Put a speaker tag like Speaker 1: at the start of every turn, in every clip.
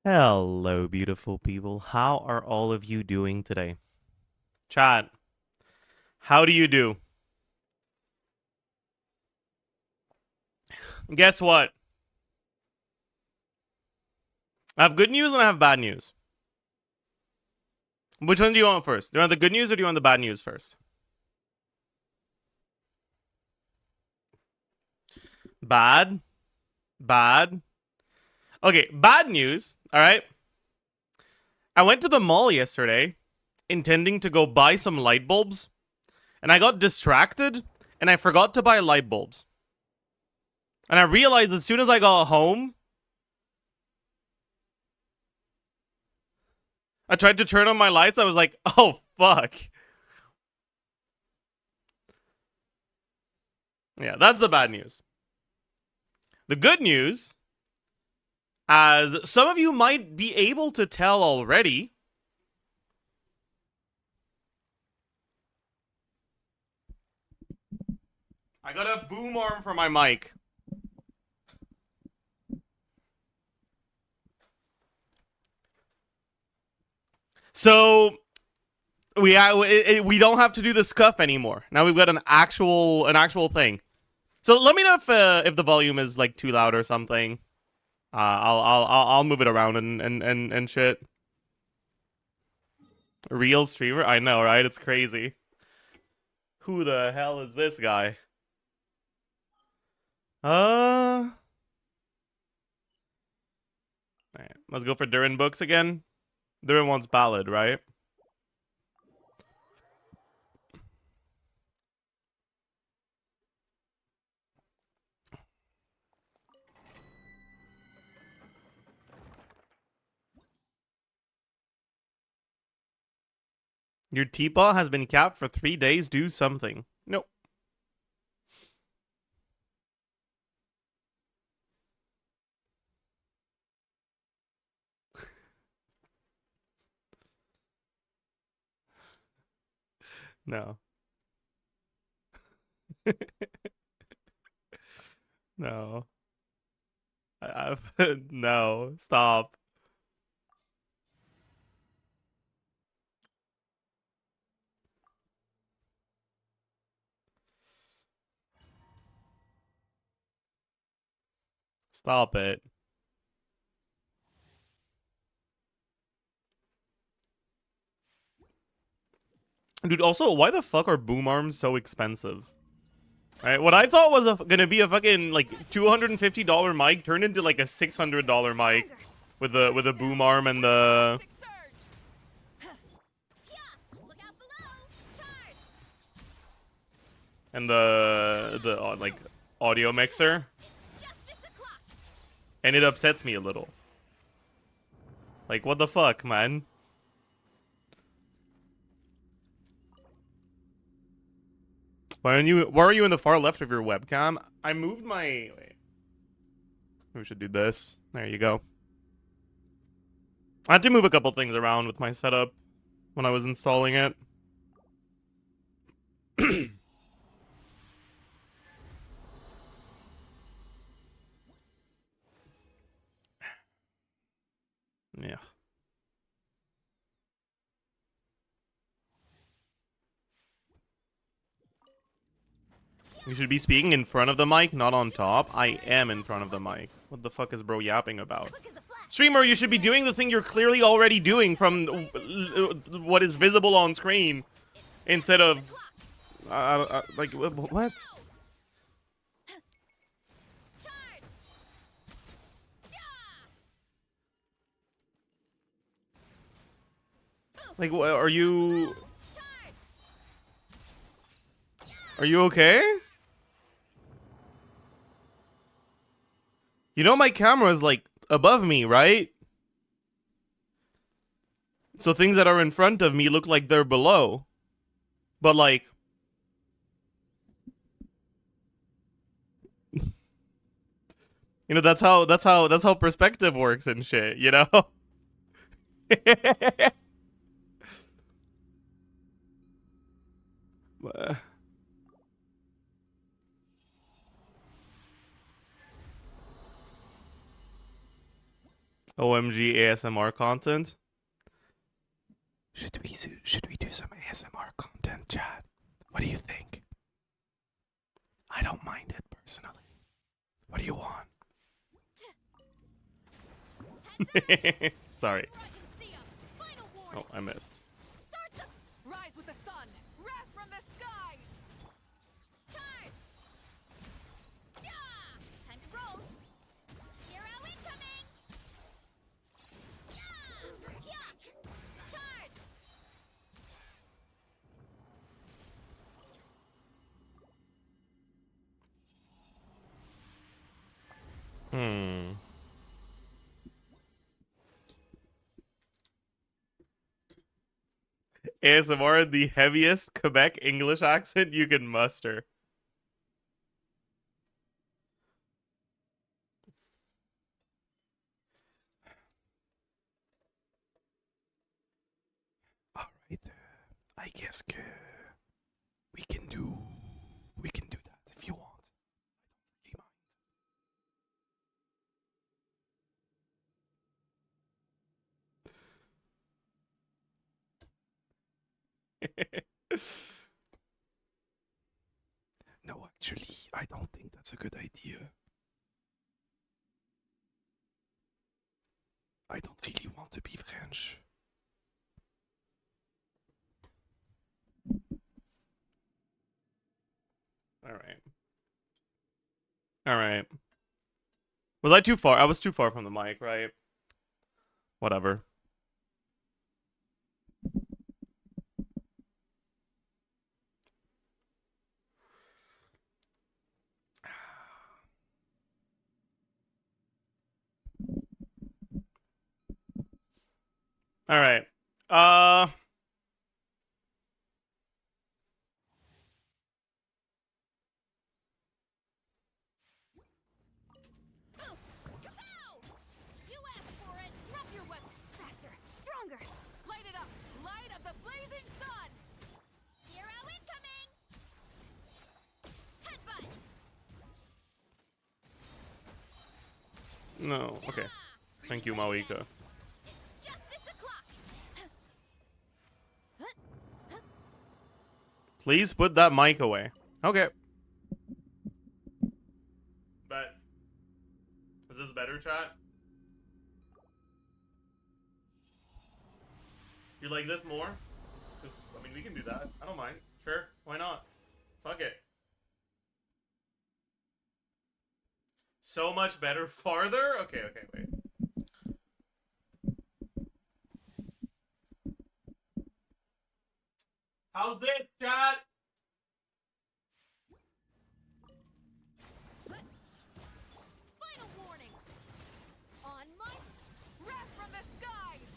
Speaker 1: Hello, beautiful people. How are all of you doing today? Chat, how do you do? Guess what? I have good news and I have bad news. Which one do you want first? Do you want the good news or do you want the bad news first? Bad? Bad? Okay, bad news. All right. I went to the mall yesterday intending to go buy some light bulbs, and I got distracted and I forgot to buy light bulbs. And I realized as soon as I got home, I tried to turn on my lights. I was like, oh, fuck. Yeah, that's the bad news. The good news, as some of you might be able to tell already, I got a boom arm for my mic. So we don't have to do the scuff anymore. Now we've got an actual thing. So let me know if the volume is like too loud or something. I'll move it around and shit. Real streamer, I know, right? It's crazy. Who the hell is this guy? Alright, let's go for Durin books again. Durin wants ballad, right? Your teapot has been capped for 3 days. Do something. Nope. No. No. I've no. Stop. Stop it. Dude, also, why the fuck are boom arms so expensive? Right? What I thought was gonna be a fucking like $250 mic turned into like a $600 mic with the boom arm and the like audio mixer, and it upsets me a little. Like, what the fuck, man? Why are you in the far left of your webcam? I moved my wait. We should do this. There you go. I had to move a couple things around with my setup when I was installing it. Yeah. You should be speaking in front of the mic, not on top. I am in front of the mic. What the fuck is bro yapping about? Streamer, you should be doing the thing you're clearly already doing from what is visible on screen, instead of like what? Like, are you? Are you okay? You know my camera is like above me, right? So things that are in front of me look like they're below. But like, you know, that's how perspective works and shit, you know? OMG ASMR content. Should we do some ASMR content, chat? What do you think? I don't mind it personally. What do you want? Sorry. Oh, I missed.
Speaker 2: Rise with the sun, wrath from the skies. Charge! Yeah! Time to roll. Hero incoming. Yeah! Yeah! Charge!
Speaker 1: ASMR, the heaviest Quebec English accent you can muster. Alright, I guess we can do that if you want. No, actually, I don't think that's a good idea. I don't really want to be French. Alright. Alright. Was I too far? I was too far from the mic, right? Whatever. Alright.
Speaker 2: You asked for it. Drop your weapon. Faster, stronger. Light it up. Light of the blazing sun. Hero incoming. Headbutt.
Speaker 1: No. Okay. Thank you, Mawika.
Speaker 2: It's justice o'clock.
Speaker 1: Please put that mic away. Okay. But is this better, chat? You like this more? 'Cause, I mean, we can do that. I don't mind. Sure. Why not? Fuck it. So much better farther? Okay, wait. How's this, chat?
Speaker 2: Final warning. On my wrath from the skies.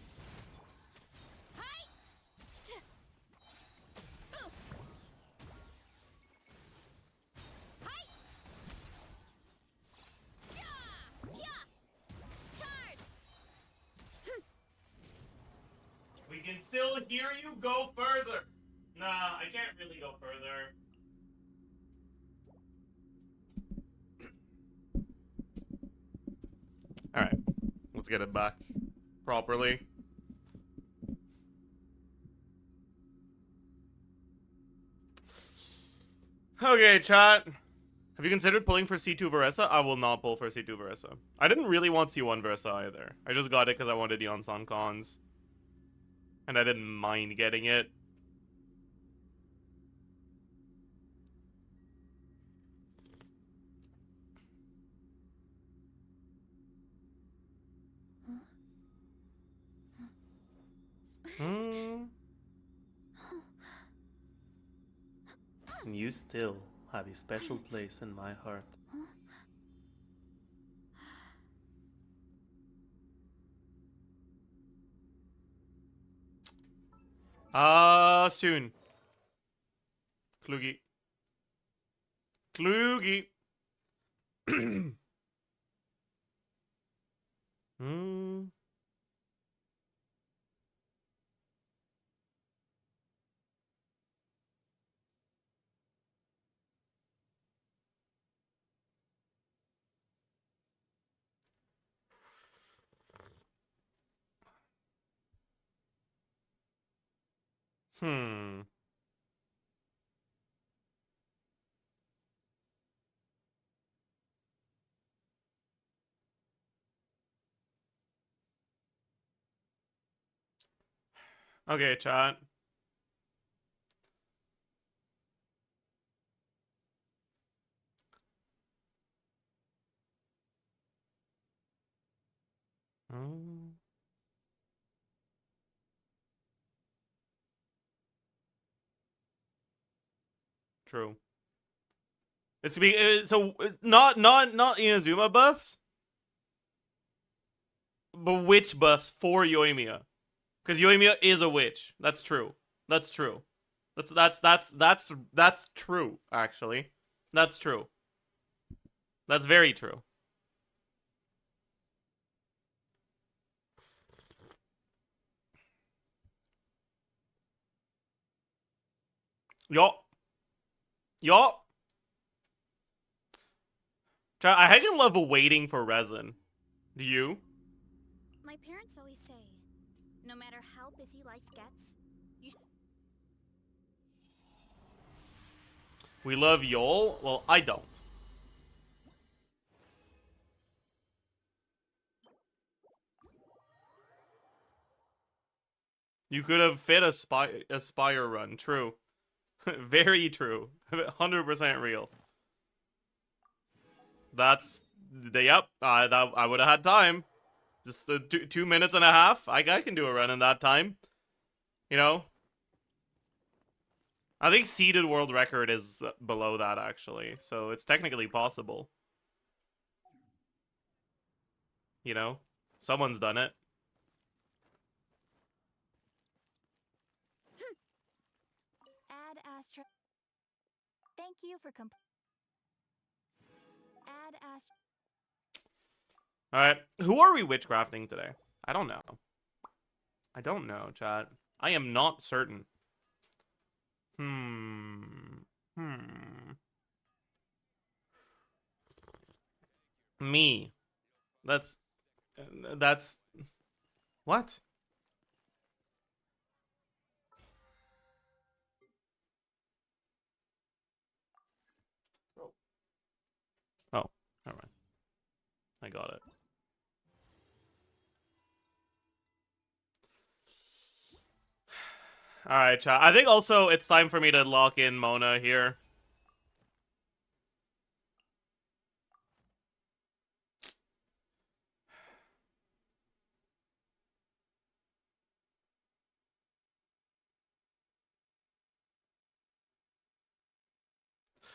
Speaker 2: Hi. Boots. Hi. Yeah. Yeah. Charge.
Speaker 1: We can still hear you. Go further. Nah, I can't really go further. Alright. Let's get it back properly. Okay, chat. Have you considered pulling for C2 Veresa? I will not pull for C2 Veresa. I didn't really want C1 Veresa either. I just got it because I wanted Yonsan cons. And I didn't mind getting it. You still have a special place in my heart. Soon. Klugi. Klugi. Hmm. Okay, chat. Mm, true. So not Inazuma buffs, but witch buffs for Yoimiya. Because Yoimiya is a witch. That's true. That's true. That's true, actually. That's true. That's very true. Yo. Yo. I heckin' love waiting for resin. Do you?
Speaker 2: My parents always say, no matter how busy life gets, you
Speaker 1: We love Yol? Well, I don't. You could have fit a Spire run. True. Very true. 100% real. That's... Yep. I would have had time. Just 2 minutes and a half. I can do a run in that time. You know? I think seeded world record is below that, actually. So it's technically possible. You know? Someone's done it.
Speaker 2: add Astra. Thank you for add Astra.
Speaker 1: Alright. Who are we witchcrafting today? I don't know. I don't know, chat. I am not certain. Hmm. Me. That's... That's... What? Oh, never mind. I got it. Alright, chat. I think also it's time for me to lock in Mona here.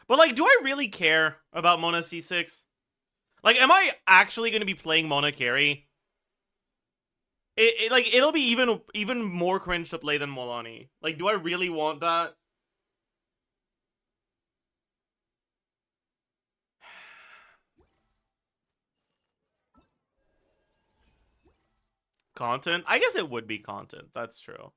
Speaker 1: But, like, do I really care about Mona C6? Like, am I actually going to be playing Mona carry? Like, it'll be even more cringe to play than Molani. Like, do I really want that? Content? I guess it would be content. That's true.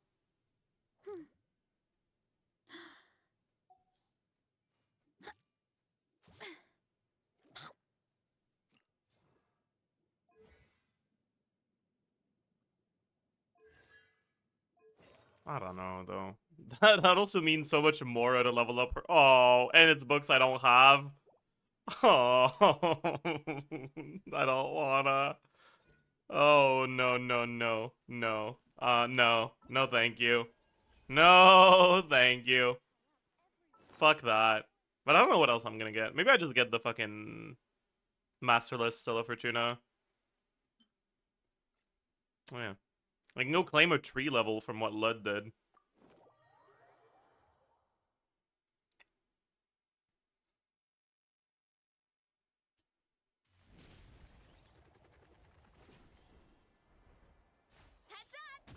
Speaker 1: I don't know, though. That also means so much more to level up her. Oh, and it's books I don't have. Oh, I don't wanna. Oh, no, no, no, no. No. No, thank you. No, thank you. Fuck that. But I don't know what else I'm gonna get. Maybe I just get the fucking Masterless Stella Fortuna. Oh, yeah. I can go claim a tree level from what Lud did.
Speaker 2: Heads up!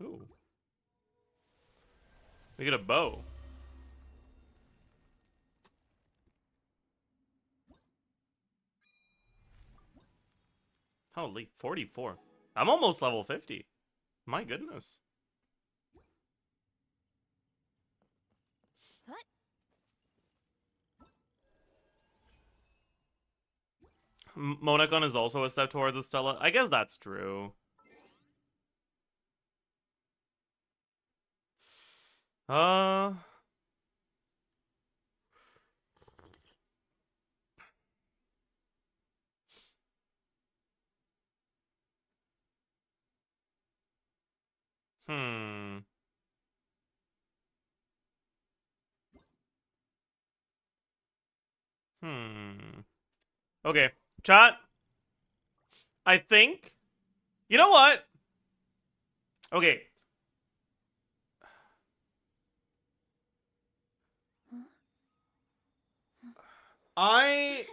Speaker 1: Ooh. We get a bow. Holy, 44. I'm almost level 50. My goodness. Monacon is also a step towards Estella. I guess that's true. Uh... Hmm. Okay, chat. I think... You know what? Okay. I...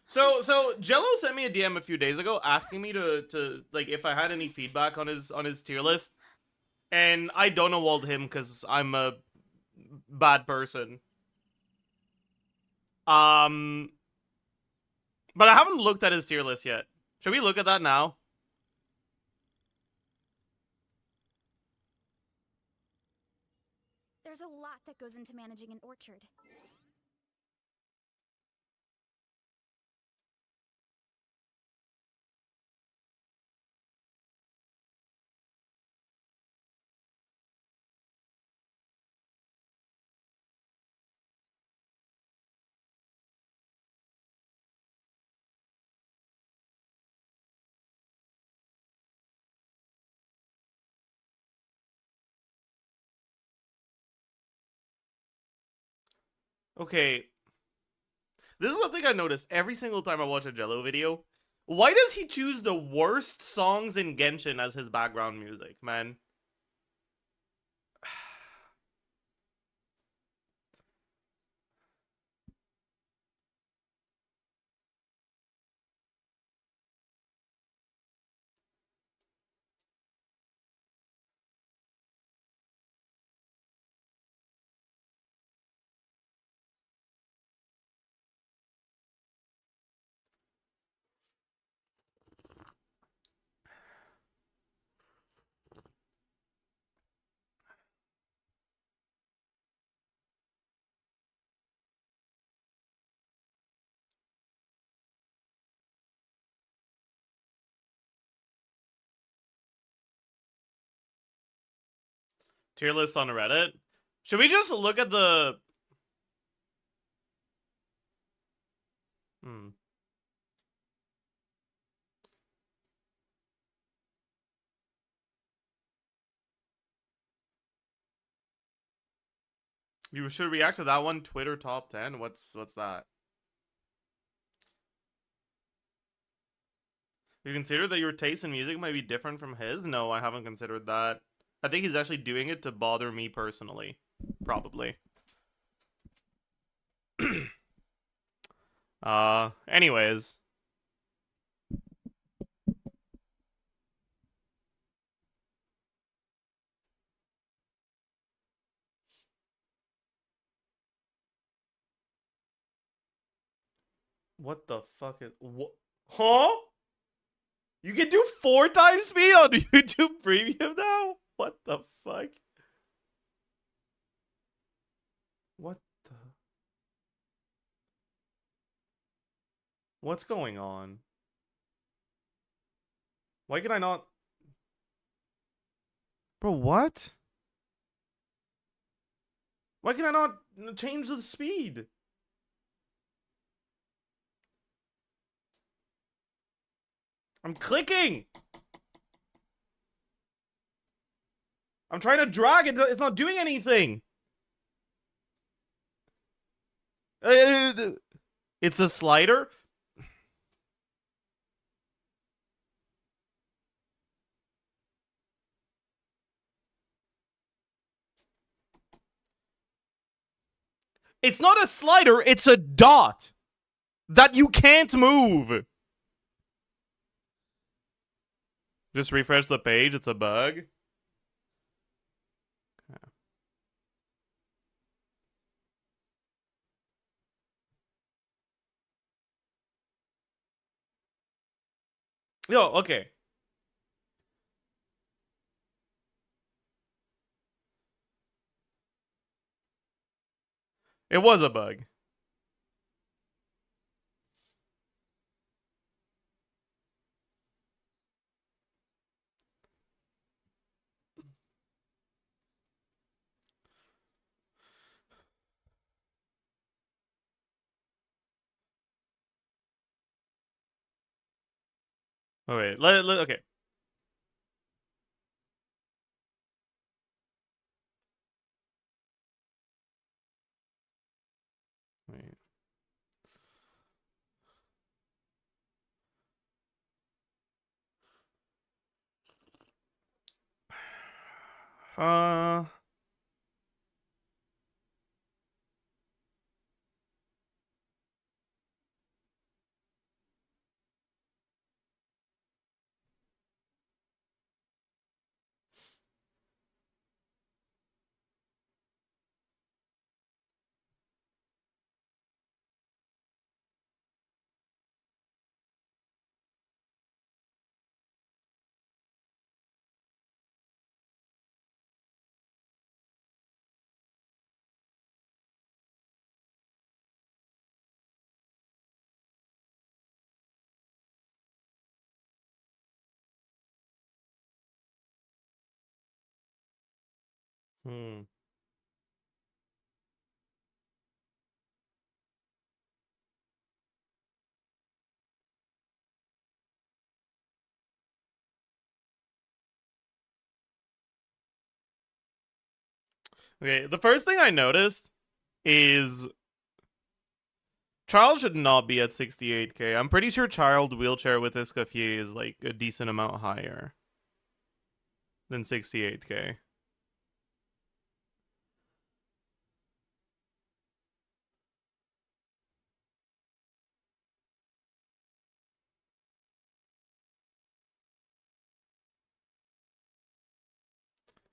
Speaker 1: So Jello sent me a DM a few days ago asking me to like if I had any feedback on his tier list, and I don't know him because I'm a bad person. Um, but I haven't looked at his tier list yet. Should we look at that now?
Speaker 2: There's a lot that goes into managing an orchard.
Speaker 1: Okay, this is something I noticed every single time I watch a Jello video. Why does he choose the worst songs in Genshin as his background music, man? Tier list on Reddit. Should we just look at the... Hmm. You should react to that one. Twitter top 10. What's that? You consider that your taste in music might be different from his? No, I haven't considered that. I think he's actually doing it to bother me personally. Probably. Anyways. What the fuck is... What? Huh? You can do 4 times speed on YouTube Premium now? What the fuck? What the... What's going on? Why can I not... Bro, what? Why can I not change the speed? I'm clicking! I'm trying to drag it. It's not doing anything. It's a slider? It's not a slider, it's a dot that you can't move. Just refresh the page, it's a bug. Yo, okay. It was a bug. Oh, wait. Okay. Wait. Uh... Hmm. Okay, the first thing I noticed is Child should not be at 68k. I'm pretty sure Child wheelchair with Escoffier is like a decent amount higher than 68k.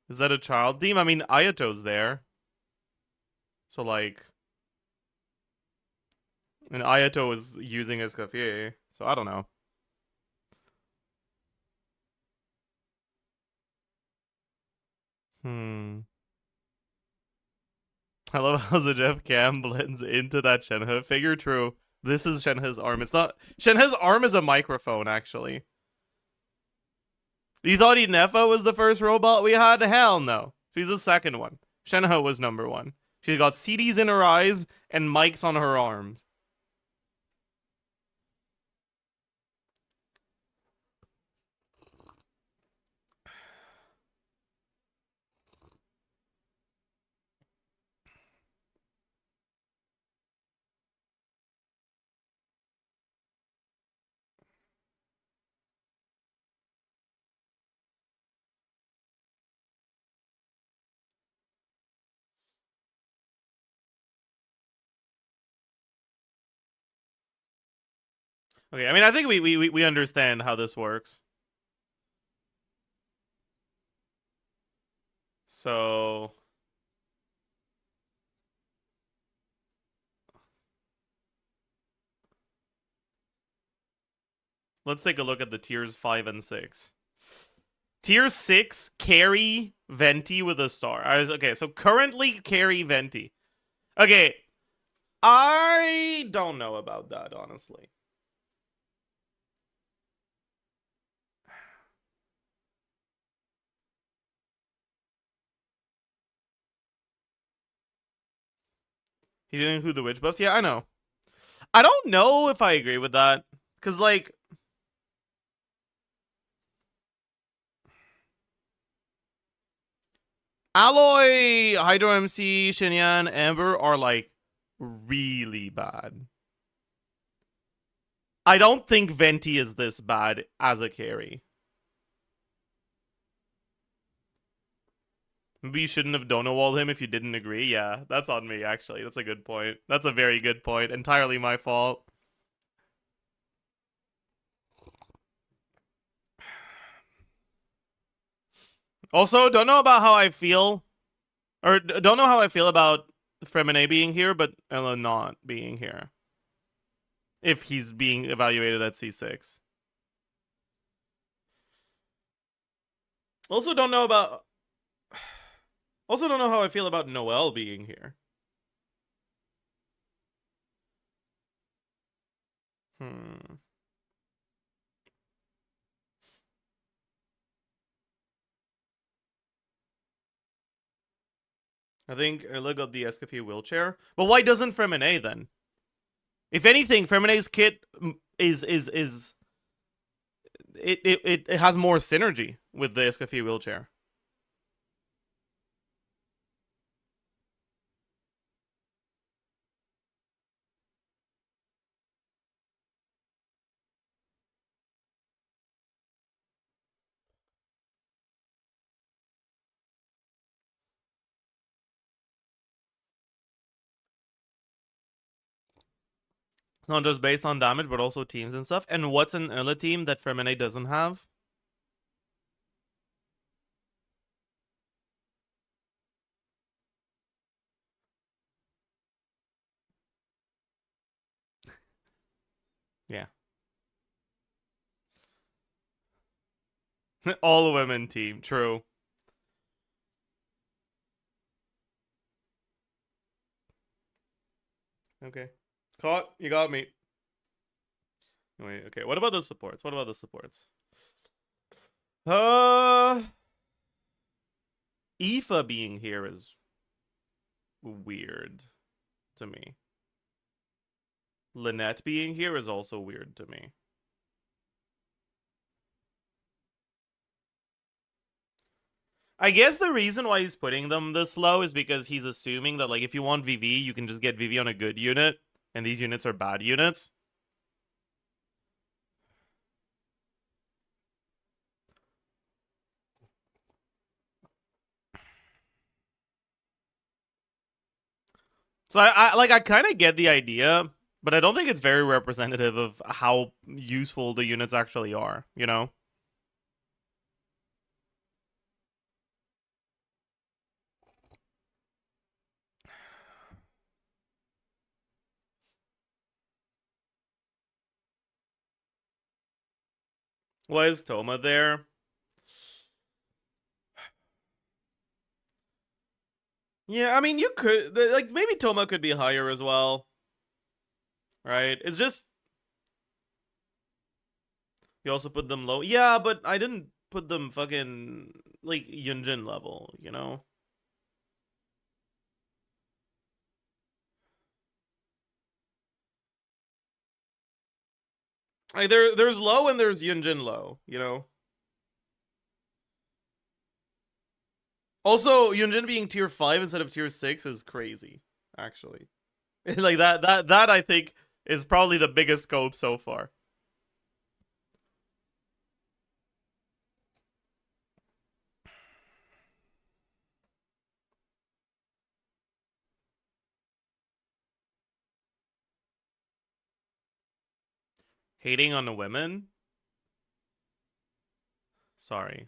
Speaker 1: Is that a Child team? I mean, Ayato's there. So like, and Ayato is using Escoffier. So I don't know. Hmm. I love how Zajef Cam blends into that Shenhe figure. True. This is Shenhe's arm. It's not. Shenhe's arm is a microphone, actually. You thought Nefa was the first robot we had? Hell no. She's the second one. Shenhe was number one. She's got CDs in her eyes and mics on her arms. Okay, I mean, I think we understand how this works. So let's take a look at the tiers 5 and 6. Tier 6, carry Venti with a star. Okay, so currently carry Venti. Okay, I don't know about that, honestly. He didn't include the witch buffs? Yeah, I know. I don't know if I agree with that. Because, like, Alloy, Hydro MC, Shinyan, Amber are, like, really bad. I don't think Venti is this bad as a carry. Maybe you shouldn't have dono-walled him if you didn't agree. Yeah, that's on me, actually. That's a good point. That's a very good point. Entirely my fault. Also, don't know about how I feel, or don't know how I feel about Fremine being here, but Ella not being here. If he's being evaluated at C6. Also don't know about... Also don't know how I feel about Noelle being here. I think Erla got the Escoffier wheelchair. But why doesn't Fremine then? If anything, Fremine's kit is it has more synergy with the Escafie wheelchair. It's not just based on damage, but also teams and stuff. And what's an Illa team that Femine doesn't have? Yeah. All women team, true. Okay. Caught, you got me. Wait, okay. What about the supports? What about the supports? Aoife being here is weird to me. Lynette being here is also weird to me. I guess the reason why he's putting them this low is because he's assuming that, like, if you want VV, you can just get VV on a good unit, and these units are bad units. So I kind of get the idea, but I don't think it's very representative of how useful the units actually are, you know? Why is Toma there? Yeah, I mean, you could, like, maybe Toma could be higher as well, right? It's just, you also put them low. Yeah, but I didn't put them fucking, like, Yunjin level, you know? Like, there's low and there's Yunjin low, you know? Also, Yunjin being tier 5 instead of tier 6 is crazy, actually. Like, that I think is probably the biggest scope so far. Hating on the women? Sorry.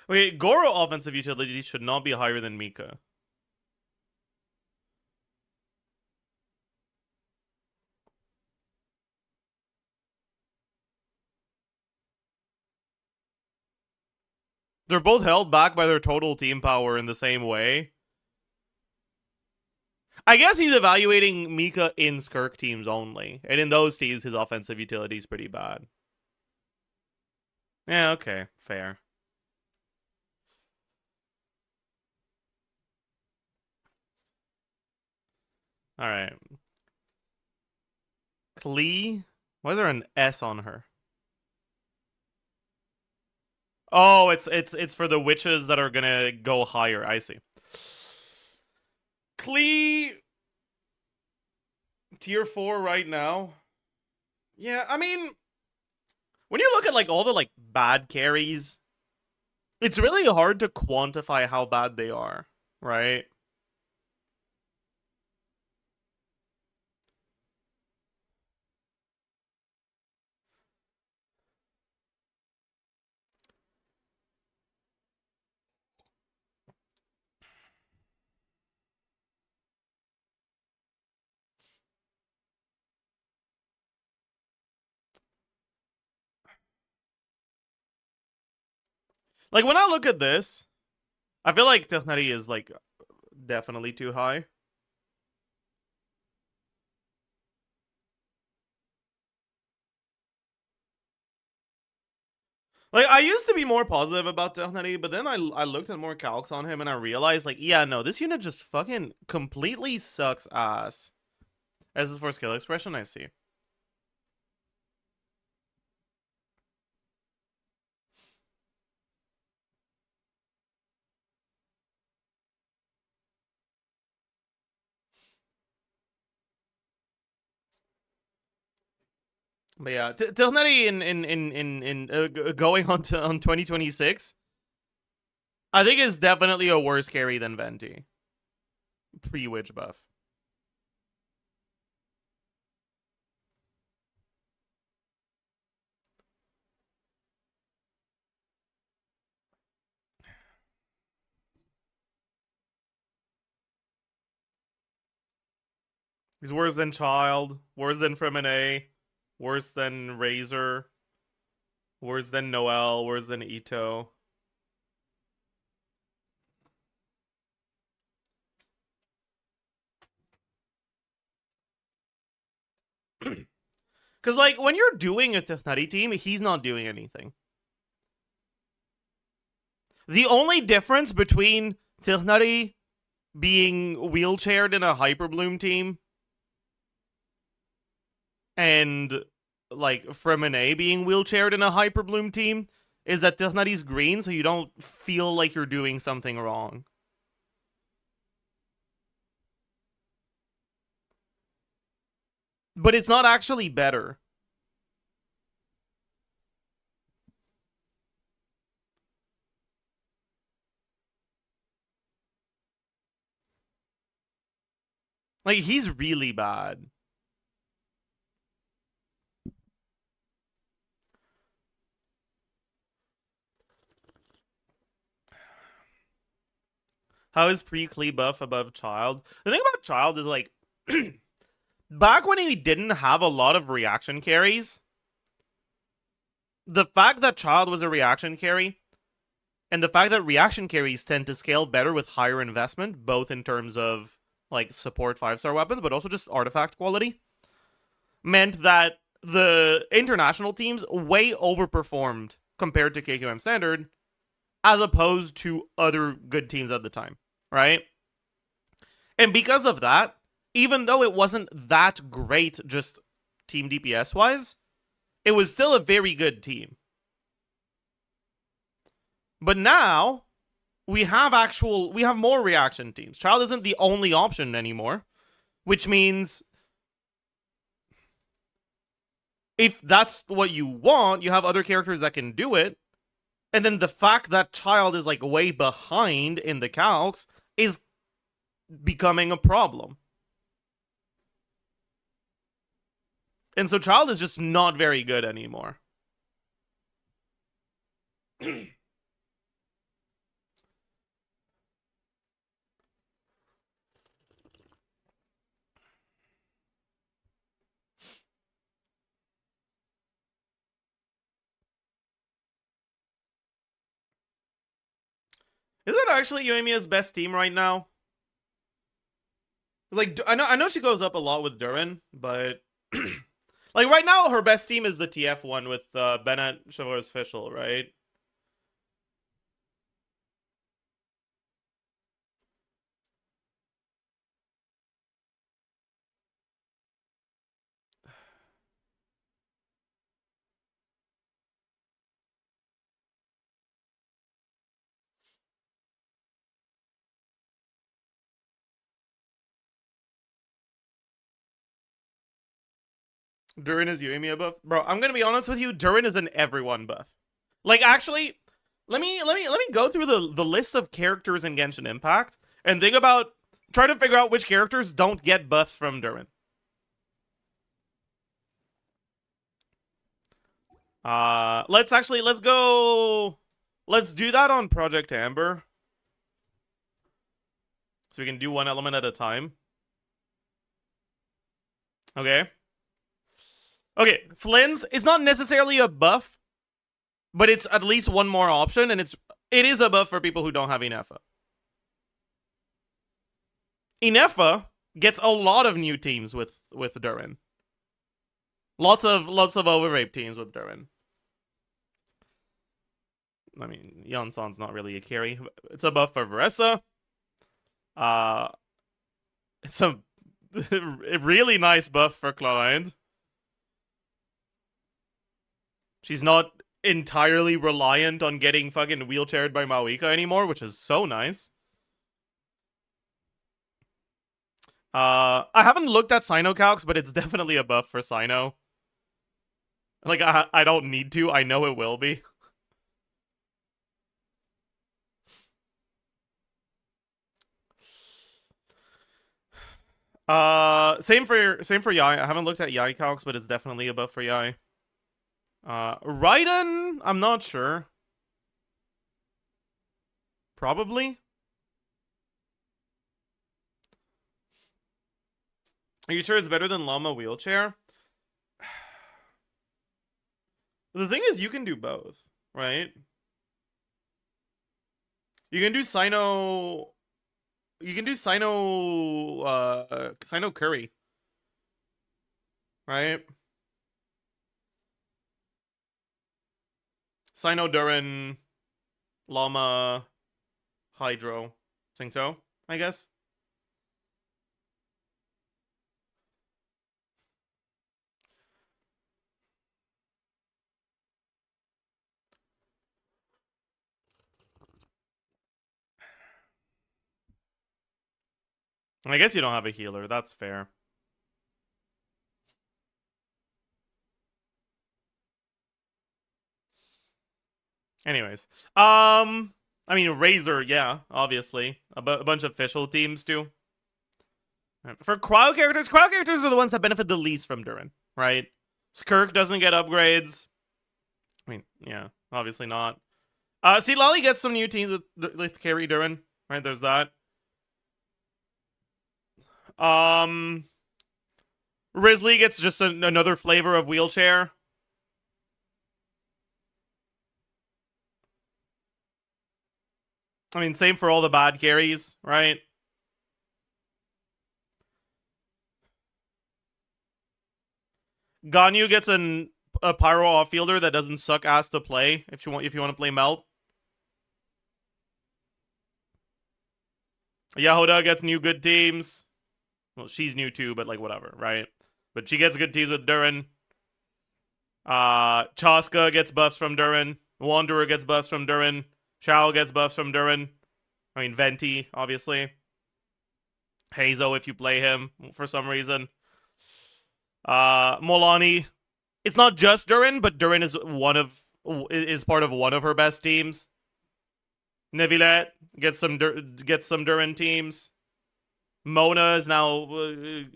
Speaker 1: Okay, Goro offensive utility should not be higher than Mika. They're both held back by their total team power in the same way. I guess he's evaluating Mika in Skirk teams only. And in those teams, his offensive utility is pretty bad. Yeah, okay. Fair. Alright. Klee? Why is there an S on her? Oh, it's for the witches that are gonna go higher. I see. Klee tier 4 right now. Yeah, I mean, when you look at like all the like bad carries, it's really hard to quantify how bad they are, right? Like when I look at this, I feel like Technari is like definitely too high. Like, I used to be more positive about Technari, but then I looked at more calcs on him and I realized, like, yeah, no, this unit just fucking completely sucks ass. As is for skill expression, I see. But yeah, Technari in going on to on 2026, I think is definitely a worse carry than Venti pre-witch buff. He's worse than Child, worse than Fremine, worse than Razor, worse than Noel, worse than Ito. Because, like, when you're doing a Technari team, he's not doing anything. The only difference between Technari being wheelchaired in a Hyperbloom team and, like, Fremine being wheelchaired in a Hyperbloom team is that Technari's green, so you don't feel like you're doing something wrong. But it's not actually better. Like, he's really bad. How is pre-Klee buff above Child? The thing about Child is, like, back when he didn't have a lot of reaction carries, the fact that Child was a reaction carry, and the fact that reaction carries tend to scale better with higher investment, both in terms of, like, support 5-star weapons, but also just artifact quality, meant that the international teams way overperformed compared to KQM Standard, as opposed to other good teams at the time, right? And because of that, even though it wasn't that great just team DPS wise, it was still a very good team. But now we have more reaction teams. Child isn't the only option anymore, which means if that's what you want, you have other characters that can do it. And then the fact that Child is, like, way behind in the calcs is becoming a problem. And so Child is just not very good anymore. Is that actually Yoimiya's best team right now? Like, I know she goes up a lot with Durin, but like right now her best team is the TF one with Bennett, Chevreuse, Fischl, right? Durin is Yoimiya buff, bro. I'm gonna be honest with you. Durin is an everyone buff. Like, actually, let me go through the list of characters in Genshin Impact and try to figure out which characters don't get buffs from Durin. Let's do that on Project Amber. So we can do one element at a time. Okay. Okay, Flynn's is not necessarily a buff, but it's at least one more option, and it is a buff for people who don't have Inefa. Inefa gets a lot of new teams with Durin. Lots of overrape teams with Durin. I mean, Yonson's not really a carry. It's a buff for Varessa. It's a really nice buff for Cloud. She's not entirely reliant on getting fucking wheelchaired by Mawika anymore, which is so nice. I haven't looked at Sino calcs, but it's definitely a buff for Sino. Like, I don't need to. I know it will be. Same for Yai. I haven't looked at Yai calcs, but it's definitely a buff for Yai. Raiden, I'm not sure. Probably. Are you sure it's better than Llama Wheelchair? The thing is, you can do both, right? You can do Sino. You can do Sino Curry, right? Sino Durin, Llama, Hydro. Think so, I guess. I guess you don't have a healer. That's fair. Anyways, I mean Razor, yeah, obviously a bunch of official teams too. For cryo characters are the ones that benefit the least from Durin, right? Skirk doesn't get upgrades. I mean, yeah, obviously not. See, Lolly gets some new teams with carry Durin, right? There's that. Risley gets just another flavor of wheelchair. I mean, same for all the bad carries, right? Ganyu gets a pyro off-fielder that doesn't suck ass to play if you want to play Melt. Yahoda gets new good teams. Well, she's new too, but like whatever, right? But she gets good teams with Durin. Chaska gets buffs from Durin. Wanderer gets buffs from Durin. Shao gets buffs from Durin. I mean, Venti, obviously. Hazo, if you play him for some reason. Molani. It's not just Durin, but Durin is part of one of her best teams. Neuvillette gets some Durin teams. Mona is now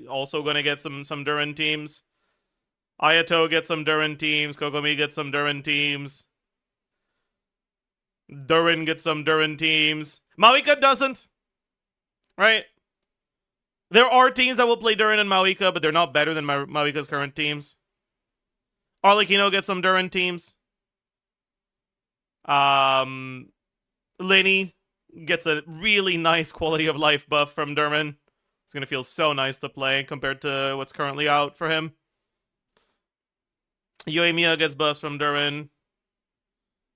Speaker 1: also going to get some Durin teams. Ayato gets some Durin teams. Kokomi gets some Durin teams. Durin gets some Durin teams. Mawika doesn't. Right? There are teams that will play Durin and Mawika, but they're not better than Mawika's current teams. Arlecchino gets some Durin teams. Lenny gets a really nice quality of life buff from Durin. It's going to feel so nice to play compared to what's currently out for him. Yoimiya gets buffs from Durin.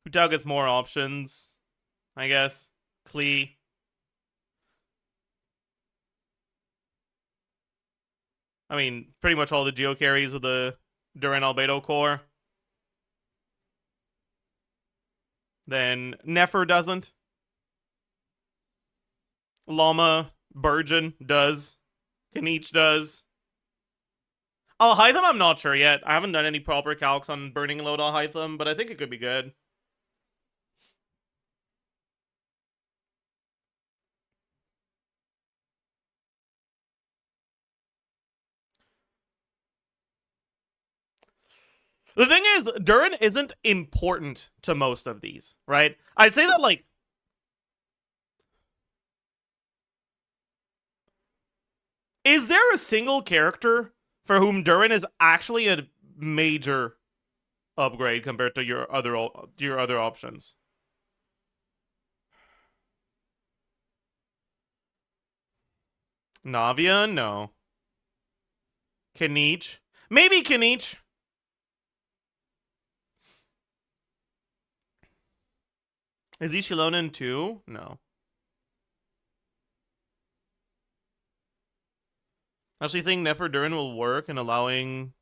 Speaker 1: Hutao gets more options, I guess. Klee. I mean, pretty much all the Geo carries with the Durin Albedo core. Then Nefer doesn't. Llama, Burgeon does. Kanich does. Alhaitham, I'm not sure yet. I haven't done any proper calcs on Burning Load Alhaitham, but I think it could be good. The thing is, Durin isn't important to most of these, right? I'd say that, like, is there a single character for whom Durin is actually a major upgrade compared to your other options? Navia? No. Kanich? Maybe Kanich. Is he Shilonen too? No. Actually think Neferdurin will work in allowing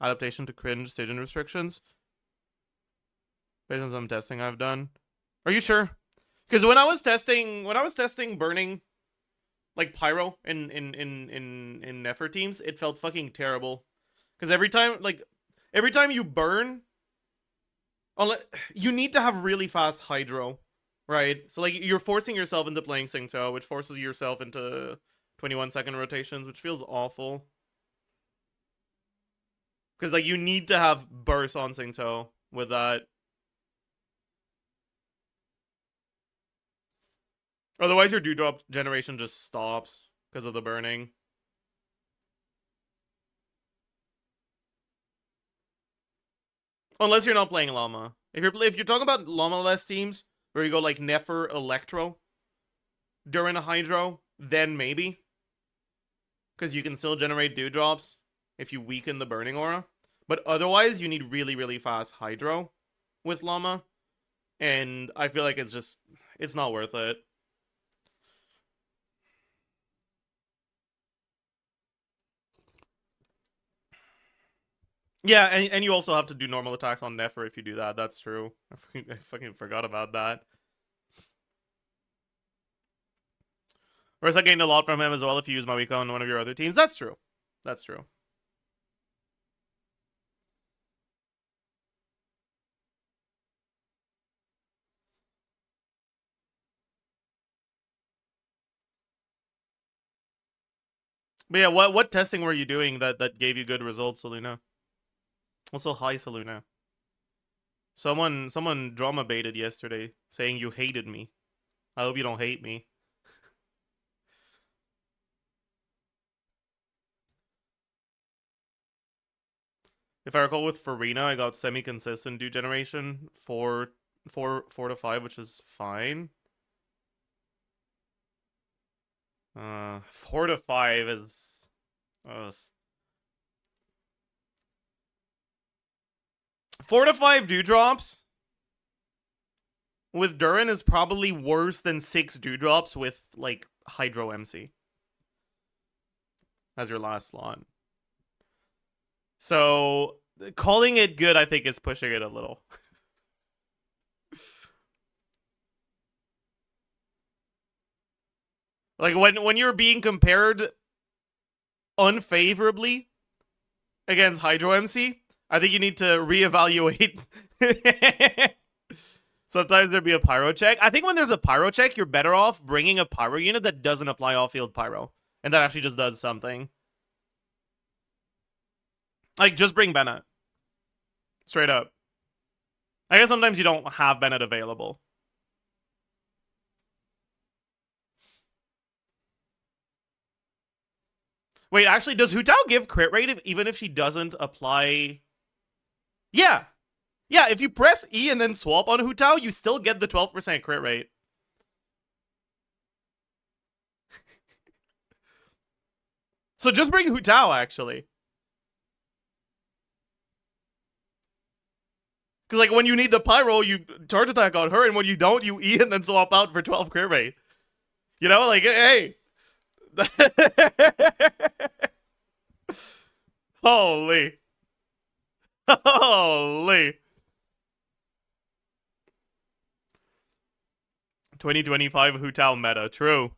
Speaker 1: adaptation to cringe staging restrictions. Based on some testing I've done. Are you sure? Because when I was testing burning like pyro in Nefer teams, it felt fucking terrible. Because every time you burn, you need to have really fast hydro, right? So like you're forcing yourself into playing Singto, which forces yourself into 21-second rotations, which feels awful. Because like you need to have burst on Singto with that. Otherwise your dewdrop generation just stops because of the burning. Unless you're not playing Llama. If you're talking about Llama-less teams, where you go like Nefer Electro during a Hydro, then maybe. Because you can still generate dewdrops if you weaken the burning aura. But otherwise, you need really, really fast Hydro with Llama. And I feel like it's not worth it. Yeah, and you also have to do normal attacks on Nefer if you do that. That's true. I fucking forgot about that. Whereas I gained a lot from him as well if you use Mawiko on one of your other teams. That's true. That's true. But yeah, what testing were you doing that gave you good results, Selena? Also, hi, Selena. Someone drama baited yesterday, saying you hated me. I hope you don't hate me. If I recall with Farina, I got semi-consistent dew generation, 4 to 5, which is fine. 4 to 5 is... Ugh. 4 to 5 dewdrops with Durin is probably worse than 6 dewdrops with, like, Hydro MC as your last slot. So, calling it good, I think, is pushing it a little. Like, when you're being compared unfavorably against Hydro MC, I think you need to reevaluate. Sometimes there'd be a pyro check. I think when there's a pyro check, you're better off bringing a pyro unit that doesn't apply off-field pyro. And that actually just does something. Like, just bring Bennett. Straight up. I guess sometimes you don't have Bennett available. Wait, actually, does Hu Tao give crit rate even if she doesn't apply... Yeah. Yeah, if you press E and then swap on Hu Tao, you still get the 12% crit rate. So just bring Hu Tao, actually. Because, like, when you need the pyro, you charge attack on her, and when you don't, you E and then swap out for 12 crit rate. You know, like, hey. Holy. Holy. 2025 Hu Tao meta, true.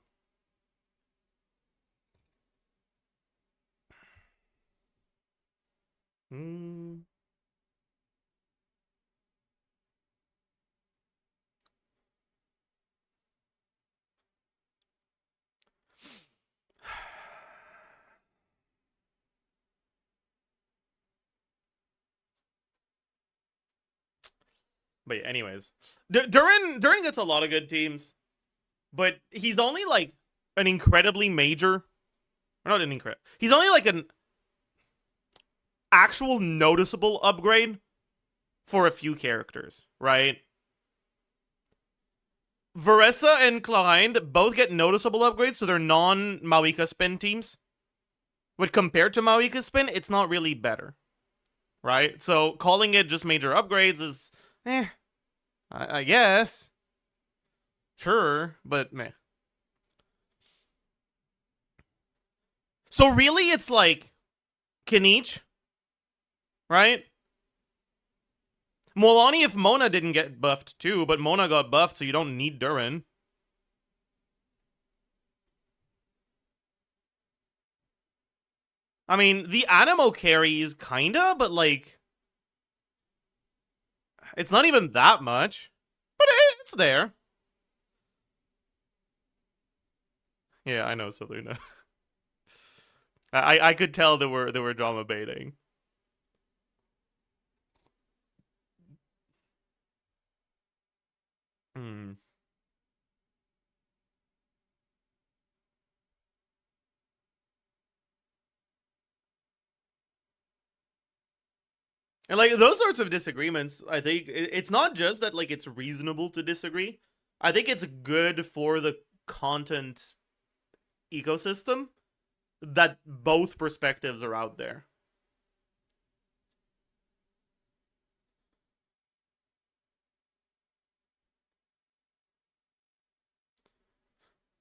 Speaker 1: But yeah, anyways, Durin gets a lot of good teams, but he's only like an incredibly major, or not an incredible. He's only like an actual noticeable upgrade for a few characters, right? Varessa and Klein both get noticeable upgrades to their non-Mawika spin teams. But compared to Mawika spin, it's not really better. Right? So calling it just major upgrades is, I guess. Sure, but meh. So really, it's like Kinich, right? Molani if Mona didn't get buffed too, but Mona got buffed, so you don't need Durin. I mean, the Animo carries kinda, but like, it's not even that much. But it's there. Yeah, I know, Saluna. I could tell they were drama baiting. Hmm. And like those sorts of disagreements, I think it's not just that like it's reasonable to disagree. I think it's good for the content ecosystem that both perspectives are out there.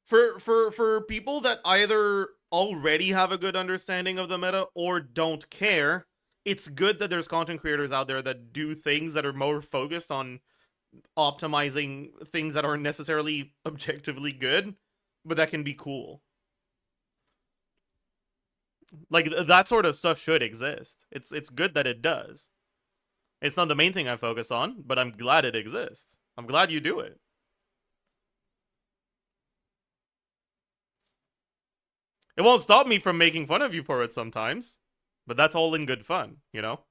Speaker 1: For people that either already have a good understanding of the meta or don't care, it's good that there's content creators out there that do things that are more focused on optimizing things that aren't necessarily objectively good, but that can be cool. Like that sort of stuff should exist. It's good that it does. It's not the main thing I focus on, but I'm glad it exists. I'm glad you do it. It won't stop me from making fun of you for it sometimes, but that's all in good fun, you know?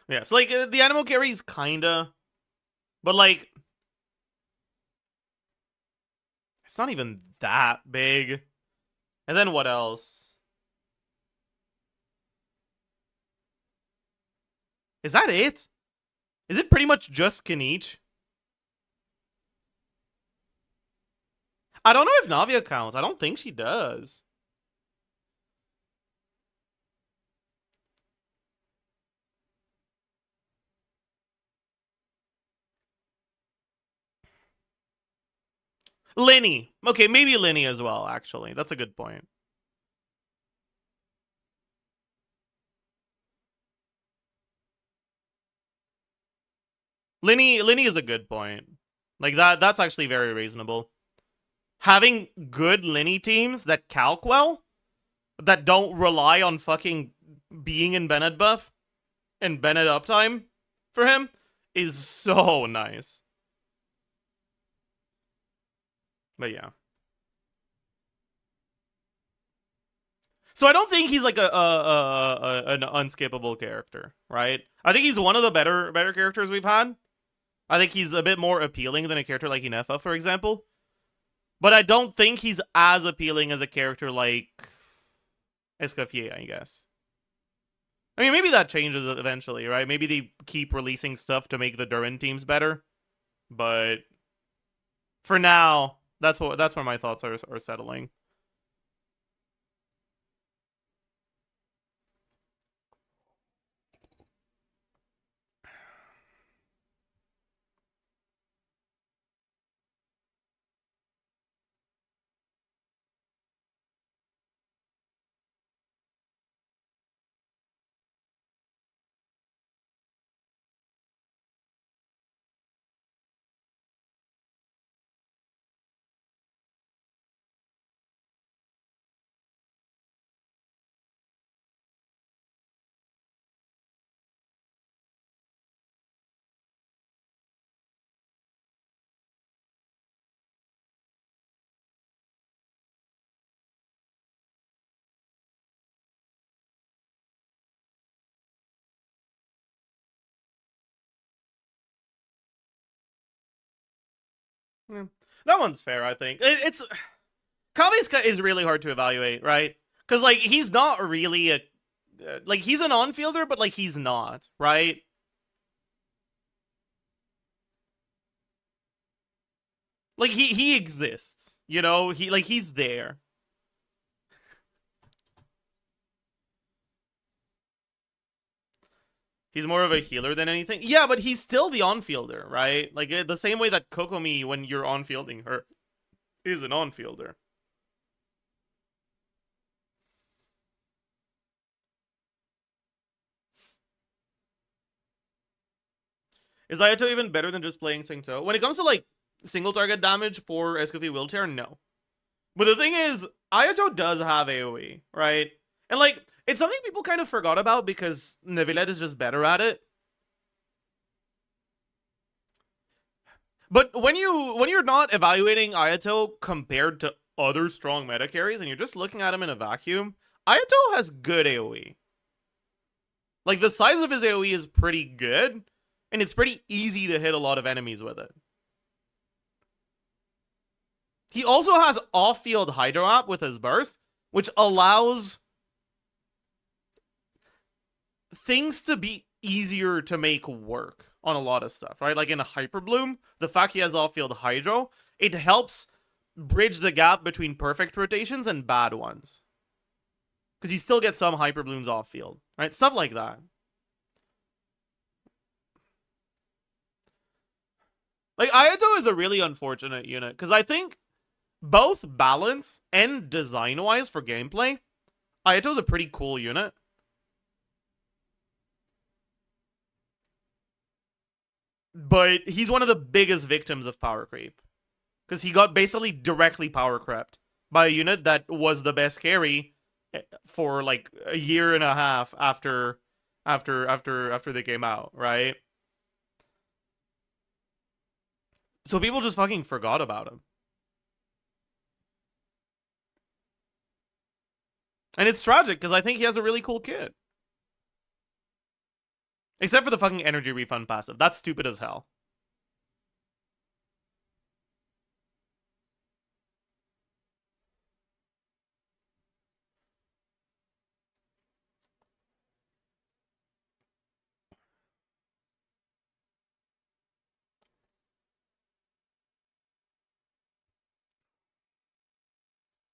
Speaker 1: Yeah, so like the animal carries kinda, but like it's not even that big. And then what else? Is that it? Is it pretty much just Kinich? I don't know if Navia counts. I don't think she does. Linny. Okay, maybe Linny as well, actually. That's a good point. Linny is a good point. Like that's actually very reasonable. Having good Linny teams that calc well, that don't rely on fucking being in Bennett buff and Bennett uptime for him is so nice. But yeah. So I don't think he's like an unskippable character, right? I think he's one of the better characters we've had. I think he's a bit more appealing than a character like Inefa, for example. But I don't think he's as appealing as a character like Escoffier, I guess. I mean, maybe that changes eventually, right? Maybe they keep releasing stuff to make the Durin teams better. But for now, that's where my thoughts are settling. Yeah. That one's fair, I think. It's Kabe's is really hard to evaluate, right? Because like he's not really a like he's an on-fielder, but like he's not, right? Like he exists, you know. He's there. He's more of a healer than anything. Yeah, but he's still the on-fielder, right? Like the same way that Kokomi, when you're on-fielding her, is an on-fielder. Is Ayato even better than just playing Singto? When it comes to like single target damage for Escoffier Wheelchair, no. But the thing is, Ayato does have AoE, right? And like, it's something people kind of forgot about because Nevillet is just better at it. But when you're not evaluating Ayato compared to other strong meta carries and you're just looking at him in a vacuum, Ayato has good AoE. Like the size of his AoE is pretty good, and it's pretty easy to hit a lot of enemies with it. He also has off-field Hydro App with his burst, which allows things to be easier to make work on a lot of stuff, right? Like in a Hyper Bloom, the fact he has off-field Hydro, it helps bridge the gap between perfect rotations and bad ones. Because you still get some Hyper Blooms off-field, right? Stuff like that. Like, Ayato is a really unfortunate unit, because I think both balance and design-wise for gameplay, Ayato's a pretty cool unit. But he's one of the biggest victims of power creep. Because he got basically directly power crept by a unit that was the best carry for like a year and a half after they came out, right? So people just fucking forgot about him. And it's tragic because I think he has a really cool kit. Except for the fucking energy refund passive. That's stupid as hell.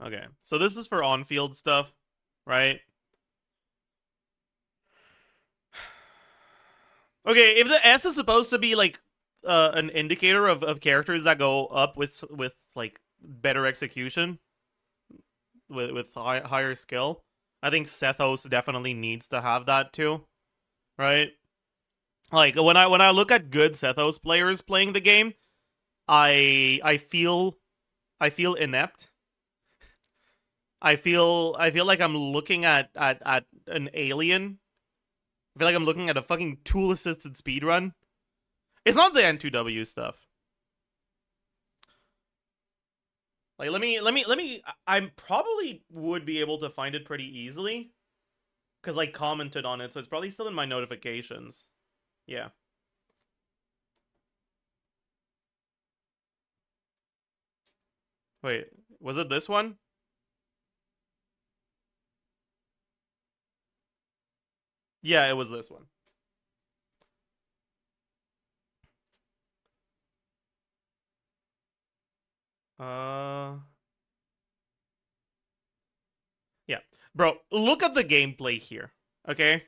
Speaker 1: Okay, so this is for on-field stuff, right? Okay, if the S is supposed to be like an indicator of characters that go up with like better execution, with higher skill, I think Sethos definitely needs to have that too, right? Like when I look at good Sethos players playing the game, I feel inept. I feel like I'm looking at an alien. I feel like I'm looking at a fucking tool assisted speedrun. It's not the N2W stuff. Like let me I probably would be able to find it pretty easily. Cause I commented on it, so it's probably still in my notifications. Yeah. Wait, was it this one? Yeah, it was this one. Uh yeah. Bro, look at the gameplay here. Okay?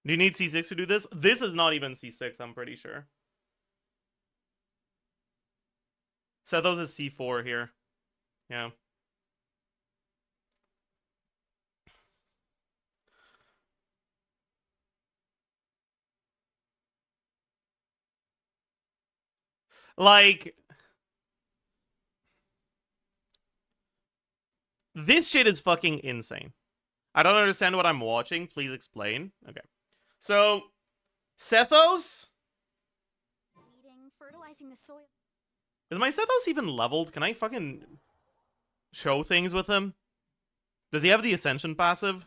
Speaker 1: Do you need C6 to do this? This is not even C6, I'm pretty sure. Sethos is C4 here. Yeah. Like, this shit is fucking insane. I don't understand what I'm watching. Please explain. Okay. So, Sethos?
Speaker 2: Weeding, fertilizing the soil.
Speaker 1: Is my Sethos even leveled? Can I fucking show things with him? Does he have the Ascension passive?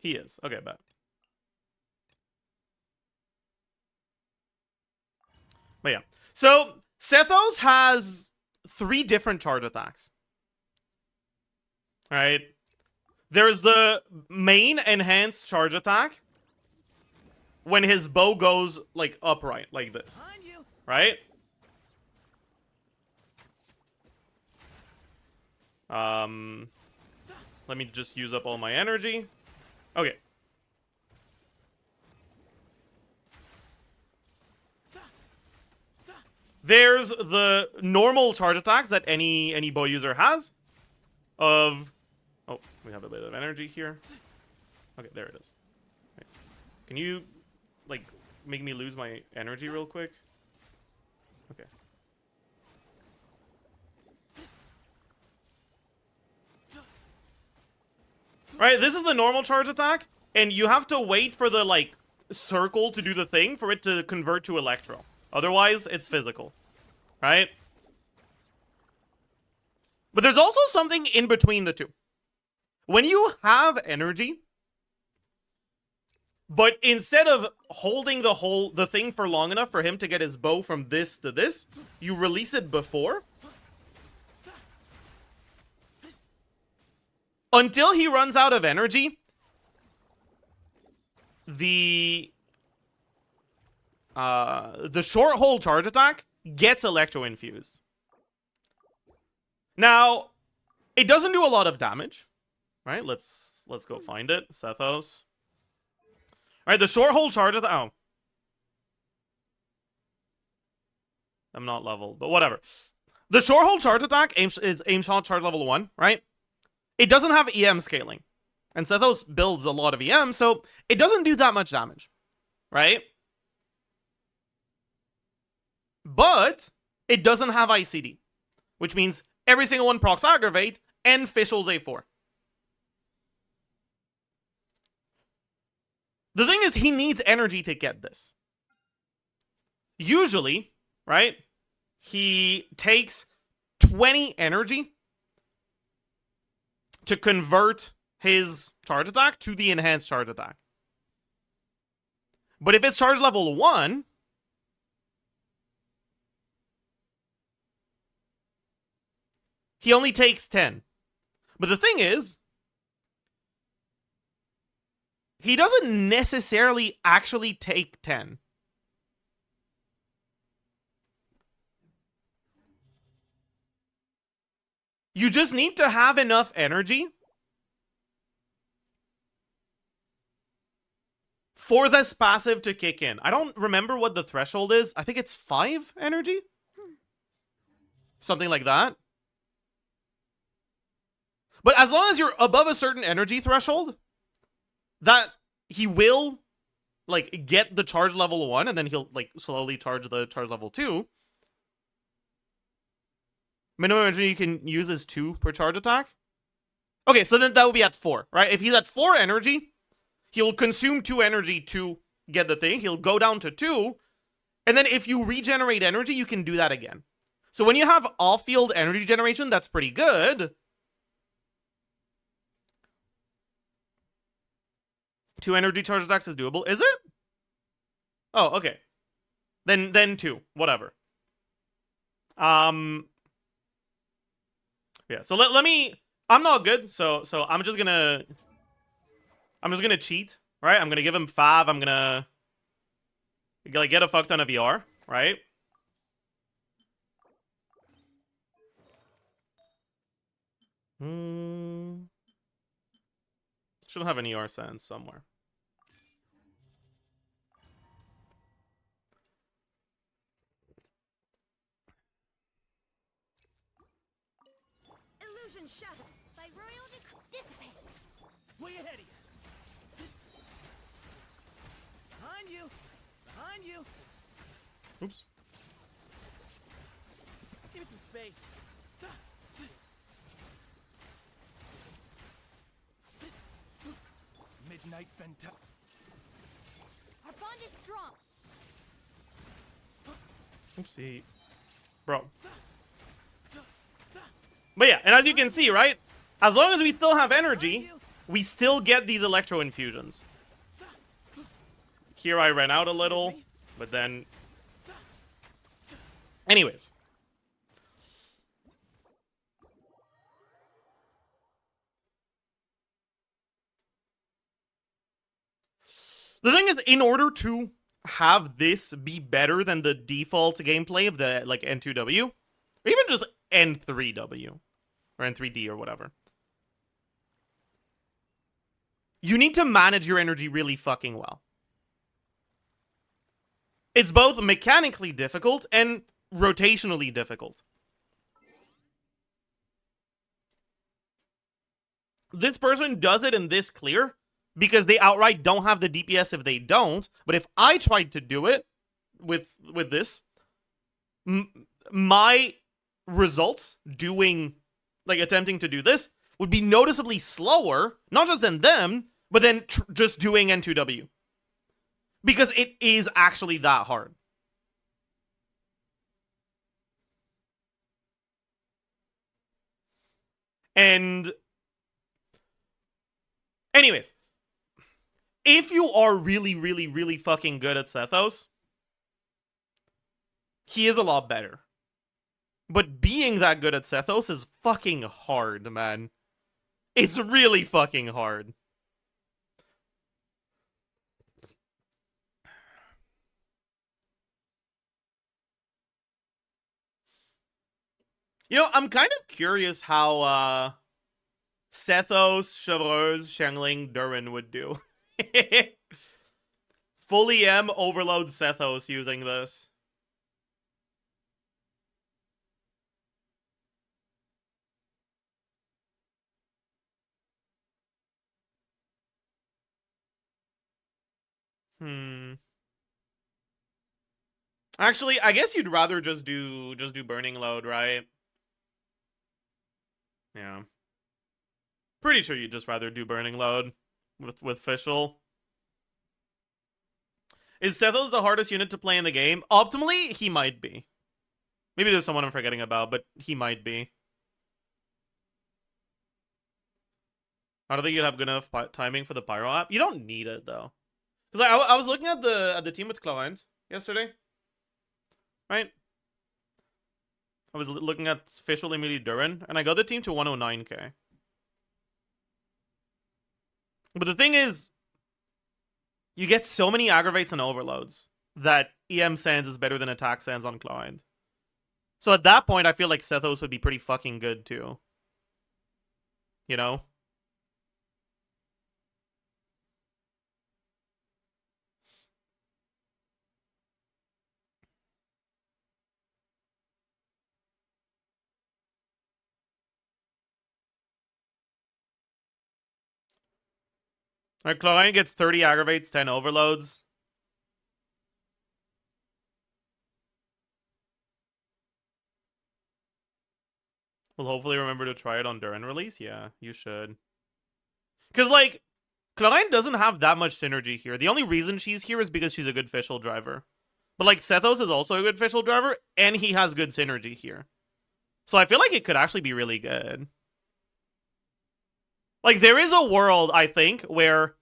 Speaker 1: He is. Okay, bet. But yeah. So, Sethos has 3 different charge attacks. Alright? There's the main enhanced charge attack. When his bow goes, like, upright, like this. Right? Let me just use up all my energy. Okay. There's the normal charge attacks that any bow user has. Oh, we have a bit of energy here. Okay, there it is. Okay. Can you, like, make me lose my energy real quick? Okay. Right, this is the normal charge attack, and you have to wait for the, like, circle to do the thing for it to convert to electro. Otherwise, it's physical. Right? But there's also something in between the two. When you have energy, but instead of holding the thing for long enough for him to get his bow from this to this, you release it before. Until he runs out of energy, the short hold charge attack gets electro infused. Now, it doesn't do a lot of damage, right? Let's go find it. Sethos. All right, the short hold charge attack. Oh, I'm not leveled, but whatever. The short hold charge attack is aim shot charge level 1, right? It doesn't have EM scaling, and Sethos builds a lot of EM, so it doesn't do that much damage, right? But it doesn't have ICD, which means every single one procs aggravate and Fischl's A4. The thing is, he needs energy to get this. Usually, right, he takes 20 energy to convert his charge attack to the enhanced charge attack. But if it's charge level 1, he only takes 10. But the thing is, he doesn't necessarily actually take 10. You just need to have enough energy for this passive to kick in. I don't remember what the threshold is. I think it's 5 energy? Something like that. But as long as you're above a certain energy threshold, that he will, like, get the charge level 1, and then he'll, like, slowly charge the charge level 2. Minimum energy you can use is 2 per charge attack. Okay, so then that would be at 4, right? If he's at 4 energy, he'll consume 2 energy to get the thing. He'll go down to 2. And then if you regenerate energy, you can do that again. So when you have off-field energy generation, that's pretty good. 2 energy charge attacks is doable. Is it? Oh, okay. Then 2. Whatever. Yeah, so let me... I'm not good, so I'm just gonna cheat, right? I'm gonna give him 5. I'm gonna, like, get a fuck ton of VR, right? Should have an ER sense somewhere.
Speaker 2: Illusion shattered by royal dissipate.
Speaker 3: Way ahead of you. Behind you. Behind you.
Speaker 1: Oops.
Speaker 3: Give me some space. Midnight Venta.
Speaker 2: Our bond is strong.
Speaker 1: Oopsie. Bro. But yeah, and as you can see, right? As long as we still have energy, we still get these electro infusions. Here I ran out a little, but then... Anyways. The thing is, in order to have this be better than the default gameplay of the, like, N2W, or even just N3W, or N3D or whatever, you need to manage your energy really fucking well. It's both mechanically difficult and rotationally difficult. This person does it in this clear because they outright don't have the DPS if they don't. But if I tried to do it with this, my results doing, like, attempting to do this would be noticeably slower, not just than them, but then just doing N2W. Because it is actually that hard. And anyways, if you are really, really, really fucking good at Sethos, he is a lot better. But being that good at Sethos is fucking hard, man. It's really fucking hard. You know, I'm kind of curious how Sethos, Chevreuse, Shangling, Durin would do. Fully M overload Sethos using this. Actually, I guess you'd rather just do burning load, right? Yeah. Pretty sure you'd just rather do burning load with Fischl. Is Sethos the hardest unit to play in the game? Optimally, he might be. Maybe there's someone I'm forgetting about, but he might be. I don't think you'd have good enough timing for the Pyro app. You don't need it, though. Because I was looking at the team with Clement yesterday. Right? I was looking at Fischl, Emily, Durin, and I got the team to 109k. But the thing is, you get so many aggravates and overloads that EM Sands is better than attack Sands on Client. So at that point, I feel like Sethos would be pretty fucking good too. You know? Alright, Client gets 30 aggravates, 10 overloads. We'll hopefully remember to try it on Durin release. Yeah, you should. Because, like, Klein doesn't have that much synergy here. The only reason she's here is because she's a good Fischl driver. But, like, Sethos is also a good Fischl driver, and he has good synergy here. So I feel like it could actually be really good. Like, there is a world, I think, where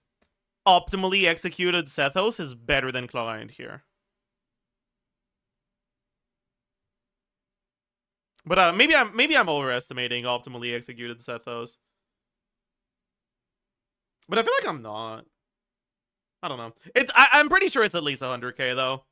Speaker 1: optimally executed Sethos is better than Klein here. But maybe I'm overestimating optimally executed Sethos. But I feel like I'm not. I don't know. I'm pretty sure it's at least 100k though.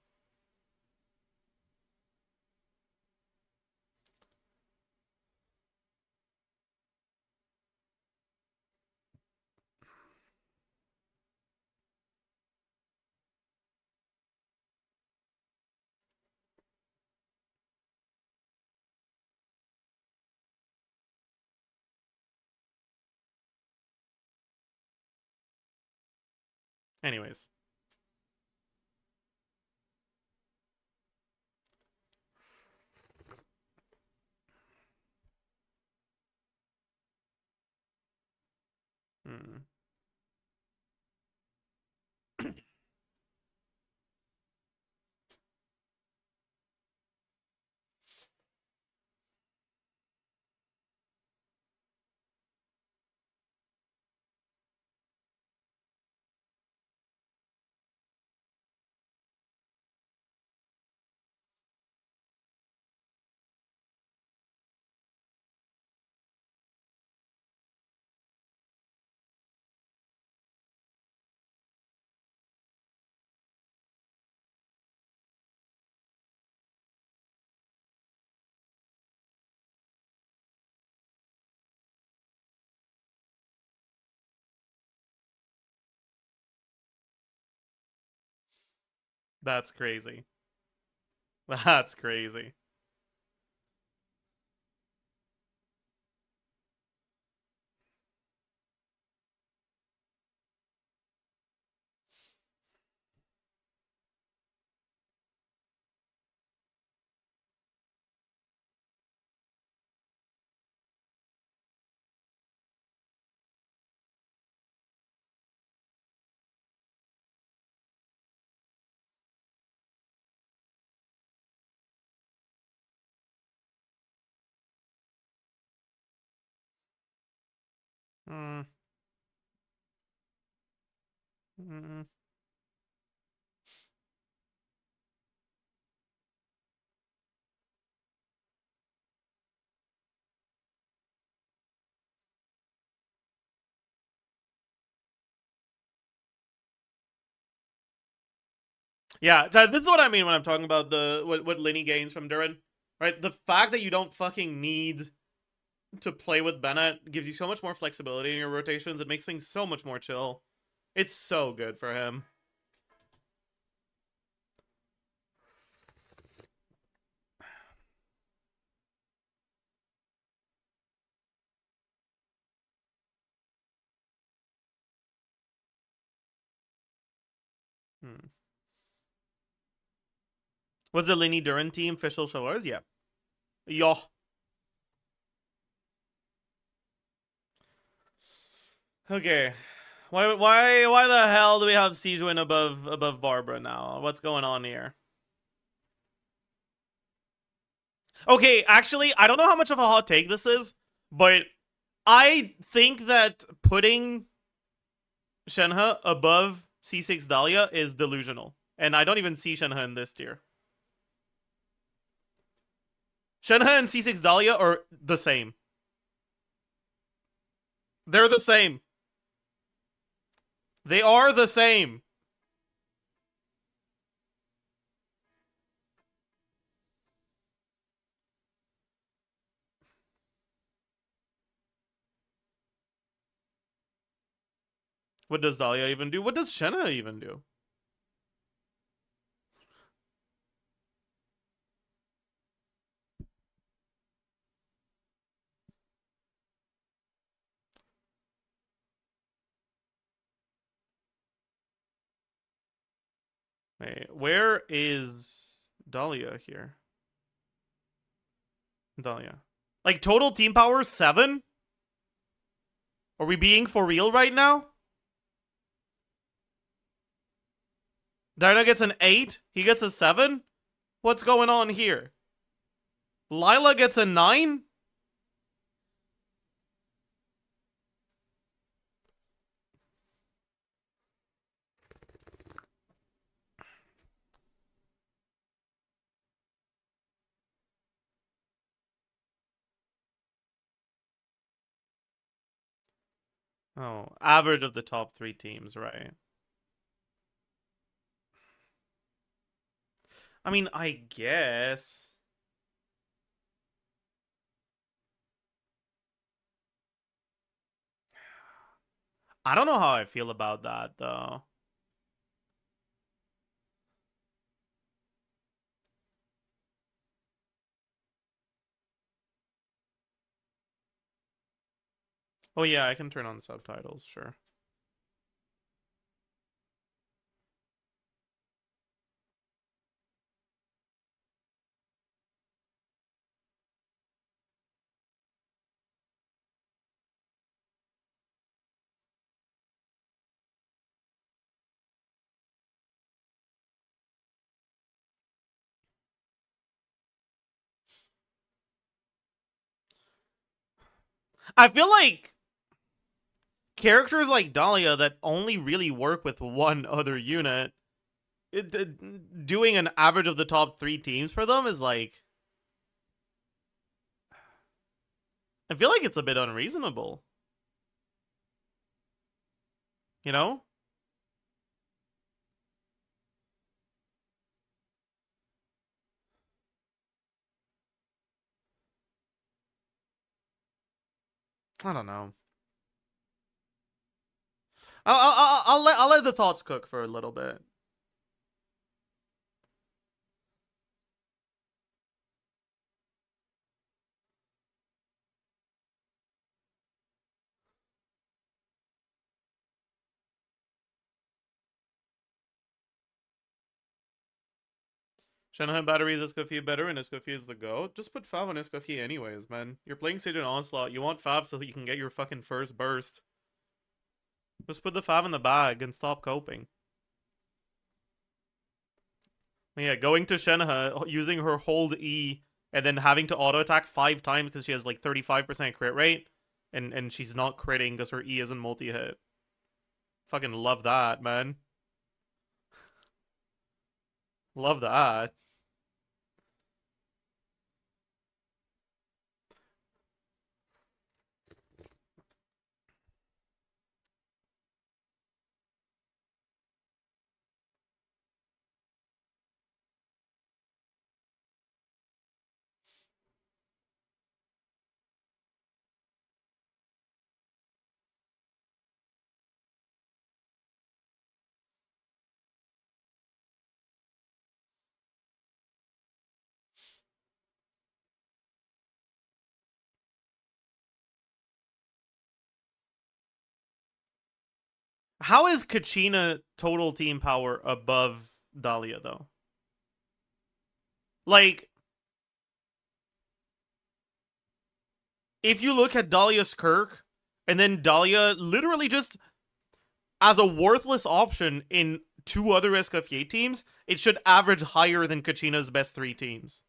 Speaker 1: Anyways. Hmm. That's crazy. That's crazy. Mm. Mm. Yeah, this is what I mean when I'm talking about the what Linny gains from Durin. Right? The fact that you don't fucking need to play with Bennett gives you so much more flexibility in your rotations. It makes things so much more chill. It's so good for him. Hmm. Was the Linny Durin team official showers? Yeah. Yo. Okay. Why the hell do we have Sijuin above Barbara now? What's going on here? Okay, actually, I don't know how much of a hot take this is, but I think that putting Shenhe above C6 Dahlia is delusional. And I don't even see Shenhe in this tier. Shenhe and C6 Dahlia are the same. They're the same. They are the same. What does Dahlia even do? What does Shenhe even do? Wait, where is Dahlia here? Dahlia. Like, total team power 7? Are we being for real right now? Diana gets an 8? He gets a 7? What's going on here? Lila gets a 9? Oh, average of the top 3 teams, right? I mean, I guess. I don't know how I feel about that, though. Oh, yeah, I can turn on the subtitles, sure. I feel like characters like Dahlia that only really work with one other unit, doing an average of the top 3 teams for them is like, I feel like it's a bit unreasonable. You know? I don't know. I'll let the thoughts cook for a little bit. Shanahan batteries Escoffier better and Escoffier is the go. Just put Fav on Escoffier anyways, man. You're playing Sage and Onslaught. You want Fav so you can get your fucking first burst. Just put the Fav in the bag and stop coping. Yeah, going to Shenhe, using her hold E, and then having to auto attack 5 times because she has like 35% crit rate, and she's not critting because her E isn't multi hit. Fucking love that, man. Love that. How is Kachina total team power above Dahlia, though? Like, if you look at Dahlia's Kirk, and then Dahlia literally just as a worthless option in 2 other Escoffier teams, it should average higher than Kachina's best 3 teams.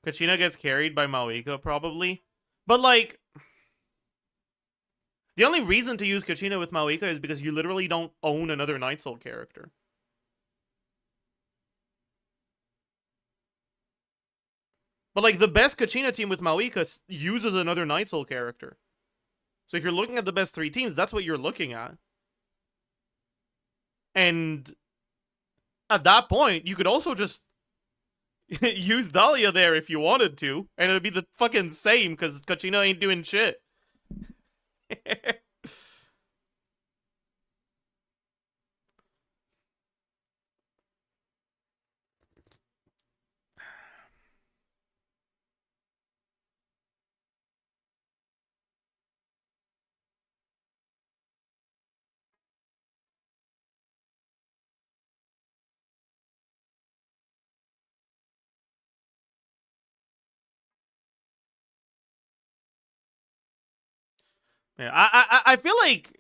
Speaker 1: Kachina gets carried by Maoika, probably. But, like, the only reason to use Kachina with Maoika is because you literally don't own another Night Soul character. But, like, the best Kachina team with Maoika uses another Night Soul character. So if you're looking at the best 3 teams, that's what you're looking at. And at that point, you could also just use Dahlia there if you wanted to, and it would be the fucking same because Kachina ain't doing shit. Yeah, I feel like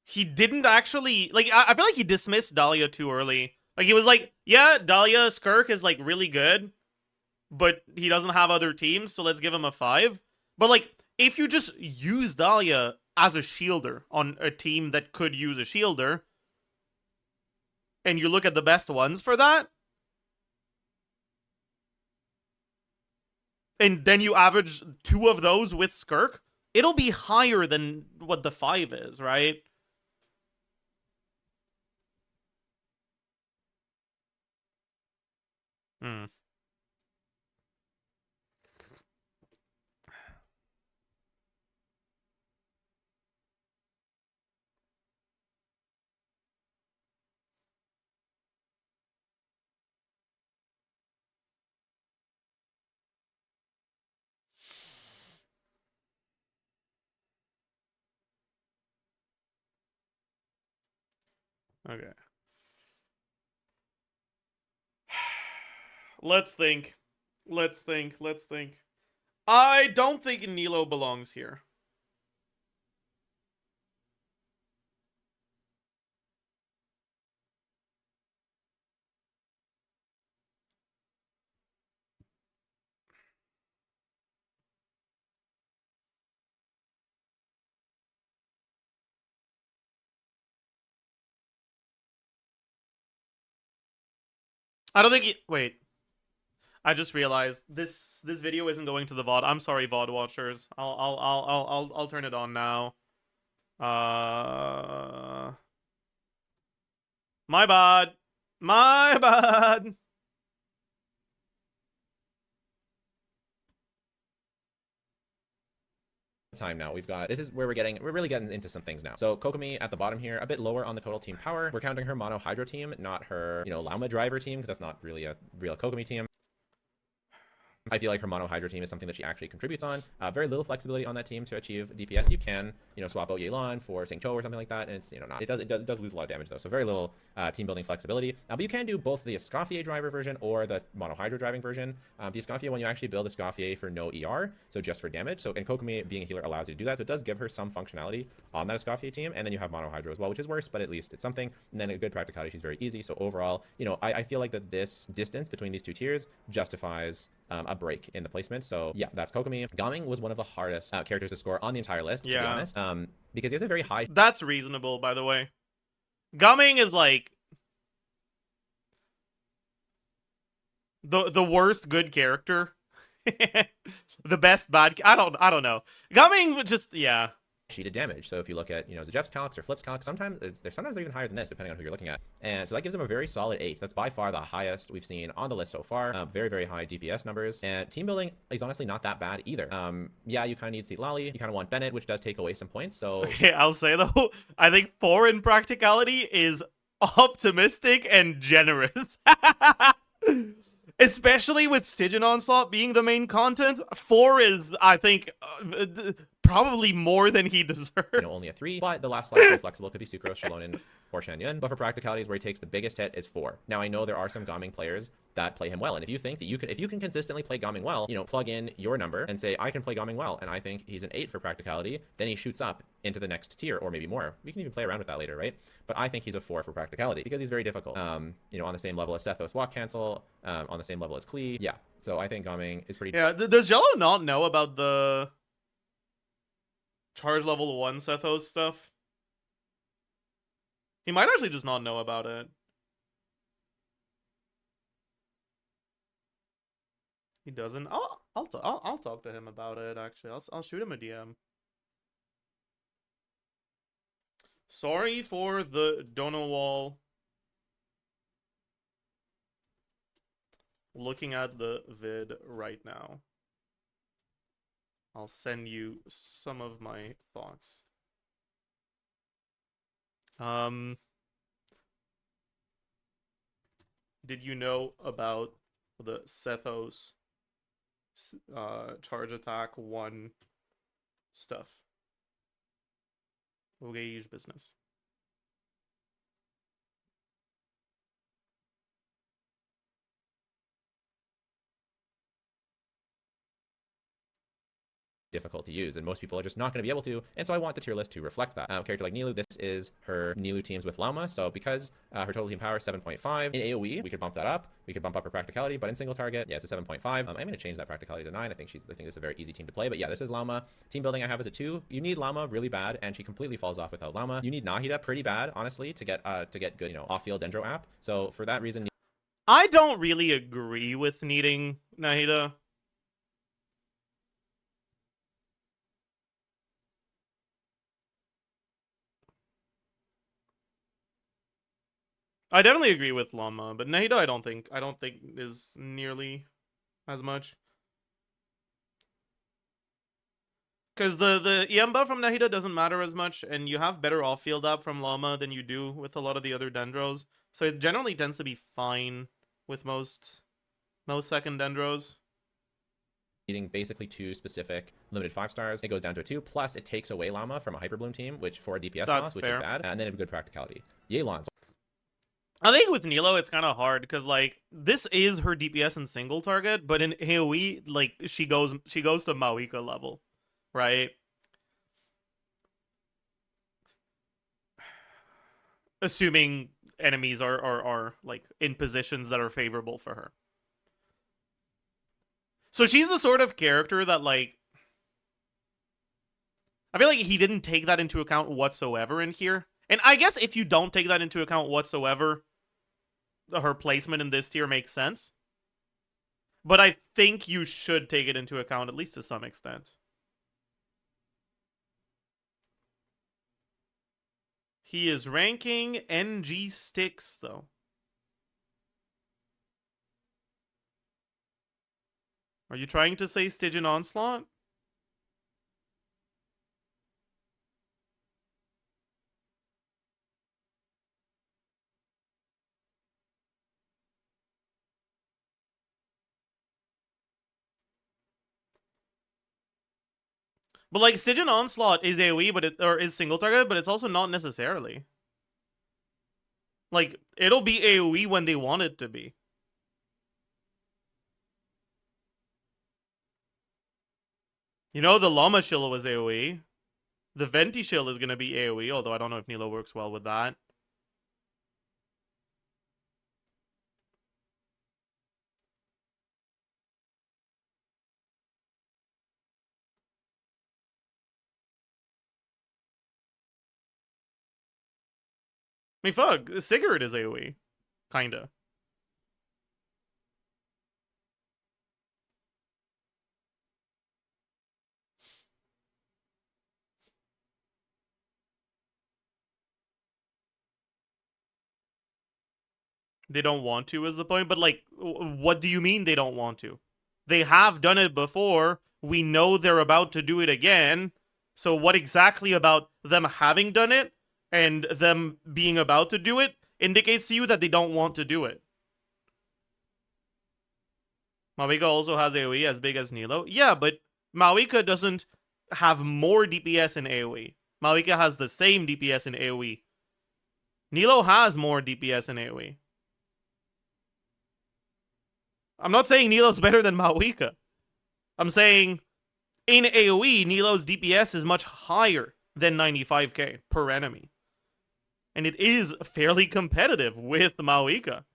Speaker 1: he didn't actually like. I feel like he dismissed Dahlia too early. Like he was like, yeah, Dahlia Skirk is like really good, but he doesn't have other teams, so let's give him a 5. But like, if you just use Dahlia as a shielder on a team that could use a shielder, and you look at the best ones for that, and then you average 2 of those with Skirk, it'll be higher than what the 5 is, right? Hmm. Okay. Let's think. Let's think. Let's think. I don't think Nilo belongs here. I don't think he... Wait. I just realized this video isn't going to the VOD. I'm sorry, VOD watchers. I'll turn it on now. My bad. My bad.
Speaker 4: Time now. We've got, this is where we're really getting into some things now. So Kokomi at the bottom here, a bit lower on the total team power. We're counting her mono hydro team, not her, Llama driver team, because that's not really a real Kokomi team. I feel like her mono hydro team is something that she actually contributes on. Very little flexibility on that team to achieve DPS. You can, swap out Yelan for Saint Cho or something like that, and it's, not. It does lose a lot of damage though. So very little team building flexibility. But you can do both the Escoffier driver version or the mono hydro driving version. The Escoffier, when you actually build Escoffier for no ER, so just for damage. So and Kokomi being a healer allows you to do that. So it does give her some functionality on that Escoffier team. And then you have mono hydro as well, which is worse, but at least it's something. And then a good practicality, she's very easy. So overall, I feel like that this distance between these two tiers justifies a break in the placement. So yeah, that's Kokomi. Gaming was one of the hardest characters to score on the entire list, to be honest, because he has a very high...
Speaker 1: That's reasonable, by the way. Gaming is like the worst good character. The best bad... I don't know. Gaming just... yeah.
Speaker 4: Sheeted damage. So if you look at, Zajef's calcs or Flip's calcs, sometimes they're even higher than this, depending on who you're looking at. And so that gives them a very solid 8. That's by far the highest we've seen on the list so far. Very, very high DPS numbers. And team building is honestly not that bad either. Yeah, you kind of need Seat Lally. You kind of want Bennett, which does take away some points. So
Speaker 1: okay, I'll say though, I think 4 in practicality is optimistic and generous. Especially with Stygian Onslaught being the main content, 4 is, I think, probably more than he deserves.
Speaker 4: Only a 3, but the last slide is so flexible. Could be Sucrose, Shallonen, or Shan-Yun. But for practicalities, where he takes the biggest hit is 4. Now, I know there are some Gaming players that play him well, and if you think that if you can consistently play Gaming well, plug in your number and say, I can play Gaming well, and I think he's an 8 for practicality, then he shoots up into the next tier, or maybe more. We can even play around with that later, right? But I think he's a 4 for practicality, because he's very difficult. On the same level as Sethos Walk Cancel, on the same level as Klee. Yeah, so I think Gaming is pretty...
Speaker 1: Yeah, does Jello not know about the charge level 1 Sethos stuff? He might actually just not know about it. He doesn't. I'll talk to him about it. Actually, I'll shoot him a DM. Sorry for the dono wall. Looking at the vid right now. I'll send you some of my thoughts. Did you know about the Sethos charge attack 1 stuff? Okay, business.
Speaker 4: difficult to use, and most people are just not going to be able to, and so I want the tier list to reflect that. Character like Nilou, this is her Nilou teams with Llama, so because her total team power is 7.5, in AoE, we could bump that up, we could bump up her practicality, but in single target, yeah, it's a 7.5. I'm going to change that practicality to 9, I think it's a very easy team to play, but yeah, this is Llama. Team building I have is a 2. You need Llama really bad, and she completely falls off without Llama. You need Nahida pretty bad, honestly, to get good, off-field Dendro app, so for that reason...
Speaker 1: I don't really agree with needing Nahida. I definitely agree with Llama, but Nahida I don't think is nearly as much. Because the EM buff from Nahida doesn't matter as much, and you have better off-field up from Llama than you do with a lot of the other Dendros. So it generally tends to be fine with most second Dendros.
Speaker 4: Needing basically 2 specific limited 5 stars, it goes down to a 2, plus it takes away Llama from a Hyperbloom team, which for a DPS loss, which is bad, and then a good practicality. Yelan's
Speaker 1: I think with Nilo it's kind of hard because like this is her DPS in single target, but in AoE like she goes to Mawika level, right? Assuming enemies are like in positions that are favorable for her. So she's the sort of character that like I feel like he didn't take that into account whatsoever in here. And I guess if you don't take that into account whatsoever, her placement in this tier makes sense. But I think you should take it into account, at least to some extent. He is ranking NG sticks, though. Are you trying to say Stygian Onslaught? But like Stygian Onslaught is AoE, but or is single target, but it's also not necessarily. Like it'll be AoE when they want it to be. You know, the Llama Shield was AoE. The Venti Shield is gonna be AoE, although I don't know if Nilo works well with that. I mean, fuck, Sigurd is AoE. Kinda. They don't want to is the point, but like, what do you mean they don't want to? They have done it before. We know they're about to do it again. So what exactly about them having done it and them being about to do it indicates to you that they don't want to do it? Mawika also has AoE as big as Nilo. Yeah, but Mawika doesn't have more DPS in AoE. Mawika has the same DPS in AoE. Nilo has more DPS in AoE. I'm not saying Nilo's better than Mawika. I'm saying in AoE, Nilo's DPS is much higher than 95k per enemy. And it is fairly competitive with Mawika.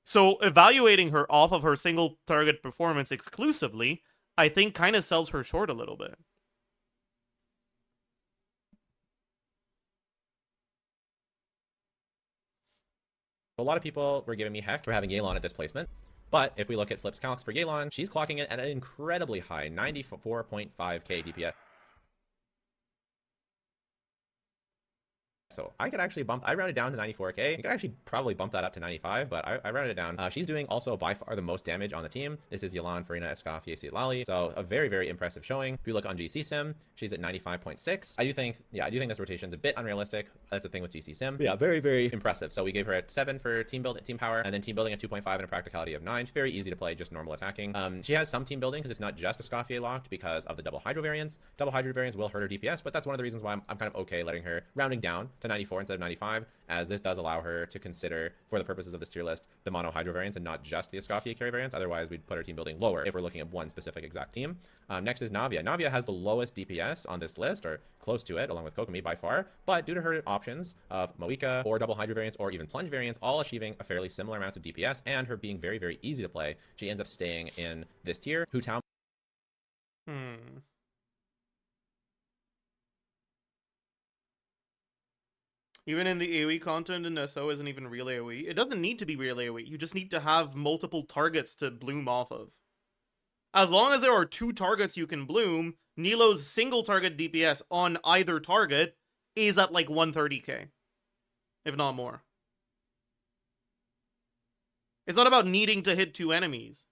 Speaker 1: So evaluating her off of her single target performance exclusively, I think kind of sells her short a little bit.
Speaker 4: A lot of people were giving me heck for having Yelan at this placement. But if we look at Flip's calcs for Yelan, she's clocking it at an incredibly high 94.5k DPS. So I could actually I rounded down to 94k. I could actually probably bump that up to 95, but I rounded it down. She's doing also by far the most damage on the team. This is Yelan, Farina, Escoffier, Lali. So a very, very impressive showing. If you look on GC Sim, she's at 95.6. I do think this rotation's a bit unrealistic. That's the thing with GC Sim. But yeah, very, very impressive. So we gave her at 7 for team power, and then team building at 2.5 and a practicality of 9. Very easy to play, just normal attacking. She has some team building because it's not just Escoffier locked because of the double Hydro variants. Double Hydro variants will hurt her DPS, but that's one of the reasons why I'm kind of okay letting her rounding down to 94 instead of 95, as this does allow her to consider, for the purposes of this tier list, the mono Hydro variants and not just the Escoffier carry variants. Otherwise, we'd put our team building lower if we're looking at one specific exact team. Next is Navia. Navia has the lowest DPS on this list, or close to it, along with Kokomi by far, but due to her options of Mawika or double Hydro variants or even plunge variants, all achieving a fairly similar amounts of DPS, and her being very, very easy to play, she ends up staying in this tier. Hu Tao.
Speaker 1: Even in the AoE content in SO isn't even real AoE. It doesn't need to be real AoE. You just need to have multiple targets to bloom off of. As long as there are 2 targets you can bloom, Nilo's single target DPS on either target is at like 130k. If not more. It's not about needing to hit 2 enemies.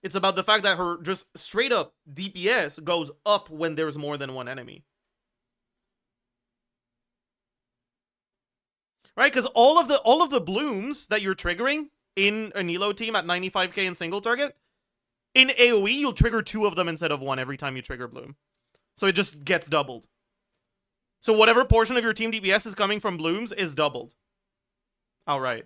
Speaker 1: It's about the fact that her just straight up DPS goes up when there's more than 1 enemy. Right? Because all of the blooms that you're triggering in a Nilo team at 95k in single target, in AoE, you'll trigger 2 of them instead of 1 every time you trigger bloom. So it just gets doubled. So whatever portion of your team DPS is coming from blooms is doubled. Outright.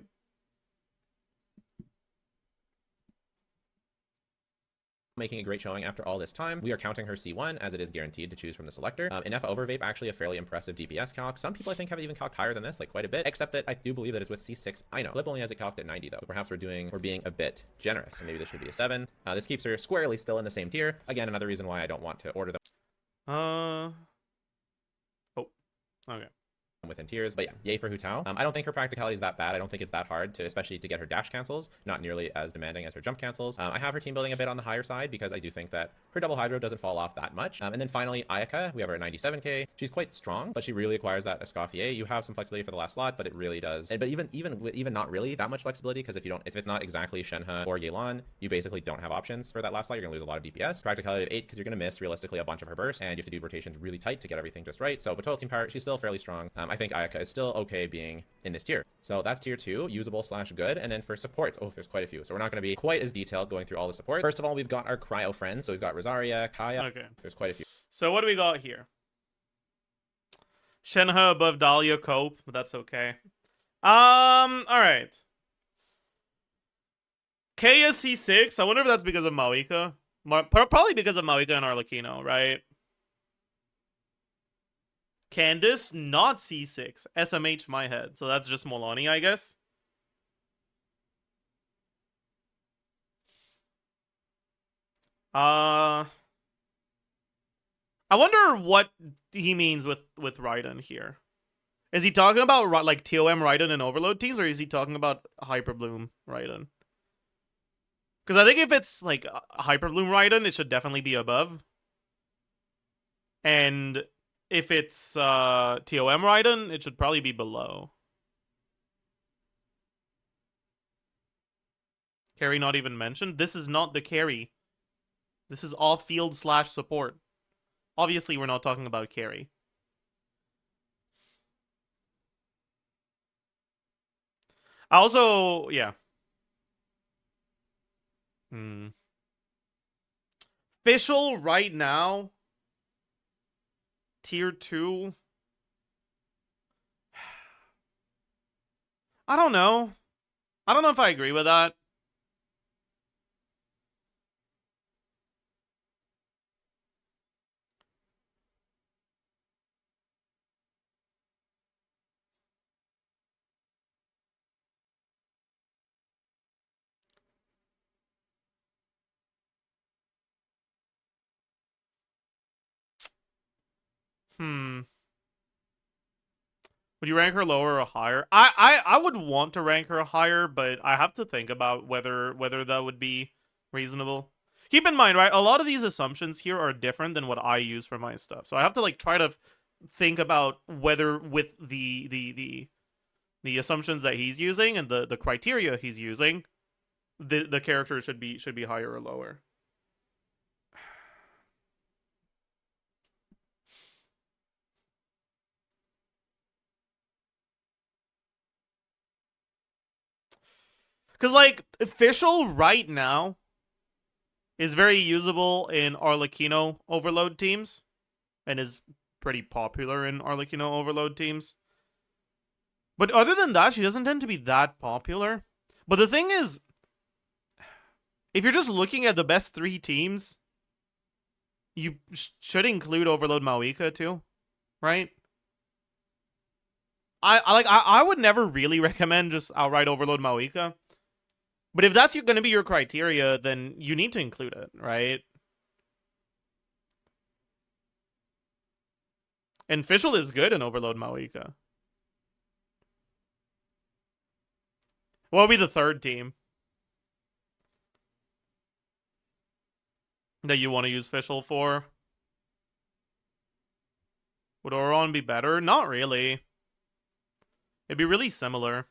Speaker 4: Making a great showing after all this time. We are counting her C1 as it is guaranteed to choose from the selector. Enough Overvape, actually a fairly impressive DPS calc. Some people I think have even calced higher than this, like quite a bit, except that I do believe that it's with C6. I know. Flip only has it calced at 90 though. Perhaps we're being a bit generous, and maybe this should be a 7. This keeps her squarely still in the same tier. Again, another reason why I don't want to order them.
Speaker 1: Oh. Okay.
Speaker 4: Within tiers, but yeah, yay for Hu Tao. I don't think her practicality is that bad. I don't think it's that hard to, especially to get her dash cancels, not nearly as demanding as her jump cancels. I have her team building a bit on the higher side because I do think that her double hydro doesn't fall off that much. And then finally, Ayaka, we have her at 97k. She's quite strong, but she really acquires that Escoffier. You have some flexibility for the last slot, but it really does. But even not really that much flexibility, because if it's not exactly Shenhe or Yelan, you basically don't have options for that last slot. You're gonna lose a lot of DPS. Practicality of 8 because you're gonna miss realistically a bunch of her bursts, and you have to do rotations really tight to get everything just right. So, but total team power, she's still fairly strong. I think Ayaka is still okay being in this tier. So that's tier 2, usable / good. And then for supports, oh, there's quite a few. So we're not going to be quite as detailed going through all the support. First of all, we've got our cryo friends. So we've got Rosaria, Kaya.
Speaker 1: Okay.
Speaker 4: There's quite a few.
Speaker 1: So what do we got here? Shenhe above Dahlia Cope. That's okay. Alright. Kaya C6. I wonder if that's because of Mawika. Probably because of Mawika and Arlecchino, right? Candace, not C6. SMH my head. So that's just Molani, I guess. I wonder what he means with Raiden here. Is he talking about like TOM Raiden and Overload teams, or is he talking about Hyperbloom Raiden? Because I think if it's like Hyperbloom Raiden, it should definitely be above. And if it's TOM Raiden, it should probably be below. Carry not even mentioned. This is not the carry. This is off-field / support. Obviously, we're not talking about carry. Also, yeah. Official right now. Tier 2. I don't know. I don't know if I agree with that. Would you rank her lower or higher? I would want to rank her higher, but I have to think about whether that would be reasonable. Keep in mind, right? A lot of these assumptions here are different than what I use for my stuff. So I have to like try to think about whether with the assumptions that he's using and the criteria he's using, the character should be higher or lower. Because, like, official right now is very usable in Arlecchino Overload teams and is pretty popular in Arlecchino Overload teams. But other than that, she doesn't tend to be that popular. But the thing is, if you're just looking at the best 3 teams, you should include Overload Mawika too, right? I would never really recommend just outright Overload Mawika. But if that's going to be your criteria, then you need to include it, right? And Fischl is good in Overload Mawika. What would be the 3rd team that you want to use Fischl for? Would Oron be better? Not really. It'd be really similar.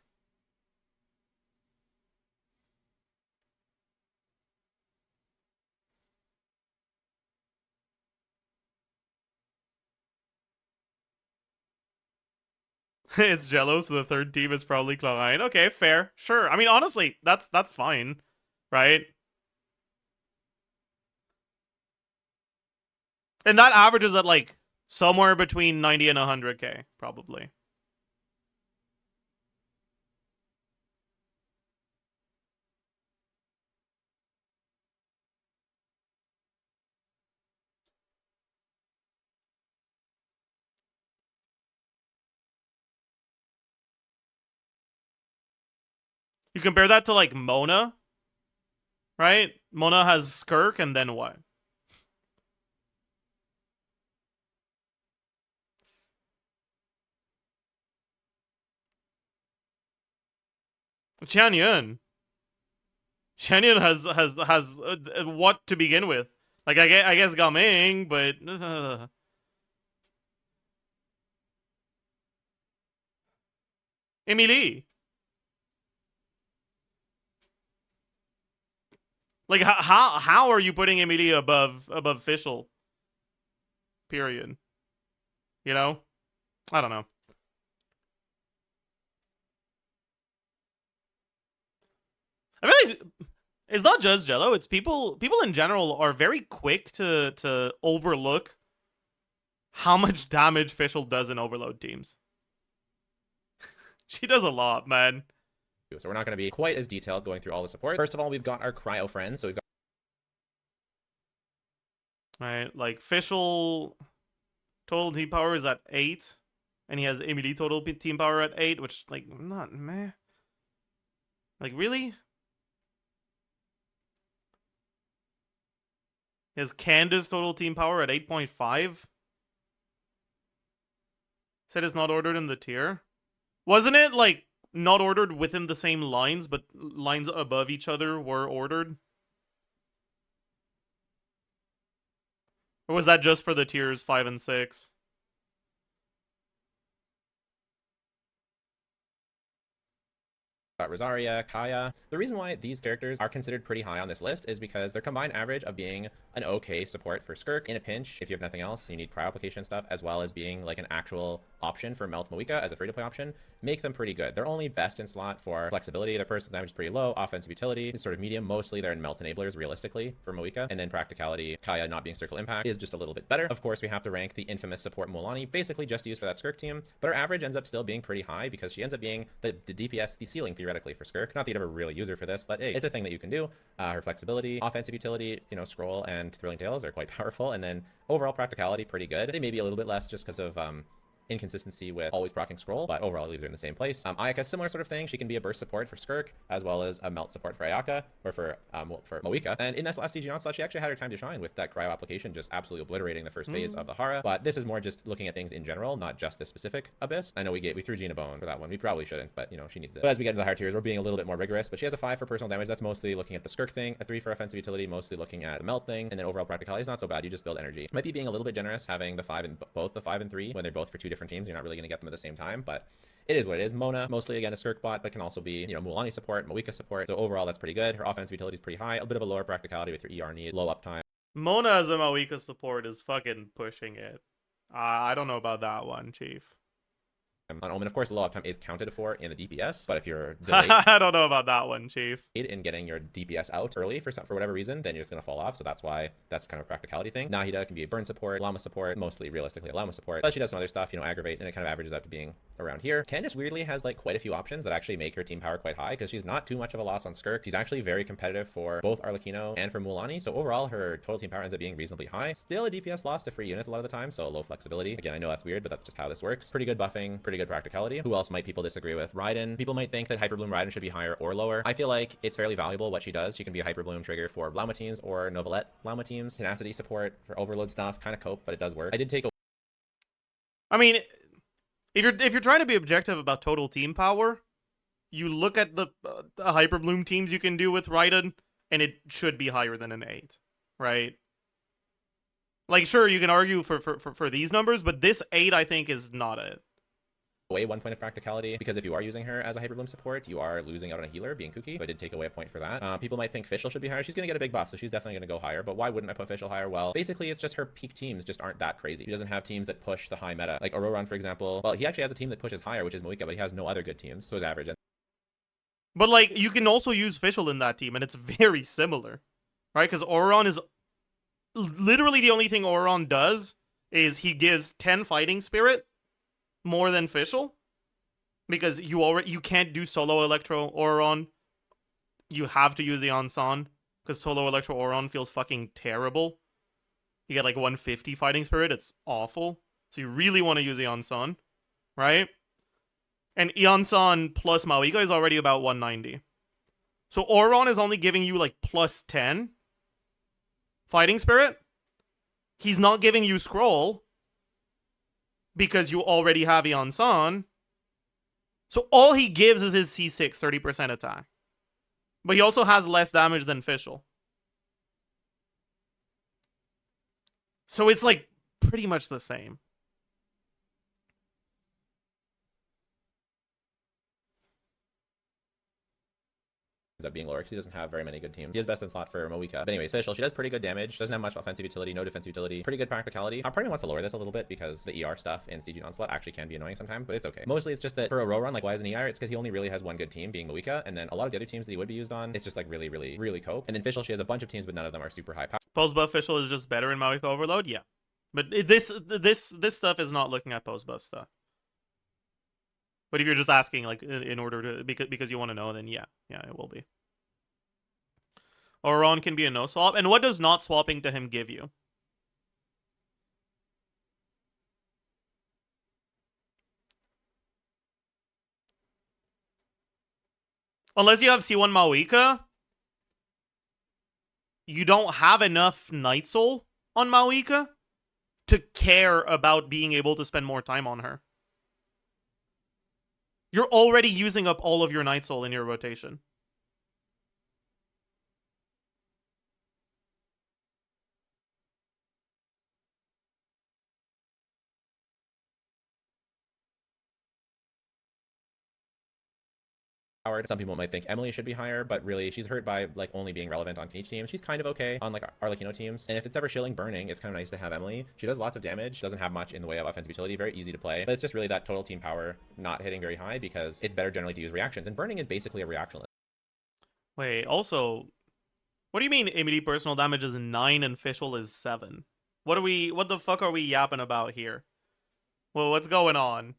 Speaker 1: It's Jello, so the 3rd team is probably Chlorine. Okay, fair. Sure. I mean, honestly, that's fine, right? And that averages at, like, Somewhere between 90 and 100k, probably. You compare that to like Mona, right? Mona has Skirk and then what? Qianyun. Qianyun has what to begin with? Like I guess Gao Ming, but Emily. Like how are you putting Emily above Fischl? Period. You know? I don't know. I really, it's not just Jello. It's people in general are very quick to overlook how much damage Fischl does in overload teams. She does a lot, man.
Speaker 4: So we're not going to be quite as detailed going through all the support. First of all, we've got our cryo friends. So we've got
Speaker 1: Right, like Fischl total team power is at 8, and he has Emily total team power at 8, which like not meh. Like really? He has Candace total team power at 8.5. Said it's not ordered in the tier. Wasn't it like not ordered within the same lines, but lines above each other were ordered? Or was that just for the tiers 5 and 6?
Speaker 4: Rosaria, Kaya. The reason why these characters are considered pretty high on this list is because their combined average of being an okay support for Skirk in a pinch, if you have nothing else, you need cryo application stuff, as well as being like an actual option for Melt Moika as a free-to-play option, make them pretty good. They're only best in slot for flexibility. Their personal damage is pretty low. Offensive utility is sort of medium. Mostly they're in Melt enablers realistically for Moika. And then practicality, Kaya not being circle impact is just a little bit better. Of course, we have to rank the infamous support Mualani, basically just used for that Skirk team, but her average ends up still being pretty high because she ends up being the DPS, the ceiling theoretically for Skirk. Not that you'd ever really use her for this, but hey, it's a thing that you can do. Her flexibility, offensive utility, you know, Scroll and Thrilling Tales are quite powerful, and then overall practicality pretty good. They may be a little bit less just because of inconsistency with always proccing Scroll, but overall it leaves her in the same place. Ayaka, similar sort of thing. She can be a burst support for Skirk, as well as a melt support for Ayaka, or for Moika. And in this last DG onslaught, she actually had her time to shine with that cryo application, just absolutely obliterating the first phase of the Hara. But this is more just looking at things in general, not just this specific Abyss. I know we threw Jean a bone for that one. We probably shouldn't, but you know, she needs it. But as we get into the higher tiers, we're being a little bit more rigorous. But she has a 5 for personal damage. That's mostly looking at the Skirk thing, a 3 for offensive utility, mostly looking at the melt thing, and then overall practicality is not so bad. You just build energy. Might be being a little bit generous having the 5 and both the 5 and 3 when they're both for 2 different teams. You're not really going to get them at the same time, but it is what it is. Mona, mostly again a Skirk bot, but can also be, you know, Mualani support, Moika support. So overall, that's pretty good. Her offensive utility is pretty high. A bit of a lower practicality with your ER need, low uptime.
Speaker 1: Mona as a Moika support is fucking pushing it. I don't know about that one, Chief.
Speaker 4: On Omen, of course, the low uptime is counted for in the DPS, but if you're delayed
Speaker 1: I don't know about that one, Chief.
Speaker 4: in getting your DPS out early for whatever reason, then you're just going to fall off. So that's why that's kind of a practicality thing. Nahida can be a burn support, Llama support, mostly realistically a Llama support, but she does some other stuff, you know, aggravate, and it kind of averages out to being around here. Candace weirdly has like quite a few options that actually make her team power quite high because she's not too much of a loss on Skirk. She's actually very competitive for both Arlecchino and for Mualani. So overall, her total team power ends up being reasonably high. Still a DPS loss to free units a lot of the time, so low flexibility. Again, I know that's weird, but that's just how this works. Pretty good buffing, pretty good practicality. Who else might people disagree with? Raiden. People might think that Hyperbloom Raiden should be higher or lower. I feel like it's fairly valuable what she does. She can be a Hyperbloom trigger for Llama teams or Novelette Llama teams. Tenacity support for overload stuff, kind of cope, but it does work. I did take a
Speaker 1: I mean, if you're trying to be objective about total team power, you look at the Hyperbloom teams you can do with Raiden, and it should be higher than an 8, right? Like, sure, you can argue for these numbers, but this 8, I think, is not it.
Speaker 4: away 1 point of practicality because if you are using her as a Hyperbloom support, you are losing out on a healer being kooky. So I did take away a point for that. People might think Fischl should be higher. She's going to get a big buff, so she's definitely going to go higher. But why wouldn't I put Fischl higher? Well, basically, it's just her peak teams just aren't that crazy. She doesn't have teams that push the high meta. Like Auroron, for example. Well, he actually has a team that pushes higher, which is Moika, but he has no other good teams, so his average.
Speaker 1: But, like, you can also use Fischl in that team, and it's very similar, right? Because Auroron is literally the only thing Auroron does is he gives 10 fighting spirit more than Fischl. Because you can't do solo Electro Auron. You have to use the Ansan. Because solo Electro Auron feels fucking terrible. You get like 150 fighting spirit. It's awful. So you really want to use the Ansan. Right? And Iansan plus Mawika is already about 190. So Auron is only giving you like plus 10 fighting spirit. He's not giving you scroll because you already have Iansan. So all he gives is his C6, 30% attack. But he also has less damage than Fischl. So it's like pretty much the same.
Speaker 4: Up being lower because he doesn't have very many good teams. He is best in slot for Moika. But anyways, Fischl, she does pretty good damage. Doesn't have much offensive utility, no defensive utility. Pretty good practicality. Part of me wants to lower this a little bit because the ER stuff in CG Onslaught actually can be annoying sometimes, but it's okay. Mostly it's just that for a row run, like why is an ER? It's because he only really has one good team, being Moika, and then a lot of the other teams that he would be used on, it's just like really cope. And then Fischl, she has a bunch of teams, but none of them are super high power.
Speaker 1: Post buff Fischl is just better in Mawika Overload? Yeah. But this stuff is not looking at post buff stuff. But if you're just asking, like, in order to, because you want to know, then yeah, it will be. Auron can be a no swap. And what does not swapping to him give you? Unless you have C1 Mawika, you don't have enough Night Soul on Mawika to care about being able to spend more time on her. You're already using up all of your Night Soul in your rotation.
Speaker 4: Some people might think Emily should be higher, but really she's hurt by like only being relevant on each team. She's kind of okay on like Arlecchino teams. And if it's ever shilling burning, it's kind of nice to have Emily. She does lots of damage, doesn't have much in the way of offensive utility, very easy to play. But it's just really that total team power not hitting very high because it's better generally to use reactions. And burning is basically a reactionless.
Speaker 1: Wait, also, what do you mean immediate personal damage is 9 and Fischl is 7? What the fuck are we yapping about here? Well, what's going on?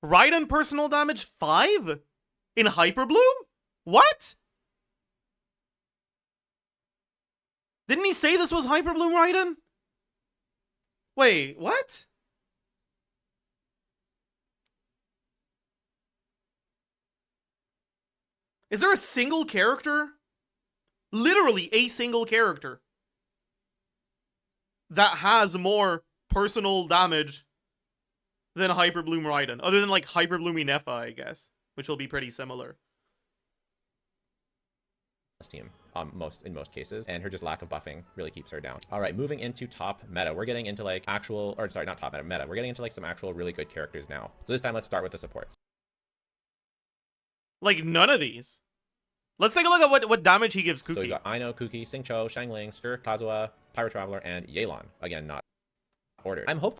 Speaker 1: Raiden personal damage 5? In Hyperbloom? What? Didn't he say this was Hyperbloom Raiden? Wait, what? Is there a single character? Literally a single character that has more personal damage than Hyperbloom Raiden, other than like Hyperbloomy Nefa, I guess, which will be pretty similar.
Speaker 4: Team in most cases, and her just lack of buffing really keeps her down. All right, moving into top meta, we're getting into like actual, or sorry, not top meta, we're getting into like some actual really good characters now. So this time let's start with the supports.
Speaker 1: Like none of these. Let's take a look at what damage he gives Kuki.
Speaker 4: So you got Aino, Kuki, Xingqiu, Xiangling, Skur, Kazuha, Pyro Traveler, and Yelan. Again, not ordered. I'm hopeful.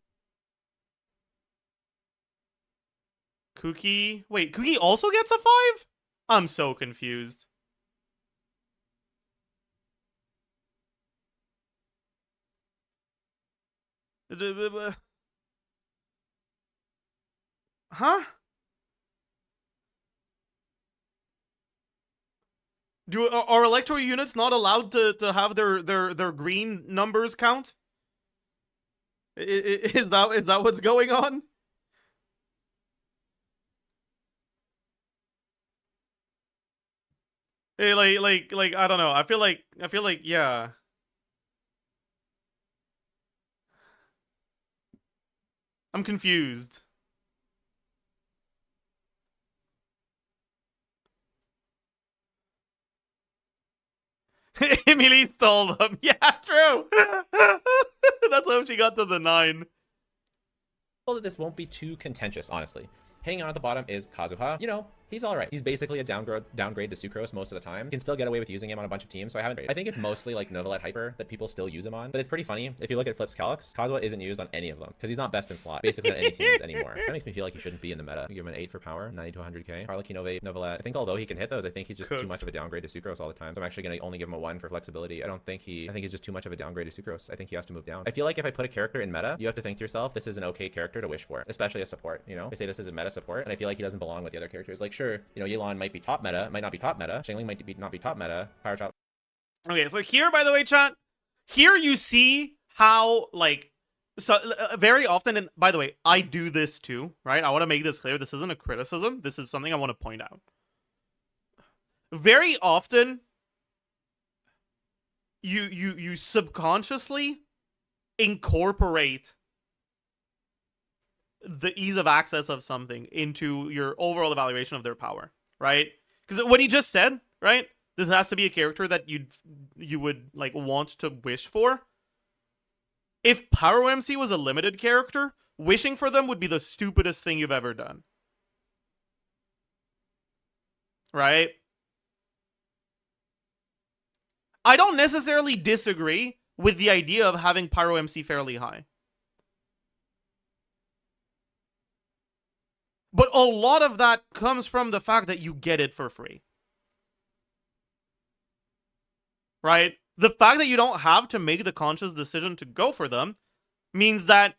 Speaker 1: Kuki... Wait, Kuki also gets a 5? I'm so confused. Huh? Are electro units not allowed to have their green numbers count? Is that what's going on? Hey, like I don't know. I feel like yeah. I'm confused. Emily stole them. Yeah, true. That's how she got to the 9.
Speaker 4: That this won't be too contentious, honestly. Hanging on at the bottom is Kazuha. You know, He's all right. He's basically a downgrade to Sucrose most of the time. You can still get away with using him on a bunch of teams, so I think it's mostly like Novalet Hyper that people still use him on. But it's pretty funny. If you look at Flip's Calyx, Kazuha isn't used on any of them because he's not best in slot, basically on any teams anymore. That makes me feel like he shouldn't be in the meta. Give him an 8 for power, 90 to 100k. Harlequin Novalet. I think although he can hit those, I think he's just too much of a downgrade to Sucrose all the time. So I'm actually gonna only give him a 1 for flexibility. I think he's just too much of a downgrade to Sucrose. I think he has to move down. I feel like if I put a character in meta, you have to think to yourself, this is an okay character to wish for, especially a support. You know, I say this is a meta support, and I feel like he doesn't belong with the other characters. Like, sure, you know, Yelan might be top meta, might not be top meta. Shangling might not be top meta. Power Chop.
Speaker 1: Okay, so here, by the way, chat, here you see how, like, so very often, and by the way, I do this too, right? I want to make this clear. This isn't a criticism. This is something I want to point out. Very often, you subconsciously incorporate the ease of access of something into your overall evaluation of their power, right? Because what he just said, right? This has to be a character that you would like want to wish for. If Pyro MC was a limited character, wishing for them would be the stupidest thing you've ever done. Right? I don't necessarily disagree with the idea of having Pyro MC fairly high. But a lot of that comes from the fact that you get it for free. Right? The fact that you don't have to make the conscious decision to go for them means that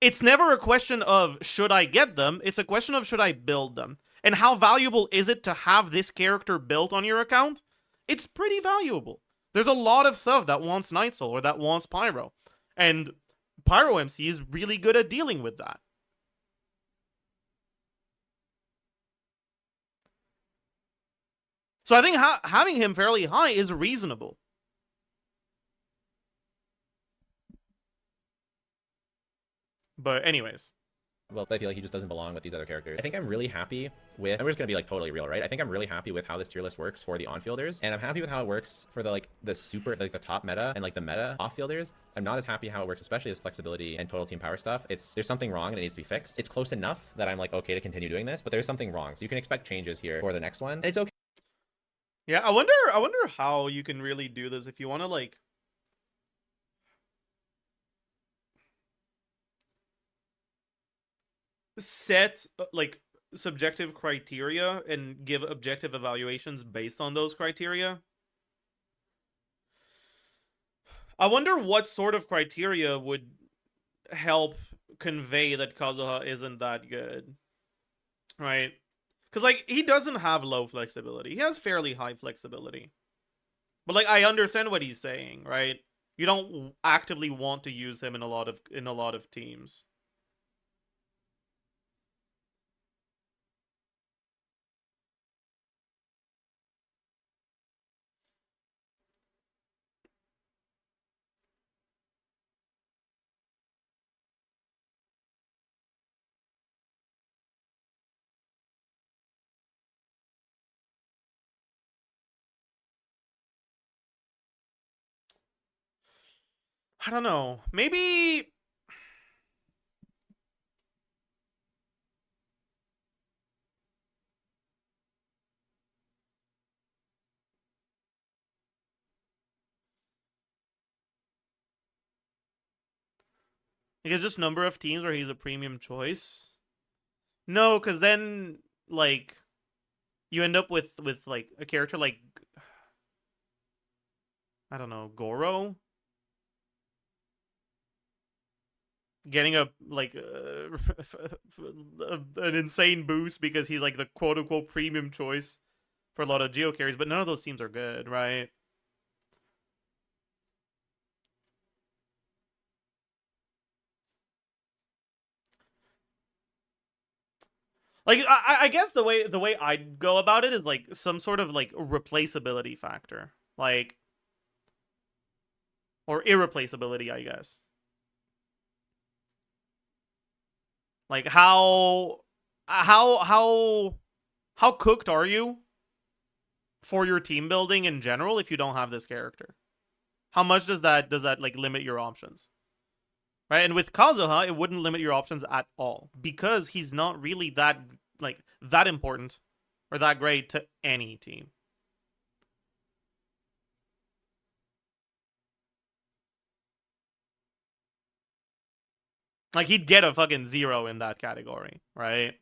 Speaker 1: it's never a question of should I get them, it's a question of should I build them. And how valuable is it to have this character built on your account? It's pretty valuable. There's a lot of stuff that wants Night Soul or that wants Pyro. And Pyro MC is really good at dealing with that. So I think having him fairly high is reasonable. But anyways.
Speaker 4: Well, I feel like he just doesn't belong with these other characters. I think I'm really happy with, and we're just gonna be like totally real, right? I think I'm really happy with how this tier list works for the on-fielders, and I'm happy with how it works for the the top meta and like the meta off-fielders. I'm not as happy how it works, especially as flexibility and total team power stuff. There's something wrong and it needs to be fixed. It's close enough that I'm like okay to continue doing this, but there's something wrong. So you can expect changes here for the next one. And it's okay.
Speaker 1: Yeah, I wonder how you can really do this if you want to like set like subjective criteria and give objective evaluations based on those criteria. I wonder what sort of criteria would help convey that Kazuha isn't that good. Right? Because, like, he doesn't have low flexibility. He has fairly high flexibility. But, like, I understand what he's saying, right? You don't actively want to use him in a lot of teams. I don't know. Maybe... Like, it's just number of teams where he's a premium choice? No, because then, like, you end up with like, a character like... I don't know, Goro? Getting a like an insane boost because he's like the quote-unquote premium choice for a lot of geo carries, but none of those teams are good, right? Like I guess the way I'd go about it is like some sort of like replaceability factor, like, or irreplaceability, I guess. Like how cooked are you for your team building in general if you don't have this character? How much does that like limit your options? Right? And with Kazuha, it wouldn't limit your options at all because he's not really that like that important or that great to any team. Like he'd get a fucking 0 in that category, right?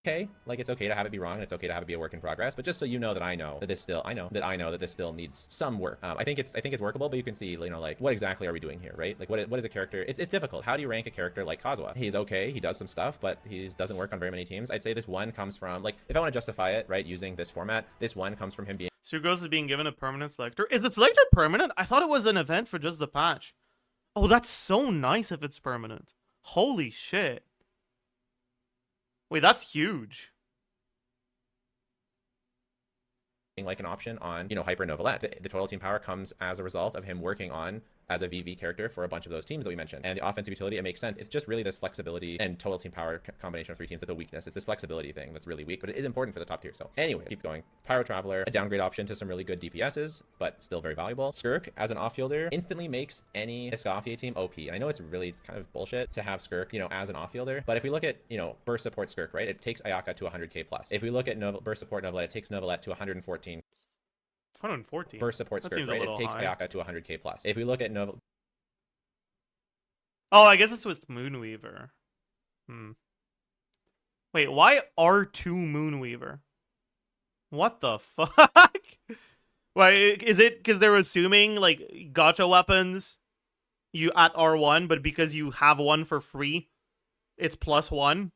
Speaker 4: Okay, like it's okay to have it be wrong and it's okay to have it be a work in progress, but just so you know that I know that this still needs some work. I think it's workable, but you can see, you know, like what exactly are we doing here, right? Like what is a character? It's difficult. How do you rank a character like Kazuha? He's okay, he does some stuff, but he doesn't work on very many teams. I'd say this one comes from, like, if I want to justify it, right, using this format, this one comes from him being
Speaker 1: Sucrose is being given a permanent selector. Is it selector permanent? I thought it was an event for just the patch. Oh, that's so nice if it's permanent. Holy shit. Wait, that's huge.
Speaker 4: like an option on, you know, Hyper Novelette. The total team power comes as a result of him working on as a VV character for a bunch of those teams that we mentioned. And the offensive utility, it makes sense. It's just really this flexibility and total team power combination of 3 teams that's a weakness. It's this flexibility thing that's really weak, but it is important for the top tier. So anyway, keep going. Pyro Traveler, a downgrade option to some really good DPSs, but still very valuable. Skirk, as an off-fielder, instantly makes any Escoffier team OP. And I know it's really kind of bullshit to have Skirk, you know, as an off-fielder, but if we look at, you know, burst support Skirk, right, it takes Ayaka to 100k plus. If we look at burst support Novelette, it takes Novelette to 114.
Speaker 1: 114.
Speaker 4: Burst support Skirk, right, it takes Ayaka to 100k plus. If we look at
Speaker 1: Oh, I guess it's with Moonweaver. Wait, why R2 Moonweaver? What the fuck? Why, is it because they're assuming, like, gacha weapons you at R1, but because you have one for free, it's +1?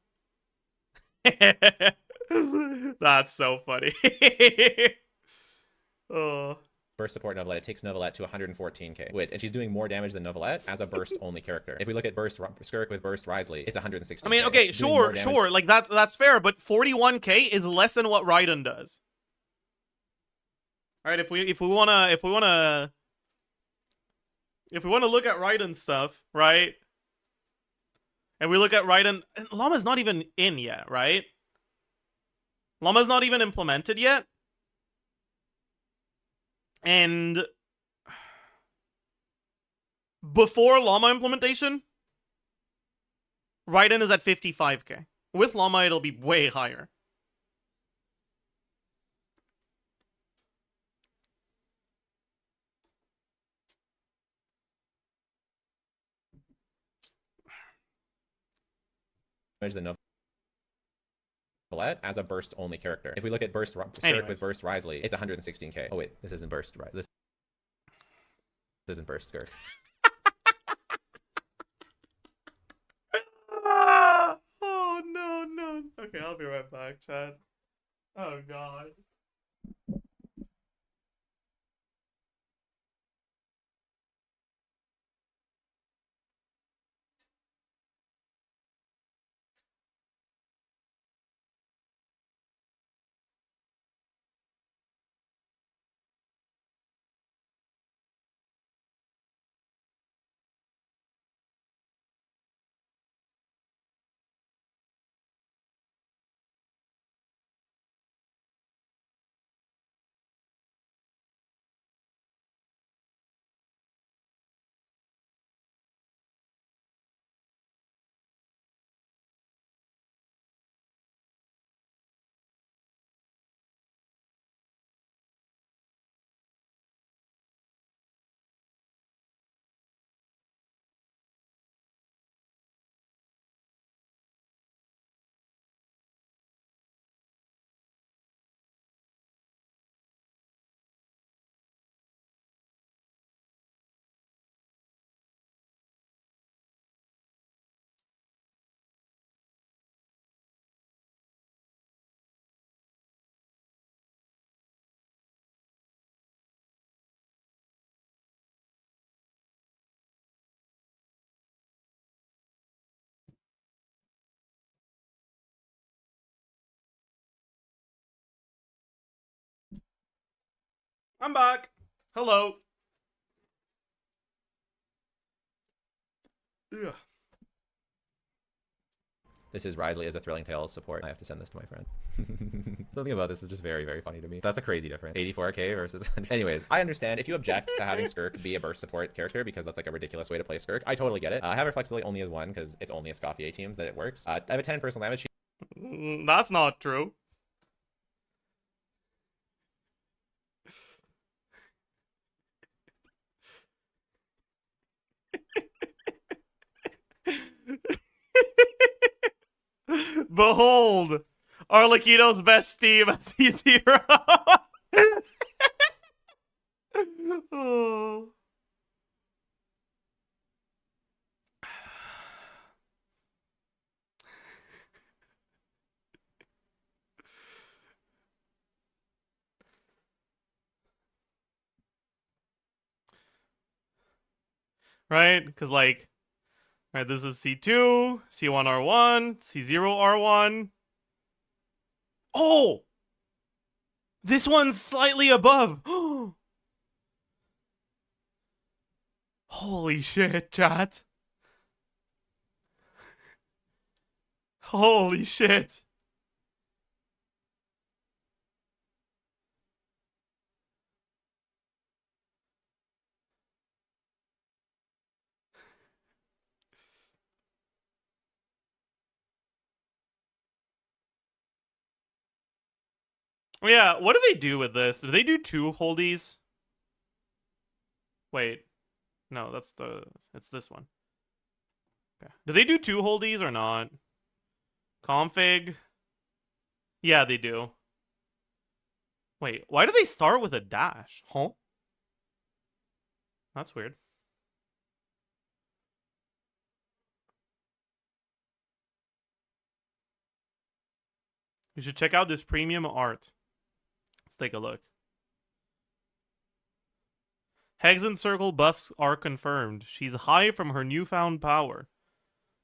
Speaker 1: That's so funny. Oh.
Speaker 4: burst support Novelette, it takes Novelette to 114k. Wait, and she's doing more damage than Novelette as a burst only character. If we look at burst Skirk with burst Risley, it's 116.
Speaker 1: I mean, okay, sure, like that's fair, but 41k is less than what Raiden does. All right, if we want to look at Raiden stuff, right? And we look at Raiden, Llama's not even in yet, right? Llama's not even implemented yet. And before Llama implementation, Raiden is at 55k. With Llama, it'll be way higher.
Speaker 4: The Novelette as a burst only character. If we look at burst Skirk with burst Risley, it's 116k. Oh wait, this isn't burst, right? This isn't burst Skirk.
Speaker 1: Oh no. Okay, I'll be right back, Chad. Oh god. I'm back. Hello. Ugh.
Speaker 4: This is Risley as a Thrilling Tales support. I have to send this to my friend. Something about this is just very, very funny to me. That's a crazy difference. 84k versus... Anyways, I understand if you object to having Skirk be a burst support character because that's like a ridiculous way to play Skirk. I totally get it. I have her flexibility only as 1 because it's only a Scoffier teams that it works. I have a 10 personal damage.
Speaker 1: That's not true. Behold, Arlecchino's best team as he's hero. Oh. Right? Because, like, right, this is C2, C1 R1, C0 R1. Oh! This one's slightly above. Holy shit, chat. Holy shit. Yeah, what do they do with this? Do they do 2 holdies? Wait. No, it's this one. Okay. Do they do 2 holdies or not? Config? Yeah, they do. Wait, why do they start with a dash? Huh? That's weird. You should check out this premium art. Let's take a look. Hex and Circle buffs are confirmed. She's high from her newfound power.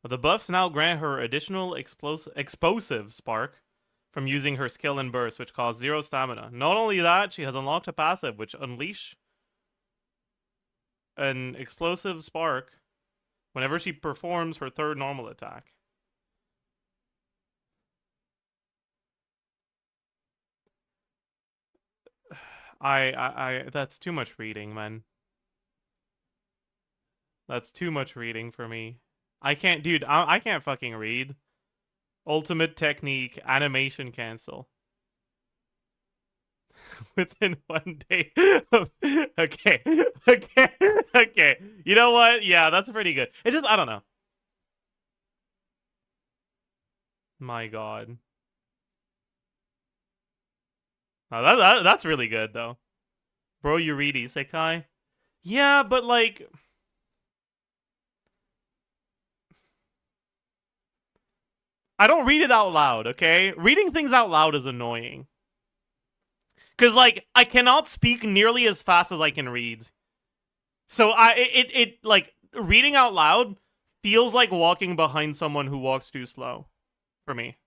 Speaker 1: But the buffs now grant her additional explosive spark from using her skill and burst, which costs 0 stamina. Not only that, she has unlocked a passive, which unleash an explosive spark whenever she performs her 3rd normal attack. That's too much reading, man. That's too much reading for me. I can't, dude, I can't fucking read. Ultimate technique, animation cancel. Within 1 day. Okay. Okay. You know what? Yeah, that's pretty good. It's just, I don't know. My god. Oh, that's really good, though. Bro, you read Isekai? Yeah, but, like... I don't read it out loud, okay? Reading things out loud is annoying. Because, like, I cannot speak nearly as fast as I can read. So, like, reading out loud feels like walking behind someone who walks too slow. For me.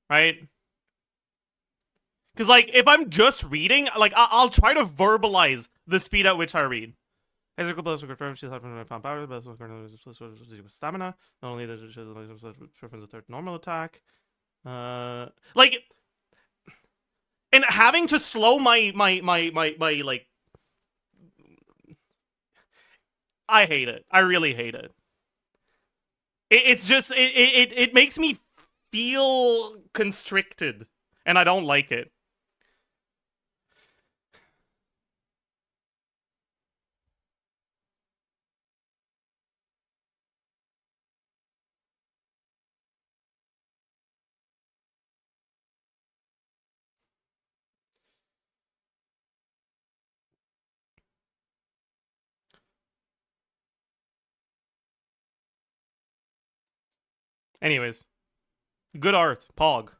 Speaker 1: Right? Because, like, if I'm just reading, like, I'll try to verbalize the speed at which I read. Physical plus will confirm she's from my found power, but stamina. Not only that, she has a 3rd normal attack. Like, and having to slow my like, I hate it. I really hate it. It's just it makes me feel constricted, and I don't like it. Anyways, good art, Pog.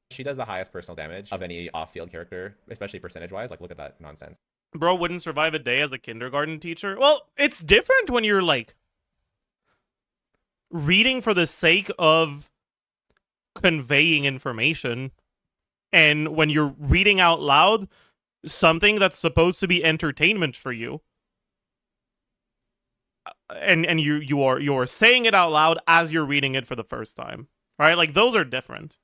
Speaker 4: She does the highest personal damage of any off-field character, especially percentage-wise. Like, look at that nonsense.
Speaker 1: Bro wouldn't survive a day as a kindergarten teacher. Well, it's different when you're, like, reading for the sake of conveying information, and when you're reading out loud something that's supposed to be entertainment for you. and you're saying it out loud as you're reading it for the first time, right? Like those are different.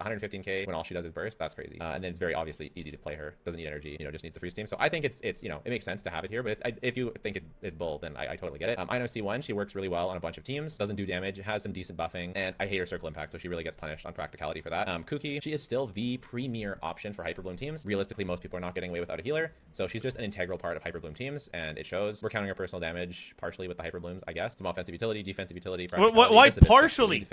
Speaker 4: 115k when all she does is burst. That's crazy. And then it's very obviously easy to play her. Doesn't need energy. You know, just needs the freeze team. So I think it's you know, it makes sense to have it here. But if you think it's bull, then I totally get it. I know C1. She works really well on a bunch of teams. Doesn't do damage. Has some decent buffing. And I hate her circle impact, so she really gets punished on practicality for that. Kuki, she is still the premier option for Hyperbloom teams. Realistically, most people are not getting away without a healer. So she's just an integral part of Hyperbloom teams, and it shows. We're counting her personal damage partially with the Hyperblooms, I guess. Some offensive utility, defensive utility.
Speaker 1: Why partially?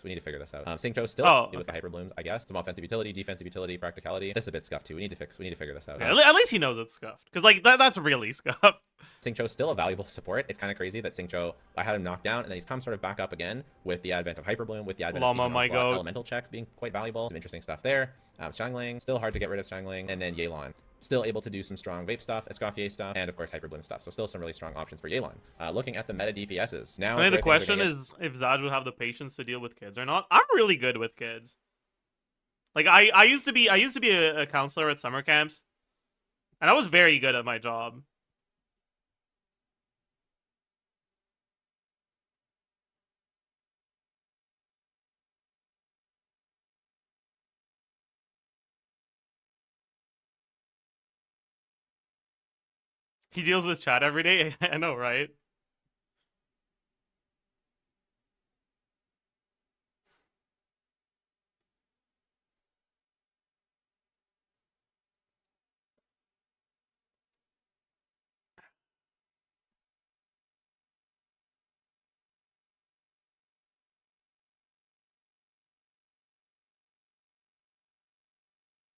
Speaker 4: We need to figure this out. Xingqiu's still with the Hyperblooms, I guess. Some offensive utility, defensive utility, practicality. This is a bit scuffed too. We need to figure this out.
Speaker 1: Yeah, at least he knows it's scuffed, because like that's really scuffed.
Speaker 4: Xingqiu's still a valuable support. It's kind of crazy that Xingqiu, I had him knocked down, and then he's come sort of back up again with the advent of Hyperbloom, with the advent of elemental checks being quite valuable. Some interesting stuff there. Xiangling, still hard to get rid of Xiangling, and then Yelan. Still able to do some strong Vape stuff, Escoffier stuff, and of course Hyperbloom stuff. So still some really strong options for Yelan. Looking at the meta DPSs. Now,
Speaker 1: I mean, the question is if Zaj would have the patience to deal with kids or not. I'm really good with kids. Like I used to be a counselor at summer camps, and I was very good at my job. He deals with chat every day. I know, right?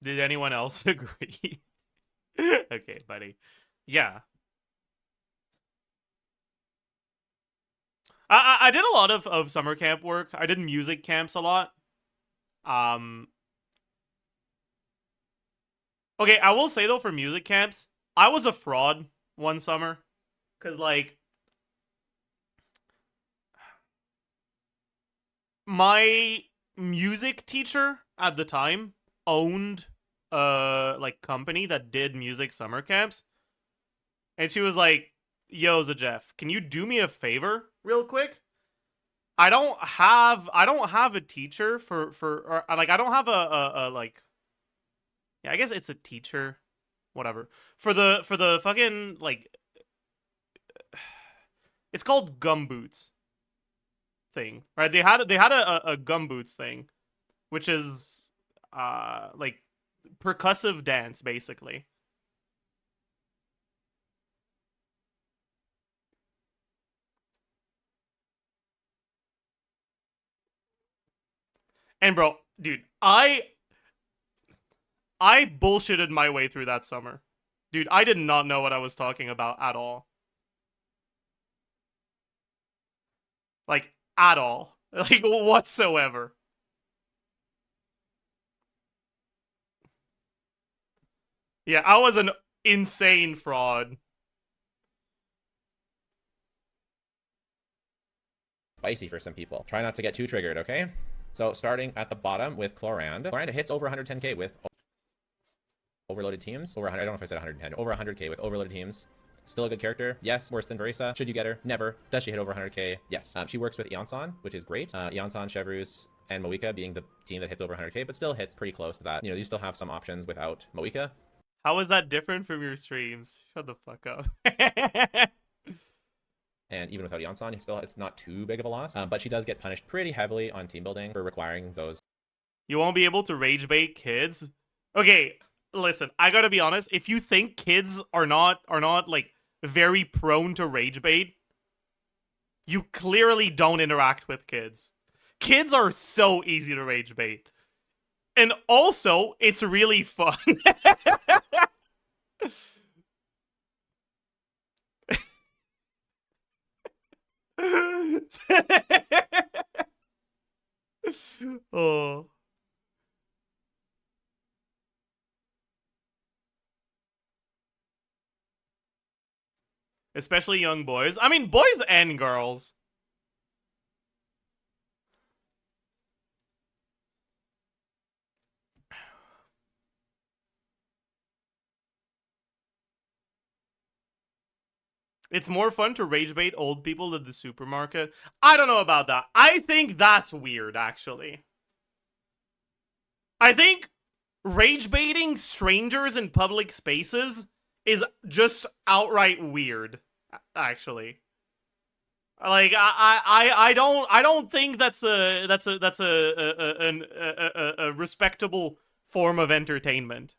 Speaker 1: Did anyone else agree? Okay, buddy. Yeah. I did a lot of summer camp work. I did music camps a lot. Okay, I will say though, for music camps, I was a fraud one summer. Cause like my music teacher at the time owned a like company that did music summer camps. And she was like, yo, Zajef, can you do me a favor real quick? I don't have a teacher or like I don't have a like, yeah, I guess it's a teacher, whatever. For the fucking like, it's called gumboots thing, right? They had a gumboots thing, which is like percussive dance basically. And bro, dude, I bullshitted my way through that summer. Dude, I did not know what I was talking about at all. Like, at all. Like, whatsoever. Yeah, I was an insane fraud.
Speaker 4: Spicy for some people. Try not to get too triggered, okay? So starting at the bottom with Chlorand. Chlorand hits over 110k with overloaded teams. Over 100, I don't know if I said 110. Over 100k with overloaded teams. Still a good character. Yes. Worse than Verisa. Should you get her? Never. Does she hit over 100k? Yes. She works with Eonsan, which is great. Eonsan, Chevrus, and Moika being the team that hits over 100k, but still hits pretty close to that. You know, you still have some options without Moika.
Speaker 1: How is that different from your streams? Shut the fuck up.
Speaker 4: And even without Eonsan, it's not too big of a loss. But she does get punished pretty heavily on team building for requiring those.
Speaker 1: You won't be able to rage bait kids? Okay, listen, I gotta be honest. If you think kids are not like very prone to rage bait, you clearly don't interact with kids. Kids are so easy to rage bait. And also, it's really fun. Oh. Especially young boys. I mean, boys and girls. It's more fun to rage bait old people at the supermarket. I don't know about that. I think that's weird, actually. I think rage baiting strangers in public spaces is just outright weird, actually. Like I don't think that's a respectable form of entertainment.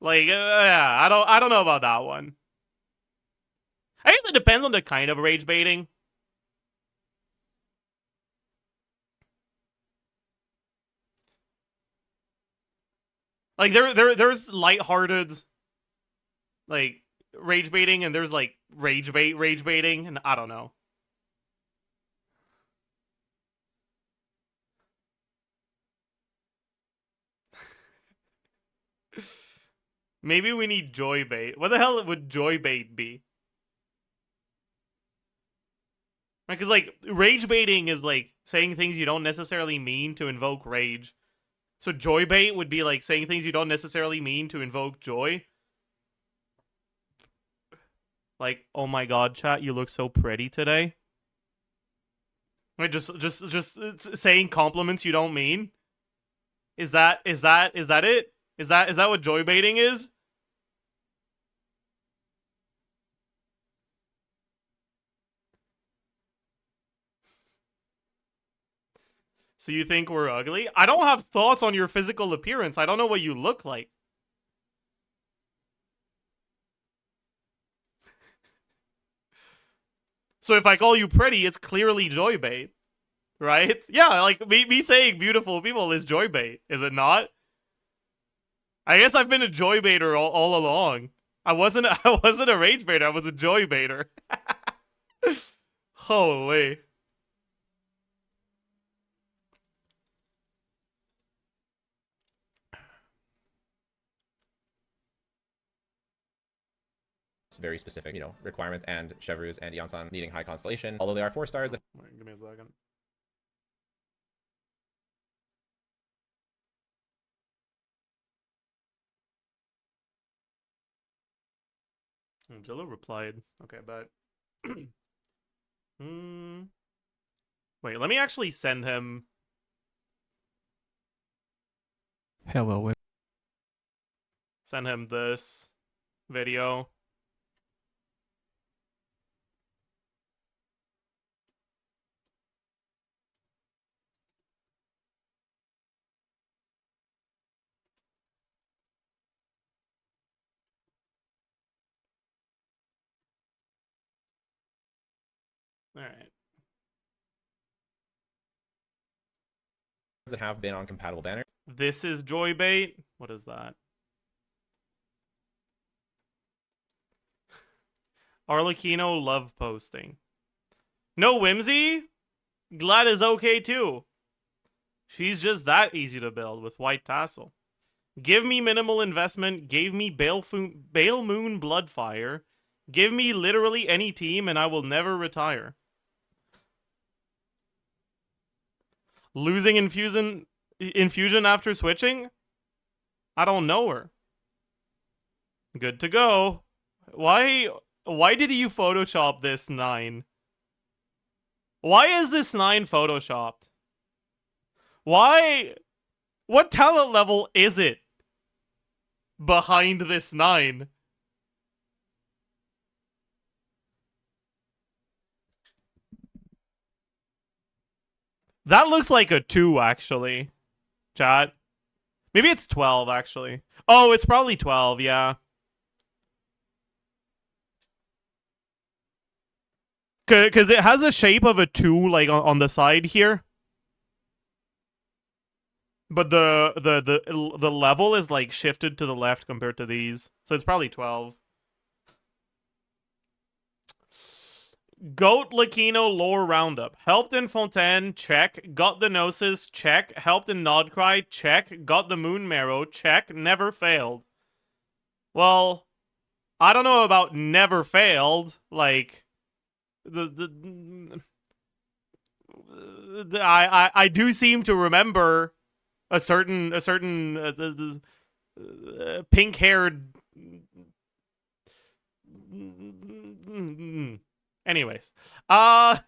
Speaker 1: Like yeah, I don't know about that one. I guess it depends on the kind of rage baiting. Like there's lighthearted like rage baiting, and there's like rage baiting, and I don't know. Maybe we need joy bait. What the hell would joy bait be? Because like rage baiting is like saying things you don't necessarily mean to invoke rage. So joy bait would be like saying things you don't necessarily mean to invoke joy. Like, oh my god, chat, you look so pretty today. Like just saying compliments you don't mean. Is that it? Is that what joy baiting is? So you think we're ugly? I don't have thoughts on your physical appearance. I don't know what you look like. So if I call you pretty, it's clearly joy bait, right? Yeah, like me saying beautiful people is joy bait, is it not? I guess I've been a joy baiter all along. I wasn't a rage baiter. I was a joy baiter. Holy.
Speaker 4: Very specific, you know, requirements, and Chevreuse and Yansan needing high constellation. Although they are 4 stars that
Speaker 1: Wait, give me a second. Jello replied. Okay, but wait, let me actually send him.
Speaker 3: Hello.
Speaker 1: Send him this video. All right.
Speaker 4: that have been on compatible banners.
Speaker 1: This is Joybait. What is that? Arlecchino love posting. No whimsy? Glad is okay too. She's just that easy to build with white tassel. Give me minimal investment. Gave me Bale Moon Bloodfire. Give me literally any team and I will never retire. Losing infusion after switching? I don't know her. Good to go. Why did you Photoshop this 9? Why is this 9 Photoshopped? Why? What talent level is it behind this 9? That looks like a 2, actually. Chat. Maybe it's 12, actually. Oh, it's probably 12, yeah. Because it has a shape of a 2, like, on the side here. But the level is, like, shifted to the left compared to these. So it's probably 12. Goat Lakino lore roundup. Helped in Fontaine, check. Got the Gnosis, check. Helped in Nodcry, check. Got the Moon Marrow, check. Never failed. Well, I don't know about never failed. Like, I do seem to remember a certain pink-haired. Anyways, I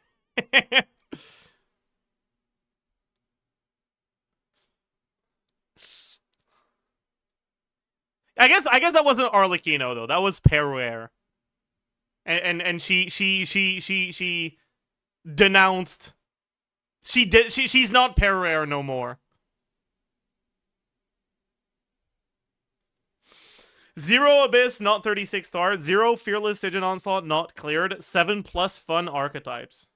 Speaker 1: guess that wasn't Arlecchino though. That was Peruer. And she denounced. She's not Peruer no more. 0 Abyss, not 36 stars. 0 Fearless Sigil Onslaught, not cleared. 7+ fun archetypes.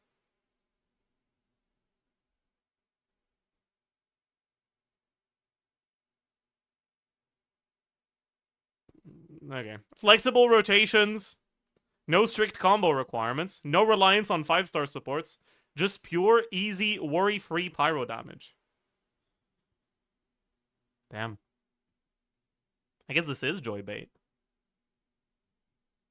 Speaker 1: Okay. Flexible rotations. No strict combo requirements. No reliance on 5-star supports. Just pure, easy, worry-free pyro damage. Damn. I guess this is joy bait.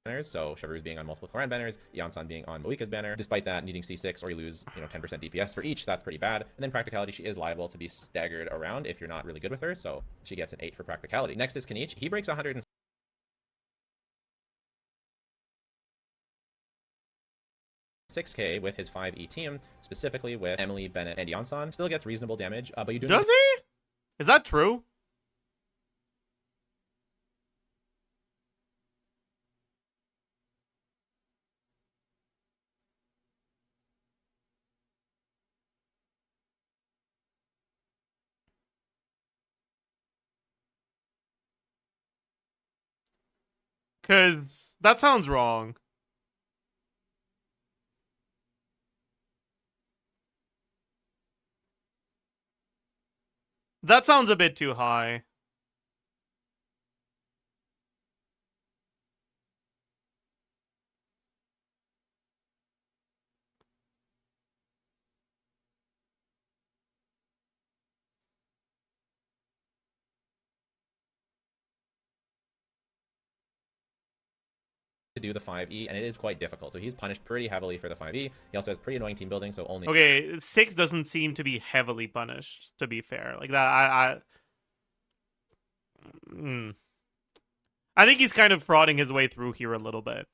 Speaker 4: Banners, so Shiveru's being on multiple Clan banners, Yansan being on Moika's banner. Despite that, needing C6 or you lose, 10% DPS for each, that's pretty bad. And then practicality, she is liable to be staggered around if you're not really good with her, so she gets an 8 for practicality. Next is Kanich. He breaks 106k with his 5E team, specifically with Emily, Bennett, and Yansan. Still gets reasonable damage, but you do.
Speaker 1: Does he? Is that true? Because that sounds wrong. That sounds a bit too high.
Speaker 4: To do the 5E, and it is quite difficult. So he's punished pretty heavily for the 5E. He also has pretty annoying team building, so only.
Speaker 1: Okay, 6 doesn't seem to be heavily punished, to be fair. Like that, I think he's kind of frauding his way through here a little bit.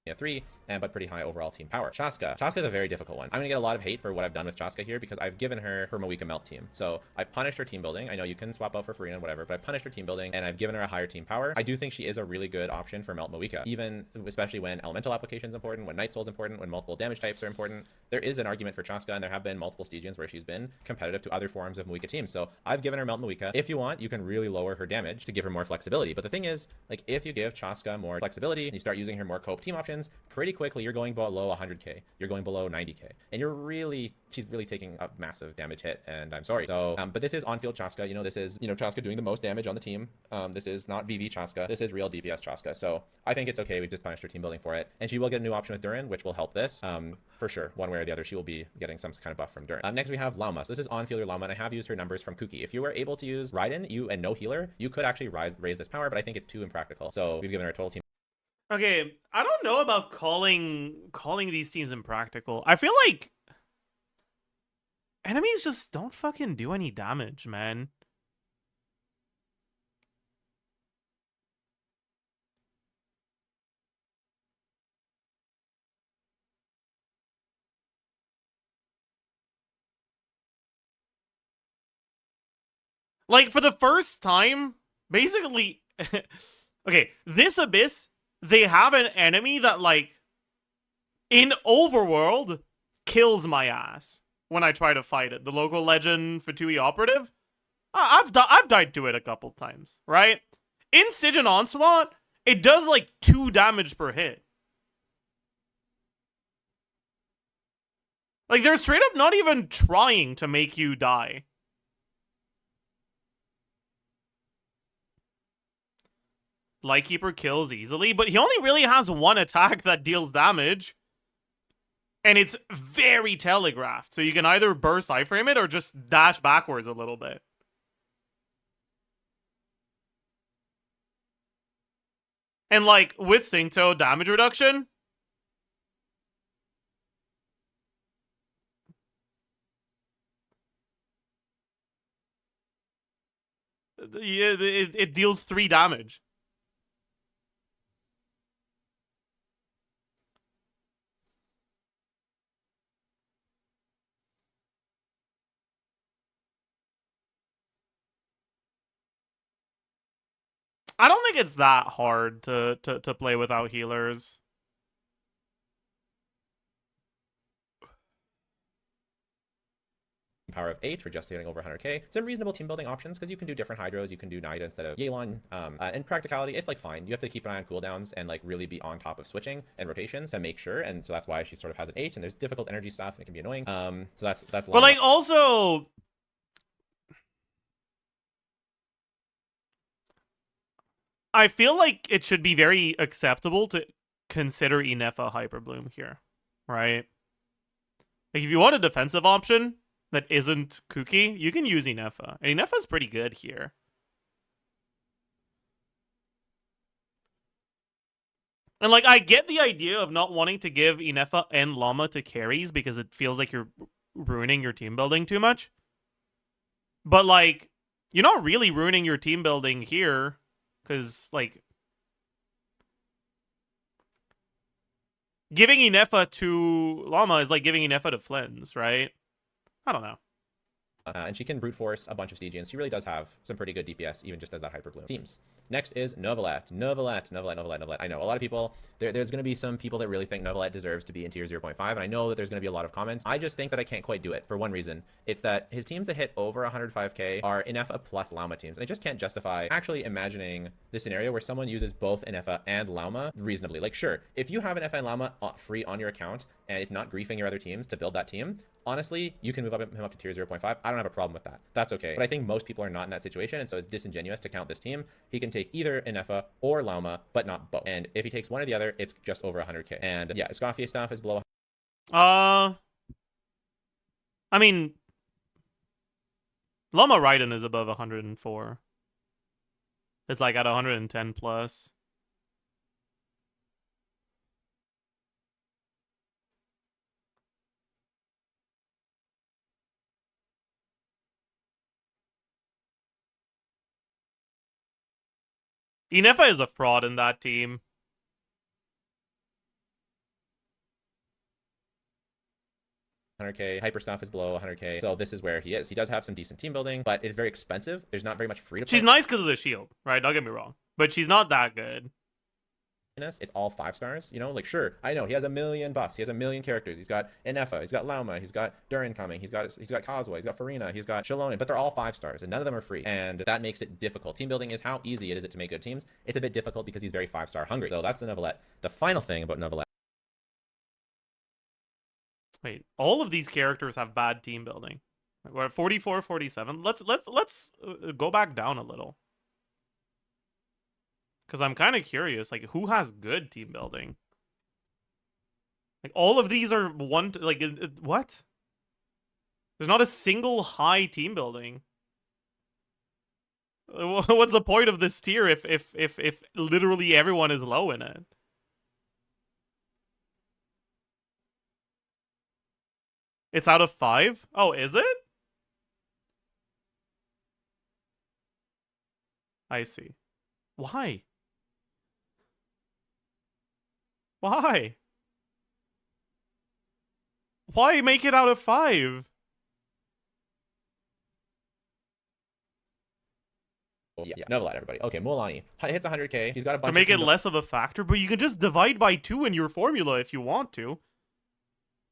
Speaker 4: Yeah, 3, but pretty high overall team power. Chaska. Chaska is a very difficult one. I'm going to get a lot of hate for what I've done with Chaska here because I've given her Moika Melt team. So I've punished her team building. I know you can swap out for Farina and whatever, but I've punished her team building and I've given her a higher team power. I do think she is a really good option for Melt Moika, even especially when elemental application is important, when Night Soul is important, when multiple damage types are important. There is an argument for Chaska, and there have been multiple Stygians where she's been competitive to other forms of Moika teams. So I've given her Melt Moika. If you want, you can really lower her damage to give her more flexibility. But the thing is, like, if you give Chaska more flexibility and you start using her more cope team options, pretty quickly you're going below 100k, you're going below 90k, and she's really taking a massive damage hit, and I'm sorry. So but this is on-field Chaska. This is Chaska doing the most damage on the team. This is not VV Chaska, this is real DPS Chaska. So I think it's okay. We've just punished her team building for it, and she will get a new option with Durin, which will help this for sure. One way or the other, she will be getting some kind of buff from Durin. Next we have Lauma. So this is on-fielder Lauma, and I have used her numbers from Kuki. If you were able to use Raiden, and no healer, you could actually raise this power, but I think it's too impractical. So we've given her a total team.
Speaker 1: Okay, I don't know about calling these teams impractical. I feel like enemies just don't fucking do any damage, man. Like, for the first time, basically... okay, this Abyss... They have an enemy that, like, in Overworld, kills my ass when I try to fight it. The local legend Fatui operative. I've died to it a couple times, right? In Sigil Onslaught, it does, like, 2 damage per hit. Like, they're straight up not even trying to make you die. Lightkeeper kills easily, but he only really has 1 attack that deals damage. And it's very telegraphed, so you can either burst iframe it or just dash backwards a little bit. And like, with Syncto damage reduction, it deals 3 damage. I don't think it's that hard to play without healers.
Speaker 4: Power of 8 for just hitting over 100k. Some reasonable team building options because you can do different hydros, you can do Nida instead of Yelan. In practicality, it's like fine. You have to keep an eye on cooldowns and like really be on top of switching and rotations to make sure. And so that's why she sort of has an 8. And there's difficult energy stuff and it can be annoying. So that's.
Speaker 1: But like also, I feel like it should be very acceptable to consider Inefa Hyperbloom here, right? Like if you want a defensive option that isn't kooky, you can use Inefa. And Inefa's pretty good here. And like I get the idea of not wanting to give Inefa and Llama to carries because it feels like you're ruining your team building too much. But like you're not really ruining your team building here because like giving Inefa to Llama is like giving Inefa to Flens, right? I don't know.
Speaker 4: And she can brute force a bunch of Stygians. She really does have some pretty good DPS, even just as that Hyperbloom. Teams. Next is Novelet. Novelet. I know a lot of people, there's going to be some people that really think Novelet deserves to be in tier 0.5, and I know that there's going to be a lot of comments. I just think that I can't quite do it for one reason. It's that his teams that hit over 105k are Inefa plus Lauma teams, and I just can't justify actually imagining the scenario where someone uses both Inefa and Lauma reasonably. Like, sure, if you have Inefa and Lauma free on your account, and it's not griefing your other teams to build that team, honestly, you can move him up to tier 0.5. I don't have a problem with that. That's okay. But I think most people are not in that situation, and so it's disingenuous to count this team. He can take either Inefa or Lauma, but not both. And if he takes one or the other, it's just over 100k. And yeah, Escoffier stuff is below.
Speaker 1: I mean, Llama Raiden is above 104. It's like at 110 plus. Inefa is a fraud in that team.
Speaker 4: Hyper stuff is below 100k, so this is where he is. He does have some decent team building, but it's very expensive. There's not very much free to play.
Speaker 1: She's nice because of the shield, right? Don't get me wrong, but she's not that good.
Speaker 4: It's all 5 stars, you know, like sure, I know he has a million buffs, he has a million characters, he's got Inefa, he's got Lauma, he's got Durin coming, he's got Kazuha, he's got Farina, he's got Shallonen, but they're all 5 stars and none of them are free, and that makes it difficult. Team building is how easy it is to make good teams. It's a bit difficult because he's very 5-star hungry. So that's the Novelet. The final thing about Novelet.
Speaker 1: Wait, all of these characters have bad team building. We're at 44, 47. Let's go back down a little. Because I'm kind of curious, like, who has good team building? Like, all of these are one, like, what? There's not a single high team building. What's the point of this tier if literally everyone is low in it? It's out of 5? Oh, is it? I see. Why? Why? Why make it out of 5?
Speaker 4: Yeah, Novelet, everybody. Okay, Mualani hits 100k. He's got a bunch
Speaker 1: to make
Speaker 4: of
Speaker 1: it less of a factor, but you can just divide by 2 in your formula if you want to.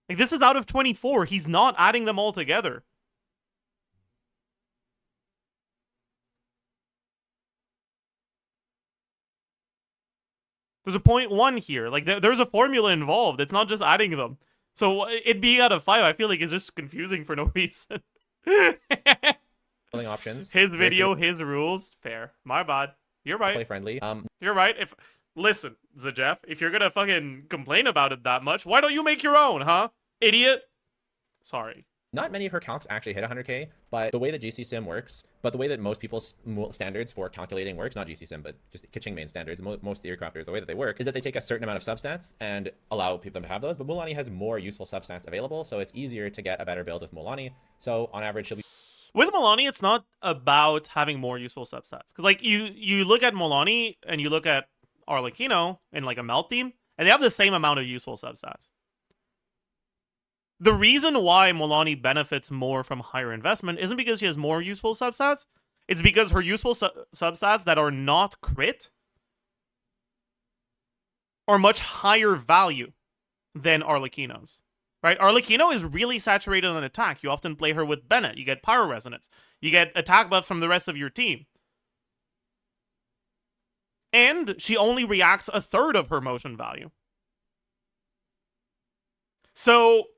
Speaker 1: Like, this is out of 24. He's not adding them all together. There's a 0.1 here. Like, there's a formula involved. It's not just adding them. So it being out of 5, I feel like it's just confusing for no reason.
Speaker 4: options.
Speaker 1: His video, his rules. Fair. My bad. You're right.
Speaker 4: Play friendly.
Speaker 1: You're right. Listen, Zajef, if you're gonna fucking complain about it that much, why don't you make your own, huh? Idiot. Sorry.
Speaker 4: Not many of her calcs actually hit 100k, but the way that GC Sim works, but the way that most people's standards for calculating works, not GC Sim, but just Kitching main standards, most theorycrafters, the way that they work is that they take a certain amount of substats and allow people to have those, but Mualani has more useful substats available, so it's easier to get a better build with Mualani. So on average, she'll be...
Speaker 1: With Milani, it's not about having more useful substats. Because, like, you look at Milani and you look at Arlecchino in, like, a melt team, and they have the same amount of useful substats. The reason why Milani benefits more from higher investment isn't because she has more useful substats. It's because her useful substats that are not crit are much higher value than Arlecchino's. Right? Arlecchino is really saturated on attack. You often play her with Bennett. You get Pyro Resonance. You get attack buffs from the rest of your team. And she only reacts a third of her motion value. So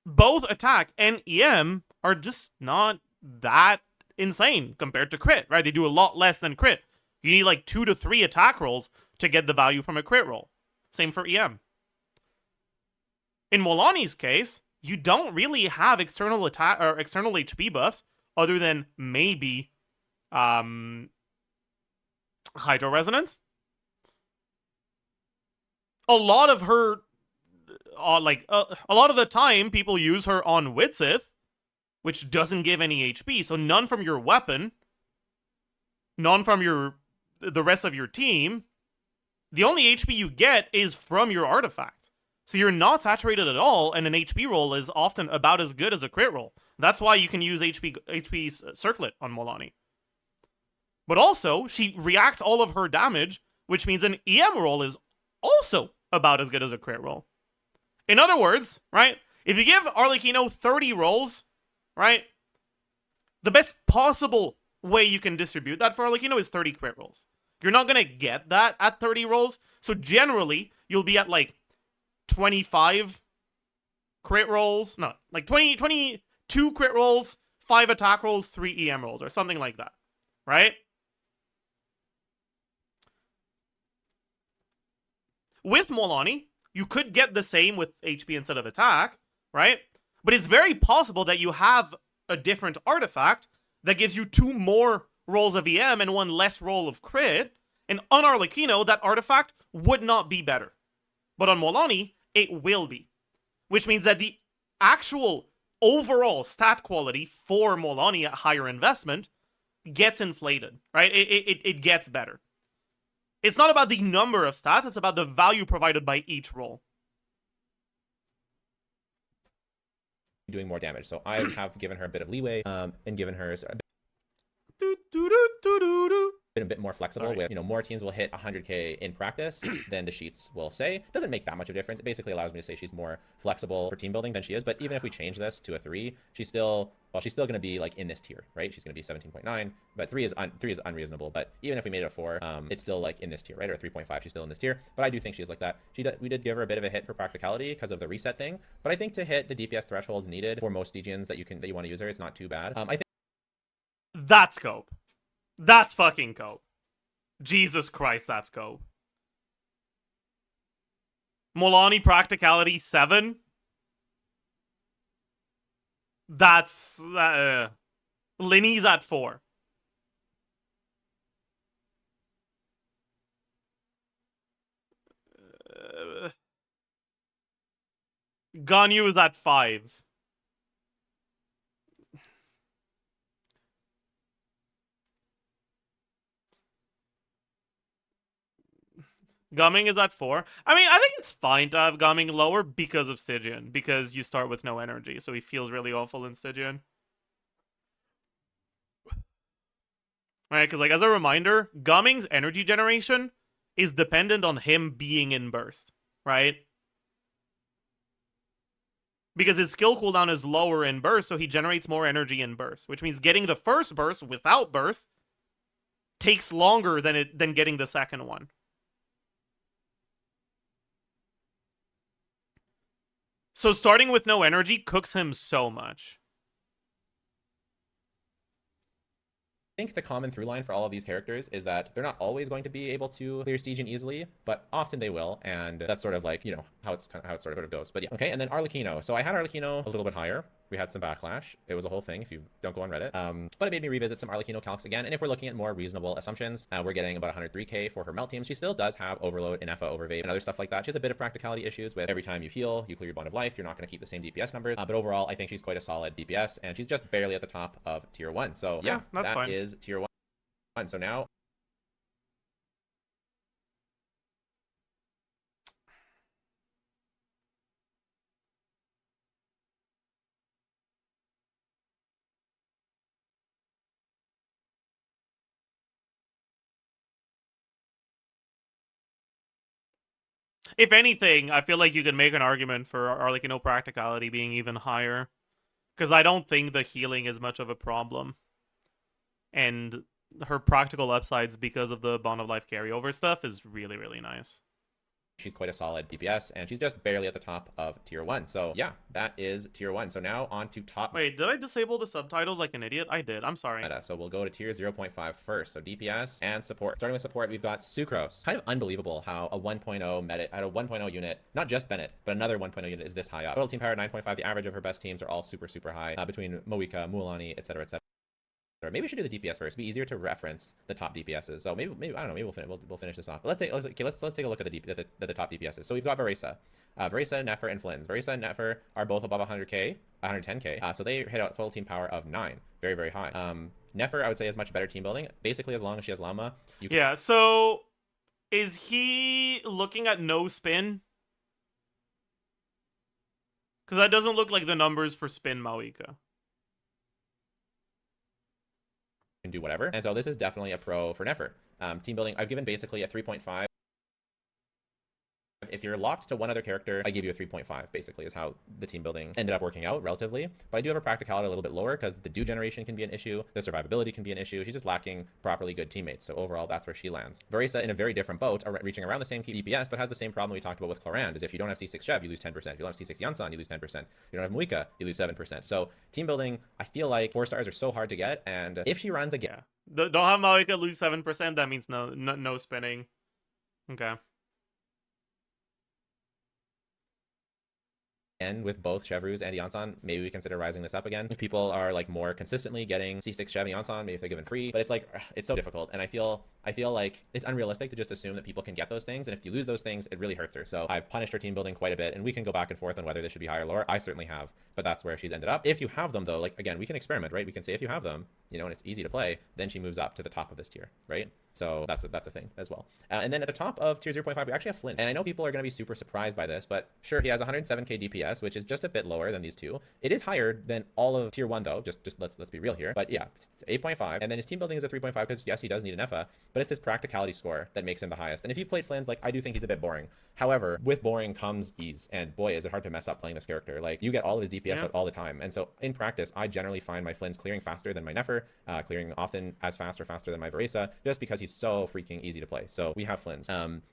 Speaker 1: both attack and EM are just not that insane compared to crit, right? They do a lot less than crit. You need like 2 to 3 attack rolls to get the value from a crit roll. Same for EM. In Milani's case, you don't really have external attack or external HP buffs other than maybe Hydro Resonance. A lot of her a lot of the time people use her on Witzith, which doesn't give any HP, so none from your weapon, none from the rest of your team. The only HP you get is from your artifact. So you're not saturated at all, and an HP roll is often about as good as a crit roll. That's why you can use HP Circlet on Milani. But also, she reacts all of her damage, which means an EM roll is also about as good as a crit roll. In other words, right, if you give Arlecchino 30 rolls, right, the best possible way you can distribute that for Arlecchino is 30 crit rolls. You're not going to get that at 30 rolls, so generally, you'll be at, like, 25 crit rolls, no, like 22 crit rolls, 5 attack rolls, 3 EM rolls, or something like that, right? With Milani, you could get the same with HP instead of attack, right? But it's very possible that you have a different artifact that gives you 2 more rolls of EM and 1 less roll of crit, and on Arlecchino, that artifact would not be better. But on Milani, it will be. Which means that the actual overall stat quality for Milani at higher investment gets inflated, right? It gets better. It's not about the number of stats, it's about the value provided by each roll.
Speaker 4: Doing more damage. So I have given her a bit of leeway and given her been a bit more flexible with, more teams will hit 100k in practice than the sheets will say. Doesn't make that much of a difference. It basically allows me to say she's more flexible for team building than she is. But even if we change this to a 3, she's still going to be like in this tier, right? She's going to be 17.9, but 3 is unreasonable. But even if we made it a 4, it's still like in this tier, right? Or 3.5, she's still in this tier. But I do think she's like that. We did give her a bit of a hit for practicality because of the reset thing. But I think to hit the DPS thresholds needed for most Stygians that you want to use her, it's not too bad. I think
Speaker 1: that's cope. That's fucking cope. Jesus Christ, that's cope. Milani practicality 7. That's Linny's at 4. Ganyu is at 5. Gumming is at 4. I mean, I think it's fine to have Gumming lower because of Stygian. Because you start with no energy, so he feels really awful in Stygian. Right, because like as a reminder, Gumming's energy generation is dependent on him being in burst, right? Because his skill cooldown is lower in burst, so he generates more energy in burst. Which means getting the first burst without burst takes longer than getting the second one. So starting with no energy cooks him so much.
Speaker 4: I think the common through line for all of these characters is that they're not always going to be able to clear Stygian easily, but often they will, and that's sort of like, how it sort of goes. But yeah, okay, and then Arlecchino. So I had Arlecchino a little bit higher. We had some backlash. It was a whole thing if you don't go on Reddit. But it made me revisit some Arlecchino calcs again. And if we're looking at more reasonable assumptions, we're getting about 103k for her melt teams. She still does have overload, Inefa, overvape, and other stuff like that. She has a bit of practicality issues with every time you heal, you clear your Bond of Life, you're not going to keep the same DPS numbers. But overall, I think she's quite a solid DPS, and she's just barely at the top of tier 1. So yeah,
Speaker 1: that's
Speaker 4: that
Speaker 1: fine.
Speaker 4: is tier 1. So now
Speaker 1: If anything, I feel like you could make an argument for Arlecchino practicality being even higher. Because I don't think the healing is much of a problem. And her practical upsides because of the Bond of Life carryover stuff is really, really nice.
Speaker 4: she's quite a solid DPS, and she's just barely at the top of tier 1. So yeah, that is tier 1. So now on to top.
Speaker 1: Wait, did I disable the subtitles like an idiot? I did. I'm sorry.
Speaker 4: Meta. So we'll go to tier 0.5 first. So DPS and support. Starting with support, we've got Sucrose. Kind of unbelievable how a 1.0 meta at a 1.0 unit, not just Bennett, but another 1.0 unit is this high up. Total team power 9.5. The average of her best teams are all super, super high between Moika, Mualani, etc., etc. Maybe we should do the DPS first. It'd be easier to reference the top DPSs. So maybe I don't know. Maybe we'll finish this off. But let's take a look at the top DPSs. So we've got Varesa, Nefer, and Flynn's. Varesa and Nefer are both above 100k, 110k. So they hit a total team power of 9, very, very high. Nefer, I would say, is much better team building. Basically, as long as she has Llama, you can...
Speaker 1: Yeah. So is he looking at no spin? Because that doesn't look like the numbers for spin Mawika.
Speaker 4: can do whatever. And so this is definitely a pro for Nefer. Team building, I've given basically a 3.5. If you're locked to one other character, I give you a 3.5, basically, is how the team building ended up working out relatively. But I do have a practicality a little bit lower because the do generation can be an issue, the survivability can be an issue. She's just lacking properly good teammates. So overall, that's where she lands. Varesa in a very different boat, reaching around the same DPS, but has the same problem we talked about with Clorand, is if you don't have C6 Chev, you lose 10%. If you don't have C6 Yansan, you lose 10%. If you don't have Muika, you lose 7%. So team building, I feel like 4 stars are so hard to get, and if she runs again...
Speaker 1: Yeah. Don't have Mawika lose 7%, that means no spinning. Okay.
Speaker 4: And with both Chevrus and Yansan, maybe we consider rising this up again. If people are like more consistently getting C6 Chev and Yansan, maybe if they're given free, but it's like, it's so difficult. And I feel like it's unrealistic to just assume that people can get those things. And if you lose those things, it really hurts her. So I've punished her team building quite a bit, and we can go back and forth on whether this should be higher or lower. I certainly have, but that's where she's ended up. If you have them though, like again, we can experiment, right? We can say if you have them, you know, and it's easy to play, then she moves up to the top of this tier, right? So that's a thing as well. And then at the top of tier 0.5, we actually have Flynn. And I know people are going to be super surprised by this, but sure, he has 107k DPS, which is just a bit lower than these two. It is higher than all of tier 1 though. Just let's be real here. But yeah, 8.5. And then his team building is a 3.5 because yes, he does need an EFA, but it's his practicality score that makes him the highest. And if you've played Flynn's, like I do think he's a bit boring. However, with boring comes ease, and boy, is it hard to mess up playing this character. Like you get all of his DPS out all the time. And so in practice, I generally find my Flynn's clearing faster than my Nefer, clearing often as fast or faster than my Varesa, just because he's so freaking easy to play. So we have Flynn's.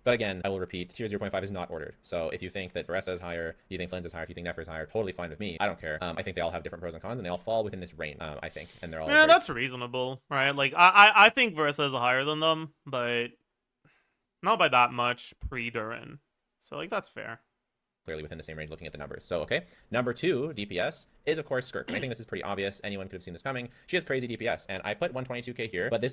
Speaker 4: But again, I will repeat, tier 0.5 is not ordered. So if you think that Varesa is higher, you think Flynn's is higher, if you think Nefer is higher, totally fine with me. I don't care. I think they all have different pros and cons, and they all fall within this range, I think. And they're all
Speaker 1: that's reasonable, right? Like I think Varesa is higher than them, but not by that much pre-Durin. So like that's fair.
Speaker 4: Clearly within the same range looking at the numbers. So okay, number 2 DPS is of course Skirk, and I think this is pretty obvious. Anyone could have seen this coming. She has crazy DPS, and I put 122k here, but this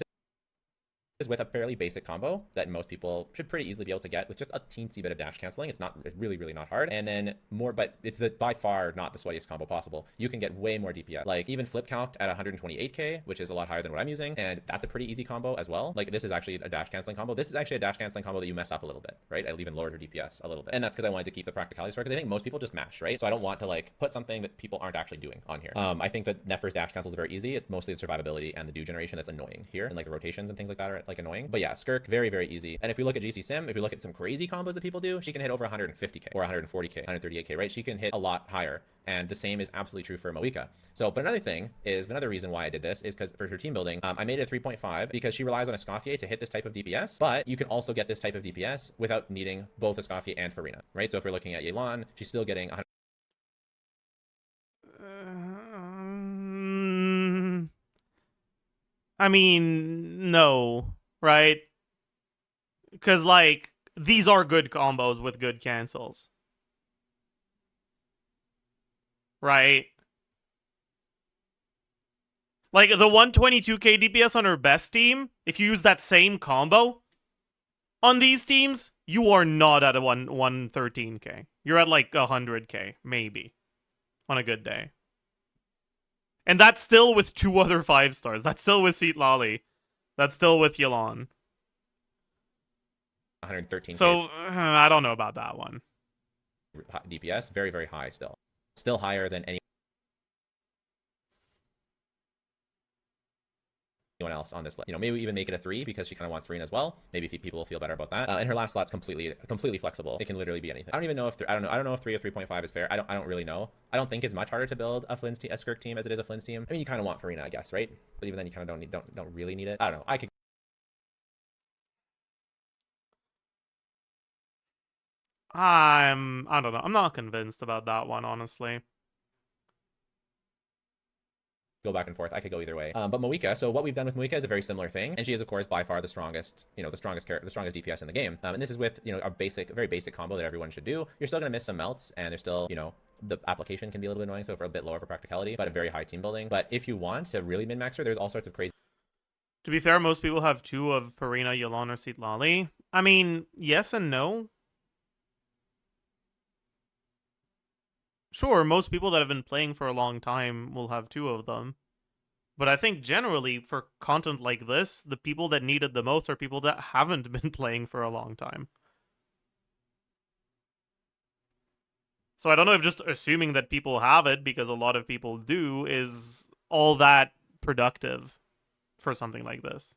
Speaker 4: is with a fairly basic combo that most people should pretty easily be able to get with just a teensy bit of dash canceling. It's really not hard. And then more, but it's by far not the sweatiest combo possible. You can get way more DPS. Like even flip calc at 128k, which is a lot higher than what I'm using, and that's a pretty easy combo as well. Like this is actually a dash canceling combo. This is actually a dash canceling combo that you mess up a little bit, right? I'll even lower her DPS a little bit. And that's because I wanted to keep the practicality score, because I think most people just mash, right? So I don't want to like put something that people aren't actually doing on here. I think that Nefer's dash cancel is very easy. It's mostly the survivability and the do generation that's annoying here, and like the rotations and things like that are like annoying. But yeah, Skirk, very easy. And if we look at GC Sim, if we look at some crazy combos that people do, she can hit over 150k or 140k, 138k, right? She can hit a lot higher. And the same is absolutely true for Moika. So, but another reason why I did this is because for her team building, I made it a 3.5 because she relies on Escoffier to hit this type of DPS, but you can also get this type of DPS without needing both Escoffier and Farina, right? So if we're looking at Yelan, she's still getting 100.
Speaker 1: I mean, no, right? Because, like, these are good combos with good cancels. Right? Like, the 122k DPS on her best team, if you use that same combo on these teams, you are not at a 113k. You're at, like, 100k, maybe, on a good day. And that's still with 2 other 5 stars. That's still with Seat Lolly. That's still with Yelan.
Speaker 4: 113k.
Speaker 1: So, I don't know about that one.
Speaker 4: DPS, very, very high still. Still higher than anyone else on this list. You know, maybe we even make it a 3 because she kind of wants Farina as well. Maybe people will feel better about that. And her last slot's completely flexible. It can literally be anything. I don't even know if I don't know if 3 or 3.5 is fair. I don't really know. I don't think it's much harder to build a Flynn's team, a Skirk team, as it is a Flynn's team. I mean, you kind of want Farina, I guess, right? But even then, you kind of don't really need it. I don't know. I
Speaker 1: don't know. I'm not convinced about that one, honestly.
Speaker 4: go back and forth. I could go either way. But Moika, so what we've done with Moika is a very similar thing, and she is of course by far the strongest, the strongest DPS in the game. And this is with a very basic combo that everyone should do. You're still gonna miss some melts, and there's still the application can be a little bit annoying, so for a bit lower for practicality, but a very high team building. But if you want to really min-max her, there's all sorts of crazy.
Speaker 1: To be fair, most people have 2 of Farina, Yelan, or Seat Lolly. I mean, yes and no. Sure, most people that have been playing for a long time will have 2 of them. But I think generally, for content like this, the people that need it the most are people that haven't been playing for a long time. So I don't know if just assuming that people have it, because a lot of people do, is all that productive for something like this,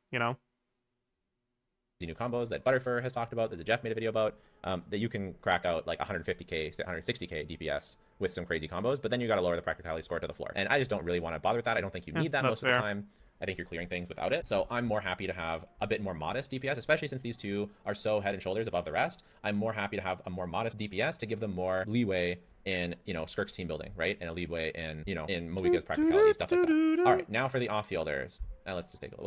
Speaker 4: New combos that Butterfur has talked about, that Zajef made a video about, that you can crack out like 150k, 160k DPS with some crazy combos, but then you got to lower the practicality score to the floor. And I just don't really want to bother with that. I don't think you need that most of the time. I think you're clearing things without it. So I'm more happy to have a bit more modest DPS, especially since these two are so head and shoulders above the rest. I'm more happy to have a more modest DPS to give them more leeway in Skirk's team building, right? And a leeway in in Moika's practicality, stuff like that. All right, now for the off-fielders. We'll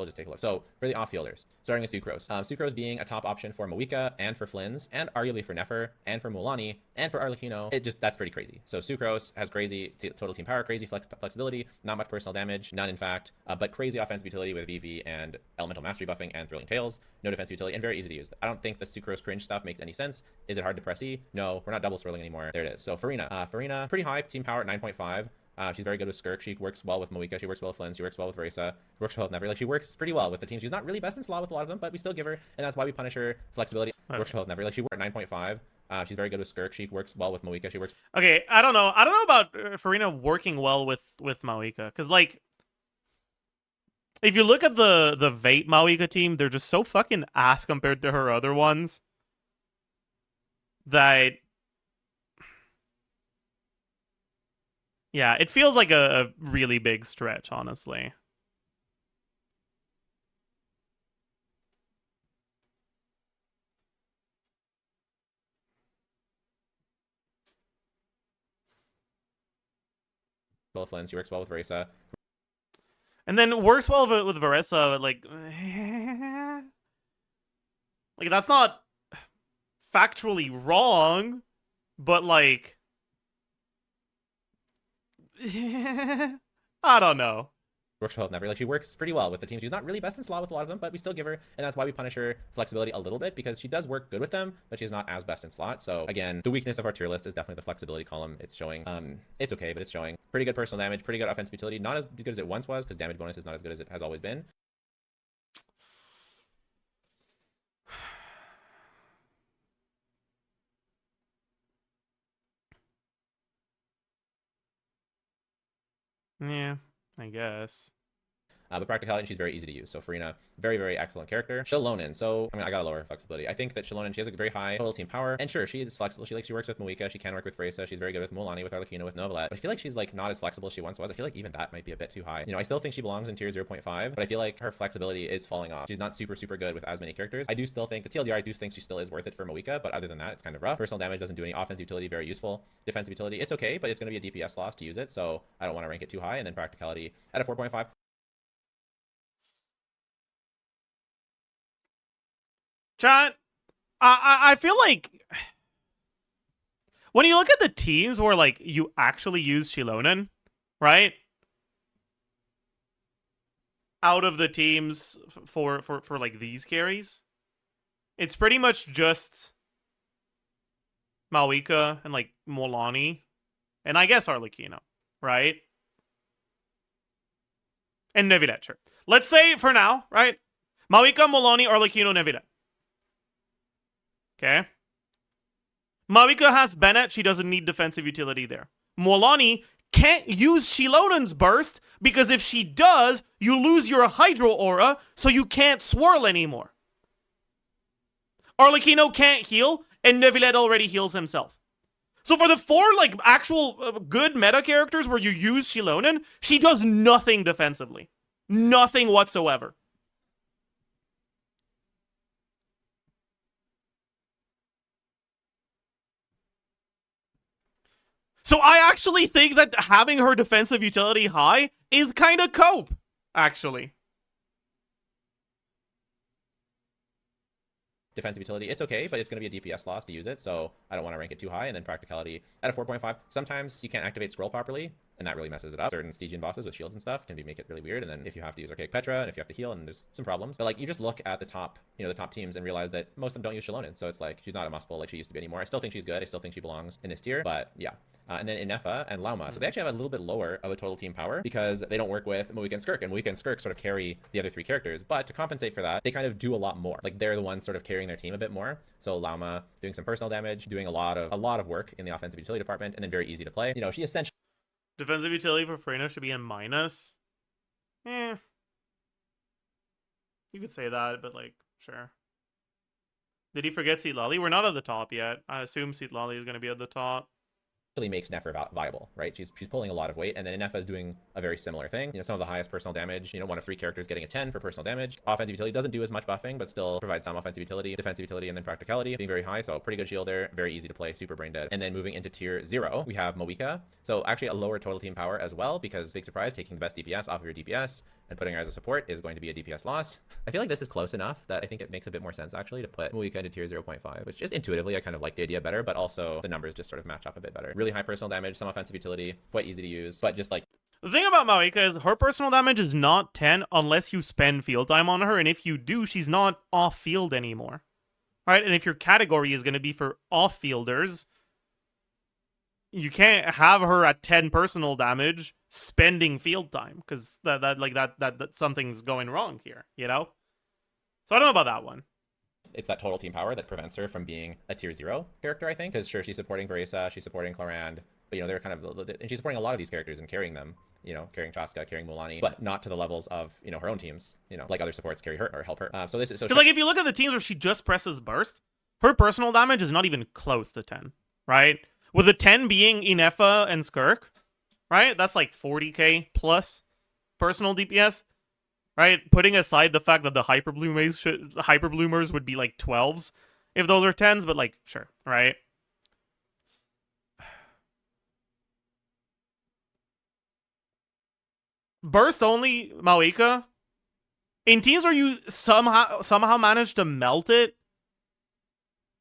Speaker 4: just take a look. So for the off-fielders, starting with Sucrose. Sucrose being a top option for Moika and for Flynn's, and arguably for Nefer, and for Mualani, and for Arlecchino. That's pretty crazy. So Sucrose has crazy total team power, crazy flexibility, not much personal damage, none in fact, but crazy offensive utility with VV and Elemental Mastery buffing and Thrilling Tales, no defensive utility, and very easy to use. I don't think the Sucrose cringe stuff makes any sense. Is it hard to press E? No, we're not double swirling anymore. There it is. So Farina, pretty high team power at 9.5. She's very good with Skirk. She works well with Moika. She works well with Flynn. She works well with Verisa. Works well with Never. Like, she works pretty well with the team. She's not really best in slot with a lot of them, but we still give her, and that's why we punish her flexibility. Works well with Never. Like, she works at 9.5. She's very good with Skirk. She works well with Moika. She works.
Speaker 1: Okay, I don't know about Farina working well with Moika, because like, if you look at the Vate Moika team, they're just so fucking ass compared to her other ones that. Yeah, it feels like a really big stretch, honestly.
Speaker 4: Well, Flynn. She works well with Verisa.
Speaker 1: And then works well with Verisa, like that's not factually wrong, but like. I don't know.
Speaker 4: Works well with Never. Like, she works pretty well with the team. She's not really best in slot with a lot of them, but we still give her, and that's why we punish her flexibility a little bit, because she does work good with them, but she's not as best in slot. So again, the weakness of our tier list is definitely the flexibility column. It's showing. It's okay, but it's showing pretty good personal damage, pretty good offensive utility. Not as good as it once was, because damage bonus is not as good as it has always been.
Speaker 1: Yeah, I guess.
Speaker 4: But practicality, and she's very easy to use. So Farina, very, very excellent character. Xilonen. So, I gotta lower her flexibility. I think that Xilonen, she has a very high total team power. And sure, she is flexible. She works with Moika. She can work with Verisa. She's very good with Mualani, with Arlecchino, with Novelet. But I feel like she's not as flexible as she once was. I feel like even that might be a bit too high. I still think she belongs in tier 0.5, but I feel like her flexibility is falling off. She's not super, super good with as many characters. I do still think, the TLDR, I do think she still is worth it for Moika, but other than that, it's kind of rough. Personal damage doesn't do any. Offensive utility, very useful. Defensive utility, it's okay, but it's going to be a DPS loss to use it, so I don't want to rank it too high. And then practicality at a 4.5.
Speaker 1: Chat, I feel like when you look at the teams where you actually use Xilonen, right? out of the teams for like these carries, it's pretty much just Malika and like Molani, and I guess Arlecchino, right? And Nevidette, sure. Let's say for now, right? Malika, Molani, Arlecchino, Nevidette. Okay. Malika has Bennett. She doesn't need defensive utility there. Molani can't use Shilonen's burst because if she does, you lose your Hydro Aura, so you can't swirl anymore. Arlecchino can't heal, and Neuvillette already heals himself. So for the 4 like actual good meta characters where you use Shilonen, she does nothing defensively. Nothing whatsoever. So I actually think that having her defensive utility high is kind of cope, actually.
Speaker 4: Defensive utility, it's okay, but it's going to be a DPS loss to use it, so I don't want to rank it too high. And then practicality at a 4.5. Sometimes you can't activate scroll properly, and that really messes it up. Certain Stygian bosses with shields and stuff can make it really weird. And then if you have to use Archaic Petra, and if you have to heal, and there's some problems. But like you just look at the top, the top teams and realize that most of them don't use Shilonen. So it's like she's not a must-pull like she used to be anymore. I still think she's good. I still think she belongs in this tier, but yeah. And then Inefa and Lauma. So they actually have a little bit lower of a total team power because they don't work with Moika and Skirk, and Moika and Skirk sort of carry the other 3 characters. But to compensate for that, they kind of do a lot more. Like they're the ones sort of carrying their team a bit more. So Lauma doing some personal damage, doing a lot of work in the offensive utility department, and then very easy to play. She essentially
Speaker 1: Defensive utility for Freyna should be in minus. You could say that, but like, sure. Did he forget Seatlali? We're not at the top yet. I assume Seatlali is going to be at the top.
Speaker 4: makes Nefer viable, right? She's pulling a lot of weight, and then Inefa is doing a very similar thing. Some of the highest personal damage, one of 3 characters getting a 10 for personal damage. Offensive utility doesn't do as much buffing, but still provides some offensive utility, defensive utility, and then practicality being very high, so pretty good shield there, very easy to play, super brain dead. And then moving into tier 0, we have Moika. So actually a lower total team power as well, because big surprise, taking the best DPS off of your DPS and putting her as a support is going to be a DPS loss. I feel like this is close enough that I think it makes a bit more sense actually to put Moika into tier 0.5, which just intuitively I kind of like the idea better, but also the numbers just sort of match up a bit better. Really high personal damage, some offensive utility, quite easy to use, but just like
Speaker 1: the thing about Moika is her personal damage is not 10 unless you spend field time on her, and if you do, she's not off field anymore. Right? And if your category is going to be for off fielders, you can't have her at 10 personal damage spending field time, because that something's going wrong here, So I don't know about that one.
Speaker 4: It's that total team power that prevents her from being a tier 0 character, I think, because sure, she's supporting Veresa, she's supporting Clorand, but they're kind of, and she's supporting a lot of these characters and carrying them, carrying Chaska, carrying Mulani, but not to the levels of, her own teams, like other supports carry her or help her. So this is so.
Speaker 1: Because like if you look at the teams where she just presses burst, her personal damage is not even close to 10, right? With the 10 being Inefa and Skirk, right? That's like 40k plus personal DPS, right? Putting aside the fact that the Hyperbloomers would be like 12s if those are 10s, but like, sure, right? Burst only Moika in teams where you somehow manage to melt it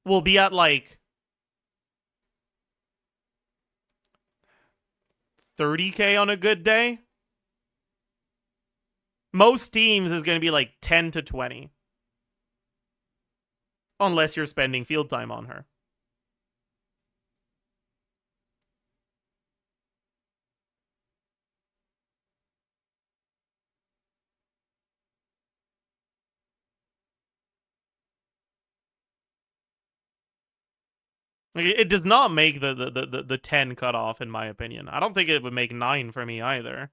Speaker 1: will be at like 30k on a good day. Most teams is going to be like 10 to 20. Unless you're spending field time on her. It does not make the 10 cutoff, in my opinion. I don't think it would make 9 for me either.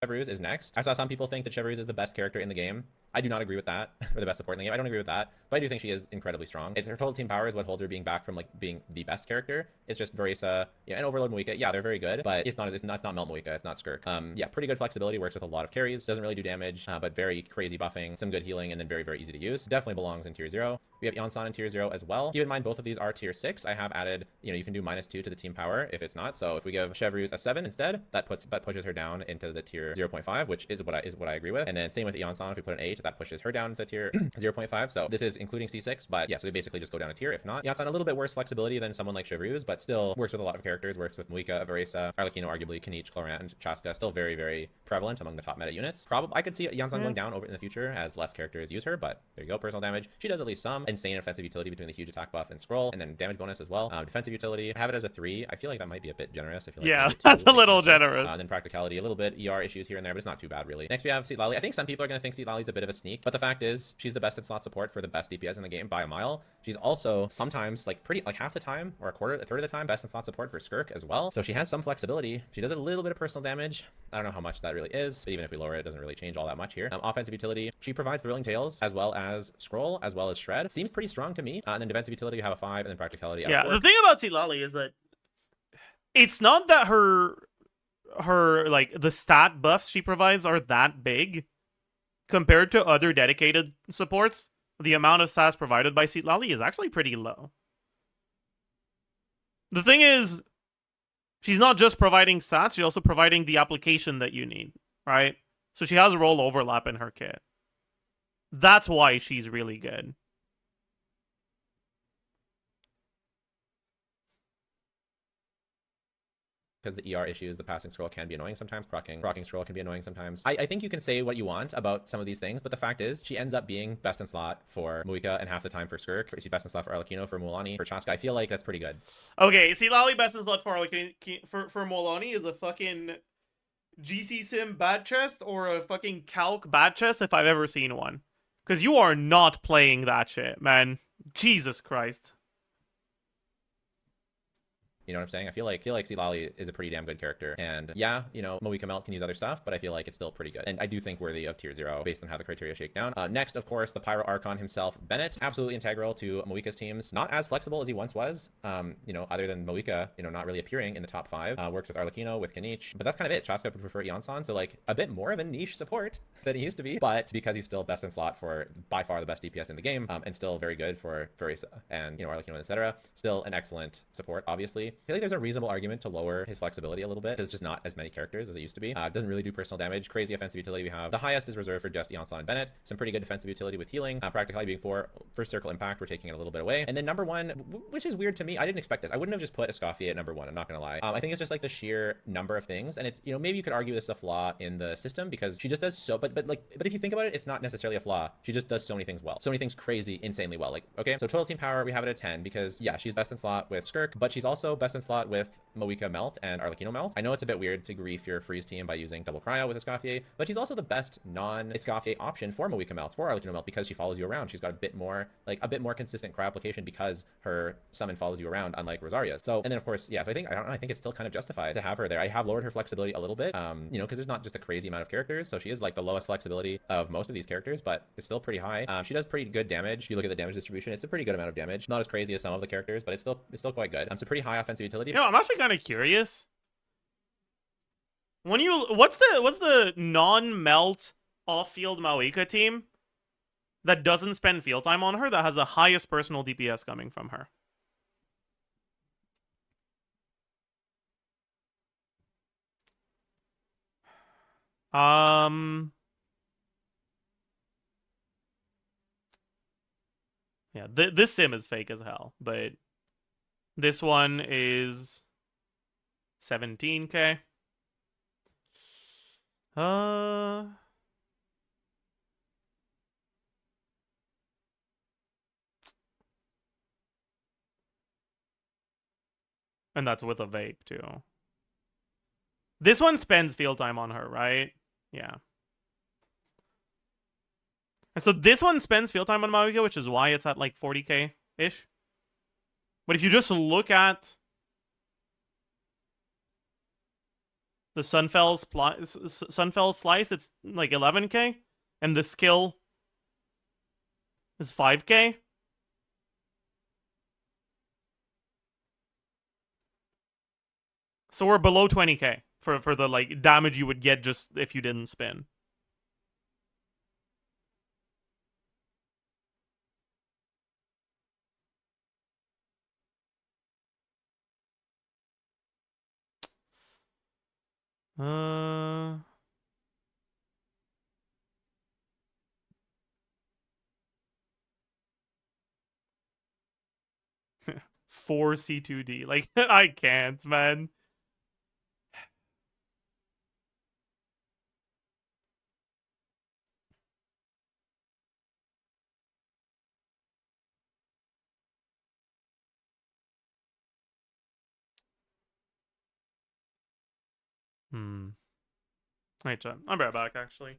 Speaker 4: Chevreuse is next. I saw some people think that Chevreuse is the best character in the game. I do not agree with that, or the best support in the game. I don't agree with that, but I do think she is incredibly strong. Her total team power is what holds her being back from like being the best character. It's just Veresa, and Overload Moika. Yeah, they're very good, but it's not Melt Moika. It's not Skirk. Yeah, pretty good flexibility. Works with a lot of carries. Doesn't really do damage, but very crazy buffing, some good healing, and then very easy to use. Definitely belongs in tier 0. We have Yonsan in tier 0 as well. Keep in mind both of these are tier 6. I have added, you can do -2 to the team power if it's not. So if we give Chevreuse a 7 instead, that pushes her down into the tier tier 0.5, which is what I agree with. And then same with Eonsan, if we put an 8, that pushes her down to tier 0.5. So this is including C6, but yeah, so they basically just go down a tier. If not, Eonsan a little bit worse flexibility than someone like Chevreuse, but still works with a lot of characters, works with Muika, Avaresa, Arlecchino, arguably, Kanich, Clorant, Chaska, still very, very prevalent among the top meta units. Probably, I could see Eonsan going down over in the future as less characters use her, but there you go, personal damage. She does at least some insane offensive utility between the huge attack buff and scroll, and then damage bonus as well. Defensive utility, have it as a 3. I feel like that might be a bit generous. I feel like
Speaker 1: Yeah,
Speaker 4: maybe 2
Speaker 1: that's a
Speaker 4: makes
Speaker 1: little
Speaker 4: more sense.
Speaker 1: generous.
Speaker 4: And then practicality, a little bit ER issues here and there, but it's not too bad really. Next we have Seatlali. I think some people are going to think Seatlali's a bit of a sneak, but the fact is she's the best in slot support for the best DPS in the game by a mile. She's also sometimes like half the time or a third of the time best in slot support for Skirk as well. So she has some flexibility. She does a little bit of personal damage. I don't know how much that really is, but even if we lower it, it doesn't really change all that much here. Offensive utility, she provides Thrilling Tales as well as Scroll as well as Shred. Seems pretty strong to me. And then defensive utility, you have a 5, and then practicality.
Speaker 1: Yeah, the thing about Seatlali is that it's not that her like the stat buffs she provides are that big compared to other dedicated supports. The amount of stats provided by Seatlali is actually pretty low. The thing is, she's not just providing stats, she's also providing the application that you need, right? So she has role overlap in her kit. That's why she's really good.
Speaker 4: Because the ER issues, the passing scroll can be annoying sometimes. Procking scroll can be annoying sometimes. I think you can say what you want about some of these things, but the fact is, she ends up being best in slot for Muika and half the time for Skirk. She's best in slot for Arlecchino, for Mualani, for Chaska. I feel like that's pretty good.
Speaker 1: Okay, Seatlali best in slot for Arlecchino, for Mualani is a fucking GC Sim bad chest or a fucking calc bad chest if I've ever seen one. Because you are not playing that shit, man. Jesus Christ.
Speaker 4: You know what I'm saying? I feel like Seatlali is a pretty damn good character. And yeah, you know, Moika Melt can use other stuff, but I feel like it's still pretty good. And I do think worthy of tier 0 based on how the criteria shake down. Next, of course, the Pyro Archon himself, Bennett. Absolutely integral to Moika's teams. Not as flexible as he once was. You know, other than Moika, you know, not really appearing in the top 5. Works with Arlecchino, with Kanich. But that's kind of it. Chaska would prefer Eonsan. So like a bit more of a niche support than he used to be. But because he's still best in slot for by far the best DPS in the game, and still very good for Avaresa and, you know, Arlecchino, etc. Still an excellent support, obviously. I feel like there's a reasonable argument to lower his flexibility a little bit. There's just not as many characters as it used to be. Doesn't really do personal damage. Crazy offensive utility we have. The highest is reserved for just Eonsan and Bennett. Some pretty good defensive utility with healing. Practically being 4 for circle impact. We're taking it a little bit away. And then number 1, which is weird to me. I didn't expect this. I wouldn't have just put Escoffier at number 1. I'm not gonna lie. I think it's just like the sheer number of things. And it's, you know, maybe you could argue this is a flaw in the system because she just does so, but if you think about it, it's not necessarily a flaw. She just does so many things well. So many things crazy, insanely well. Like, okay, so total team power, we have it at 10 because yeah, she's best in slot with Skirk, but she's also best in slot with Moika Melt and Arlecchino Melt. I know it's a bit weird to grief your freeze team by using double cryo with Escoffier, but she's also the best non-Escoffier option for Moika Melt, for Arlecchino Melt, because she follows you around. She's got a bit more consistent cryo application because her summon follows you around, unlike Rosaria's. So, and then of course, yeah, so I don't know, I think it's still kind of justified to have her there. I have lowered her flexibility a little bit, you know, because there's not just a crazy amount of characters, so she is like the lowest flexibility of most of these characters, but it's still pretty high. She does pretty good damage. If you look at the damage distribution, it's a pretty good amount of damage. Not as crazy as some of the characters, but it's still quite good. So pretty high offensive utility.
Speaker 1: You know, I'm actually kind of curious. When you what's the non-melt off-field Maoika team that doesn't spend field time on her that has the highest personal DPS coming from her? Yeah, this sim is fake as hell, but this one is 17k. And that's with a vape too. This one spends field time on her, right? Yeah. And so this one spends field time on Maoika, which is why it's at like 40k-ish. But if you just look at the Sunfell Slice, it's like 11k. And the skill is 5k. So we're below 20k for the like damage you would get just if you didn't spin. 4 C2D. Like, I can't, man. Hey, chat. I'm right back, actually.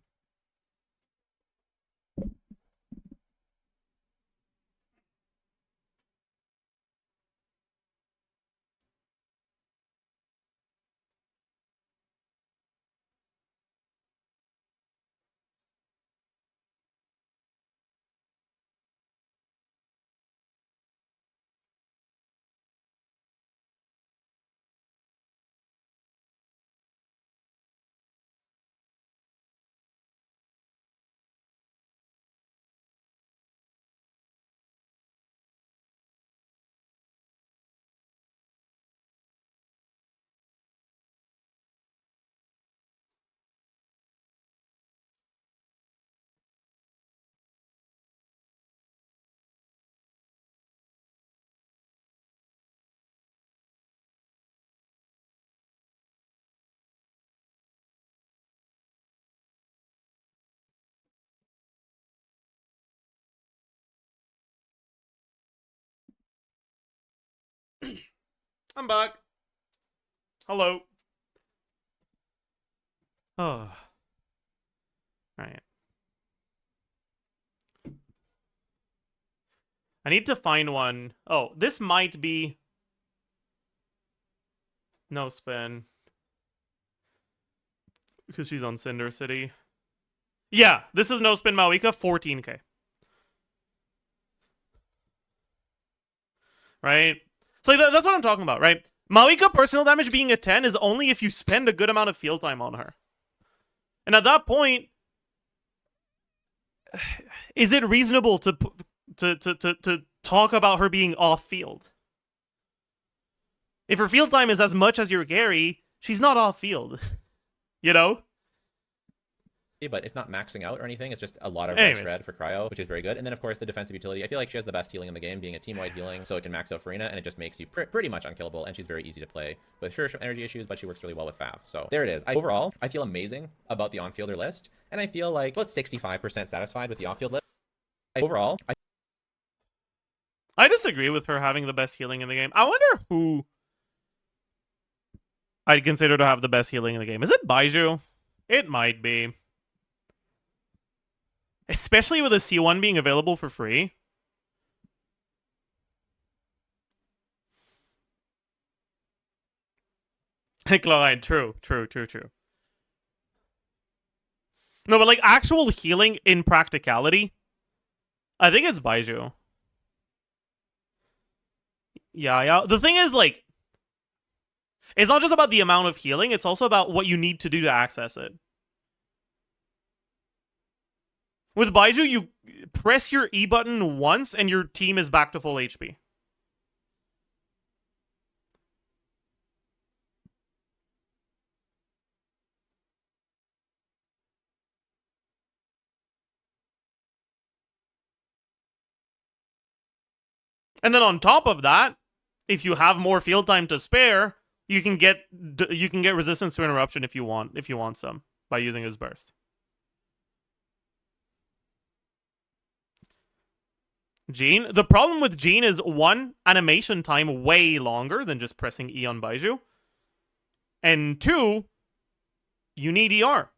Speaker 1: I'm back. Hello. Oh. Alright. I need to find one. Oh, this might be... No spin. Because she's on Cinder City. Yeah, this is no spin Maoika, 14k. Right? So that's what I'm talking about, right? Maoika personal damage being a 10 is only if you spend a good amount of field time on her. And at that point, is it reasonable to talk about her being off field? If her field time is as much as your Gary, she's not off field. You know?
Speaker 4: But it's not maxing out or anything. It's just a lot of
Speaker 1: Anyways.
Speaker 4: red for cryo, which is very good. And then, of course, the defensive utility. I feel like she has the best healing in the game, being a team-wide healing, so it can max out Farina, and it just makes you pretty much unkillable, and she's very easy to play with. Sure, some energy issues, but she works really well with Fav. So there it is. Overall, I feel amazing about the on-fielder list, and I feel like about 65% satisfied with the off-field list. Overall,
Speaker 1: I disagree with her having the best healing in the game. I wonder who I'd consider to have the best healing in the game. Is it Baiju? It might be. Especially with a C1 being available for free. Chlorine, true. No, but like actual healing in practicality, I think it's Baiju. Yeah. The thing is, like, it's not just about the amount of healing, it's also about what you need to do to access it. With Baiju, you press your E button once and your team is back to full HP. And then on top of that, if you have more field time to spare, you can get resistance to interruption if you want some by using his burst. Jean. The problem with Jean is, one, animation time way longer than just pressing E on Baiju. And two, you need ER.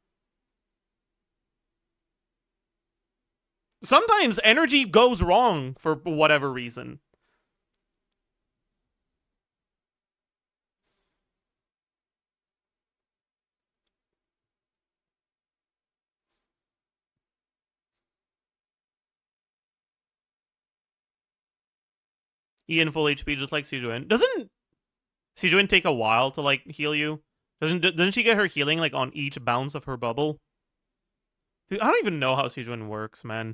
Speaker 1: Sometimes energy goes wrong for whatever reason. E in full HP just like Sijuin. Doesn't Sijuin take a while to like heal you? Doesn't she get her healing like on each bounce of her bubble? Dude, I don't even know how Sijuin works, man.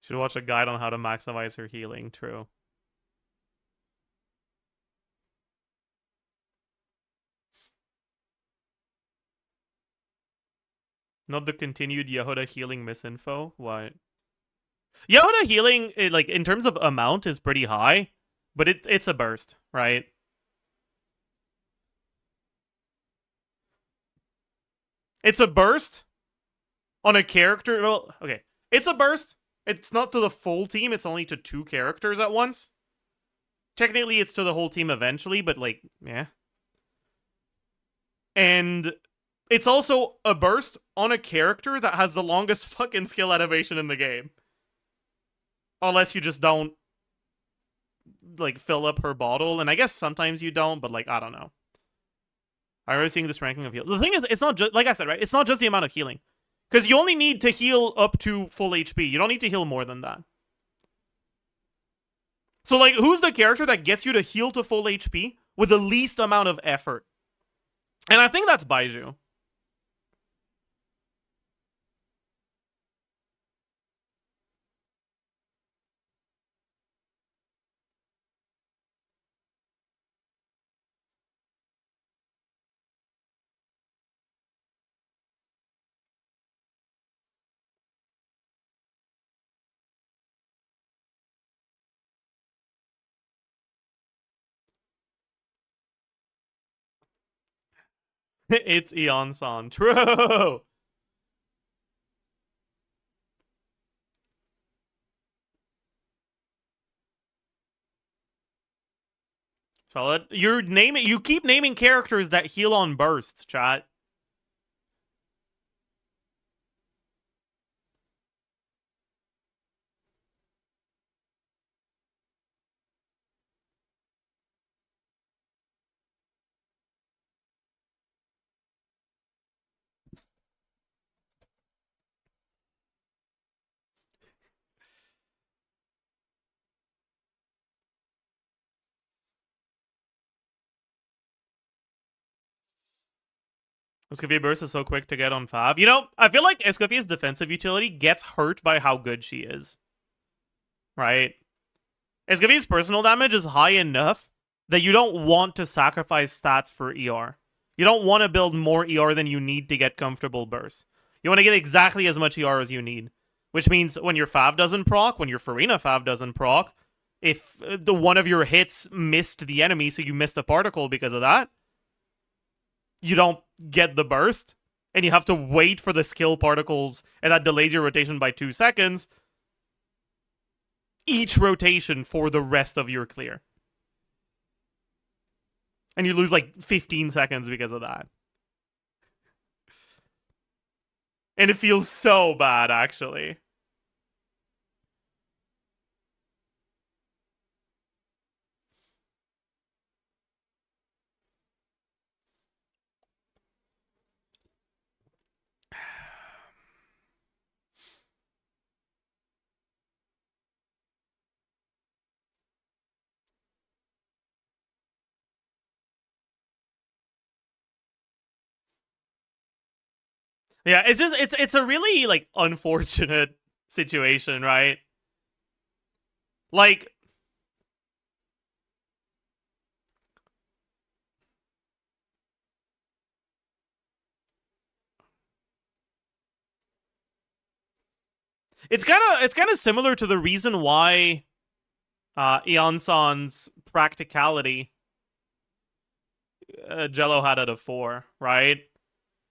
Speaker 1: Should watch a guide on how to maximize her healing. True. Not the continued Yehuda healing misinfo. What? Yehuda healing, like in terms of amount, is pretty high, but it's a burst, right? It's a burst on a character. Well, okay, it's a burst. It's not to the full team. It's only to 2 characters at once. Technically, it's to the whole team eventually, but like, yeah. And it's also a burst on a character that has the longest fucking skill animation in the game. Unless you just don't, like, fill up her bottle. And I guess sometimes you don't, but, like, I don't know. I remember seeing this ranking of heal. The thing is, it's not just, like I said, right? It's not just the amount of healing. Because you only need to heal up to full HP. You don't need to heal more than that. So, like, who's the character that gets you to heal to full HP with the least amount of effort? And I think that's Baiju. It's Eon-san. True! Charlotte, you keep naming characters that heal on bursts, chat. Escoffier burst is so quick to get on Fav. You know, I feel like Escoffier's defensive utility gets hurt by how good she is. Right? Escoffier's personal damage is high enough that you don't want to sacrifice stats for ER. You don't want to build more ER than you need to get comfortable bursts. You want to get exactly as much ER as you need. Which means when your Fav doesn't proc, when your Farina Fav doesn't proc, if the one of your hits missed the enemy, so you missed a particle because of that, you don't get the burst, and you have to wait for the skill particles, and that delays your rotation by 2 seconds. Each rotation for the rest of your clear. And you lose like 15 seconds because of that. And it feels so bad, actually. Yeah, it's just it's a really like unfortunate situation, right? Like it's kind of similar to the reason why Eon-san's practicality Jello had at a 4, right?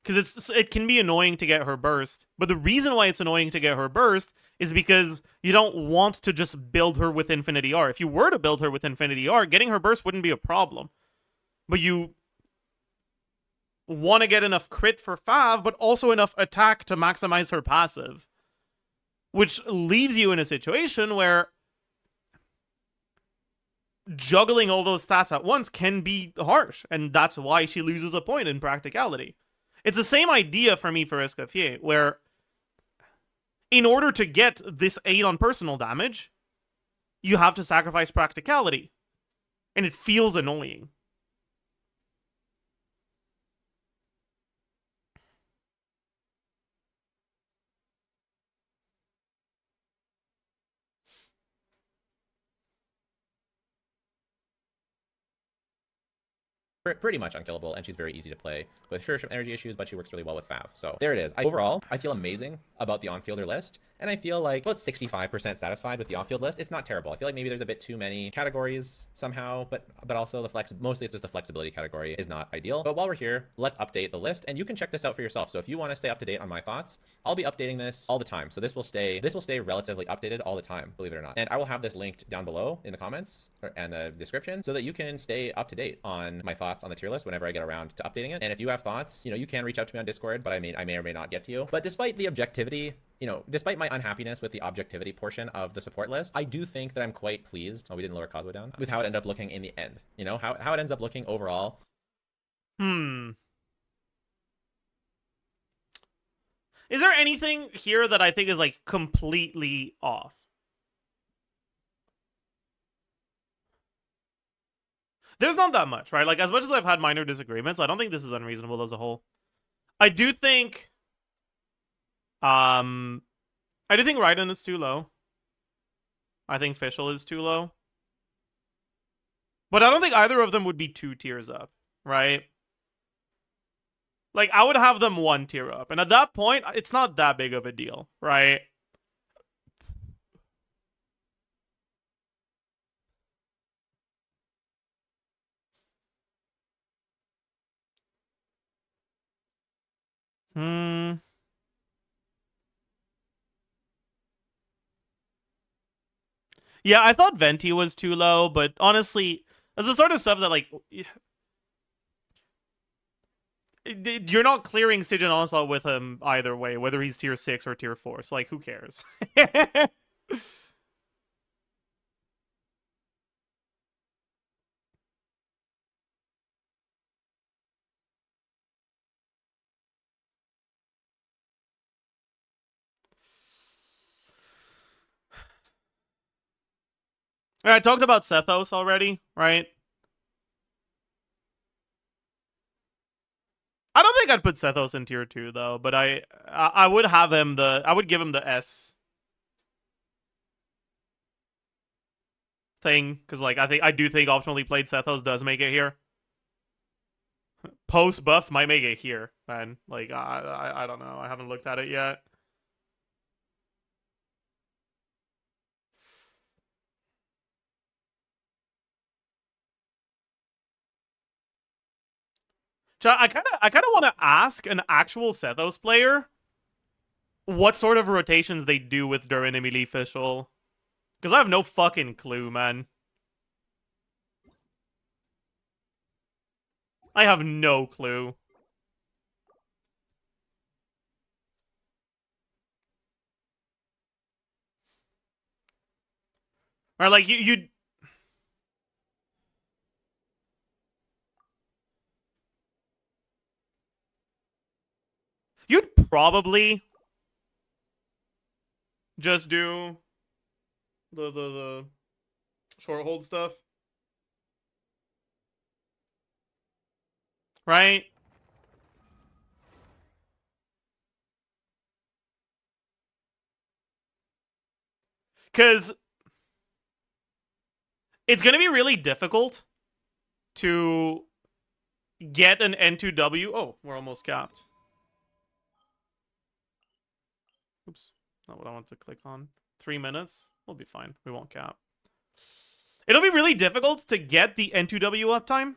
Speaker 1: Because it can be annoying to get her burst, but the reason why it's annoying to get her burst is because you don't want to just build her with Infinity R. If you were to build her with Infinity R, getting her burst wouldn't be a problem. But you want to get enough crit for Fav, but also enough attack to maximize her passive. Which leaves you in a situation where juggling all those stats at once can be harsh, and that's why she loses a point in practicality. It's the same idea for me for Escoffier, where in order to get this 8 on personal damage, you have to sacrifice practicality. And it feels annoying.
Speaker 4: pretty much unkillable, and she's very easy to play with sure energy issues, but she works really well with Fav. So there it is. Overall, I feel amazing about the on-fielder list, and I feel like about 65% satisfied with the off-field list. It's not terrible. I feel like maybe there's a bit too many categories somehow, but also mostly it's just the flexibility category is not ideal. But while we're here, let's update the list, and you can check this out for yourself. So if you want to stay up to date on my thoughts, I'll be updating this all the time. So this will stay relatively updated all the time, believe it or not. And I will have this linked down below in the comments and the description so that you can stay up to date on my thoughts on the tier list whenever I get around to updating it. And if you have thoughts, you can reach out to me on Discord, but I may or may not get to you. But despite the objectivity, despite my unhappiness with the objectivity portion of the support list, I do think that I'm quite pleased. Oh, we didn't lower Cosmo down with how it ended up looking in the end. How it ends up looking overall.
Speaker 1: Is there anything here that I think is like completely off? There's not that much, right? Like, as much as I've had minor disagreements, I don't think this is unreasonable as a whole. I do think Raiden is too low. I think Fischl is too low. But I don't think either of them would be 2 tiers up, right? Like, I would have them 1 tier up. And at that point, it's not that big of a deal, right? Yeah, I thought Venti was too low, but honestly, that's the sort of stuff that, like, you're not clearing Sigyn Onslaught with him either way, whether he's tier 6 or tier 4. So, like, who cares? I talked about Sethos already, right? I don't think I'd put Sethos in tier 2 though, but I would have him I would give him the S thing, because like I do think optionally played Sethos does make it here. Post buffs might make it here, man. Like I don't know. I haven't looked at it yet. I kind of want to ask an actual Sethos player what sort of rotations they do with Durin and Melee Fischl. Because I have no fucking clue, man. I have no clue. Or like you'd probably just do the short hold stuff, right? Because it's going to be really difficult to get an N2W. Oh, we're almost capped. Oops, not what I want to click on. 3 minutes. We'll be fine. We won't cap. It'll be really difficult to get the N2W uptime,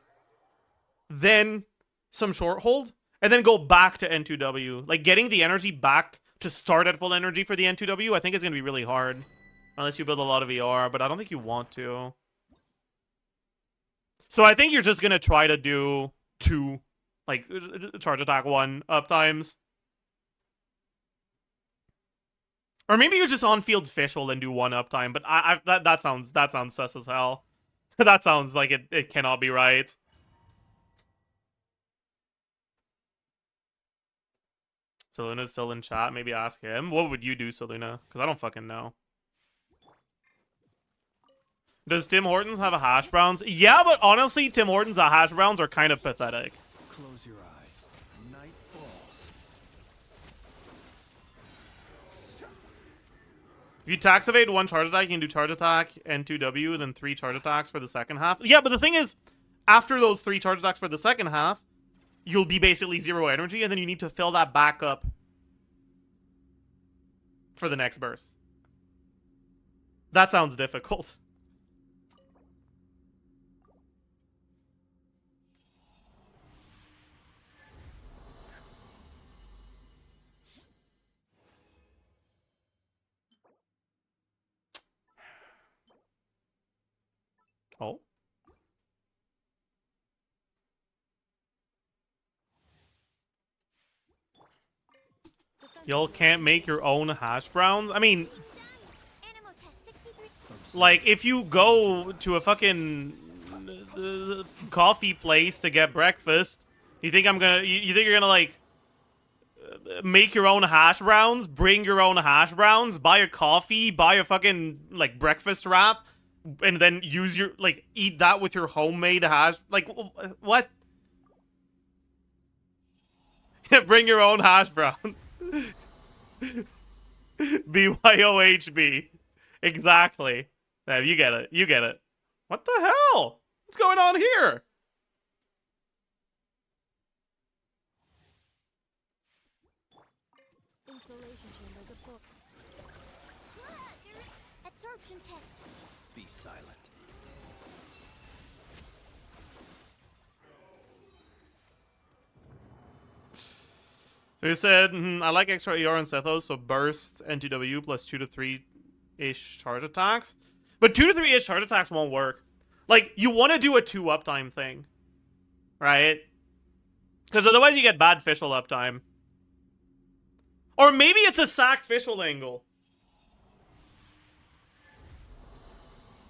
Speaker 1: then some short hold, and then go back to N2W. Like, getting the energy back to start at full energy for the N2W, I think is going to be really hard. Unless you build a lot of ER, but I don't think you want to. So I think you're just going to try to do 2, like, charge attack 1 uptimes. Or maybe you just on-field Fischl and do 1 uptime, but that sounds sus as hell. That sounds like it cannot be right. Soluna's still in chat. Maybe ask him. What would you do, Soluna? Because I don't fucking know. Does Tim Hortons have a hash browns? Yeah, but honestly, Tim Hortons' hash browns are kind of pathetic.
Speaker 3: Close your eyes. Night falls.
Speaker 1: If you tax evade 1 charge attack, you can do charge attack and 2W, then 3 charge attacks for the second half. Yeah, but the thing is, after those 3 charge attacks for the second half, you'll be basically 0 energy, and then you need to fill that back up for the next burst. That sounds difficult. Oh. Y'all can't make your own hash browns? I mean,
Speaker 2: Animal test 63.
Speaker 1: like, if you go to a fucking coffee place to get breakfast, you think I'm gonna, you think you're gonna, like, make your own hash browns, bring your own hash browns, buy a coffee, buy a fucking, like, breakfast wrap, and then use your, like, eat that with your homemade hash, like, what? Bring your own hash brown. BYOHB. Exactly. Yeah, you get it. You get it. What the hell? What's going on here?
Speaker 2: Insulation chamber deployed. Absorption test.
Speaker 3: Be silent.
Speaker 1: So you said, I like extra ER and Sethos, so burst NTW plus 2 to 3-ish charge attacks. But 2 to 3-ish charge attacks won't work. Like, you want to do a 2 uptime thing. Right? Because otherwise you get bad Fischl uptime. Or maybe it's a sack Fischl angle.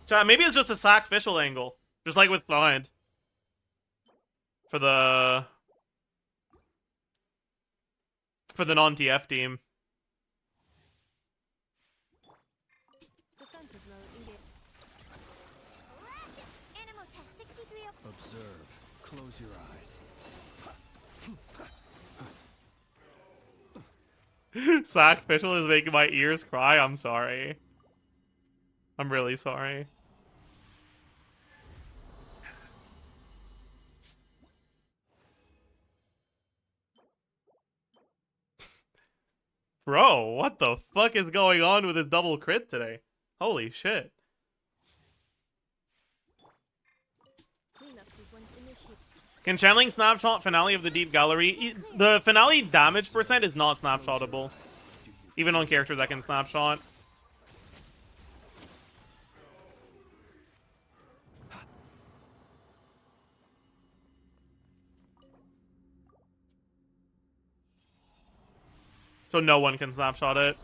Speaker 1: Chat, maybe it's just a sack Fischl angle. Just like with blind. For the non-TF team.
Speaker 2: Defensive mode engaged. Animal test 63.
Speaker 3: Observe. Close your eyes.
Speaker 1: Sack Fischl is making my ears cry. I'm sorry. I'm really sorry. Bro, what the fuck is going on with his double crit today? Holy shit.
Speaker 2: Cleanup sequence initiated.
Speaker 1: Can channeling snapshot finale of the deep gallery? The finale damage percent is not snapshotable. Even on characters that can snapshot. So no one can snapshot it.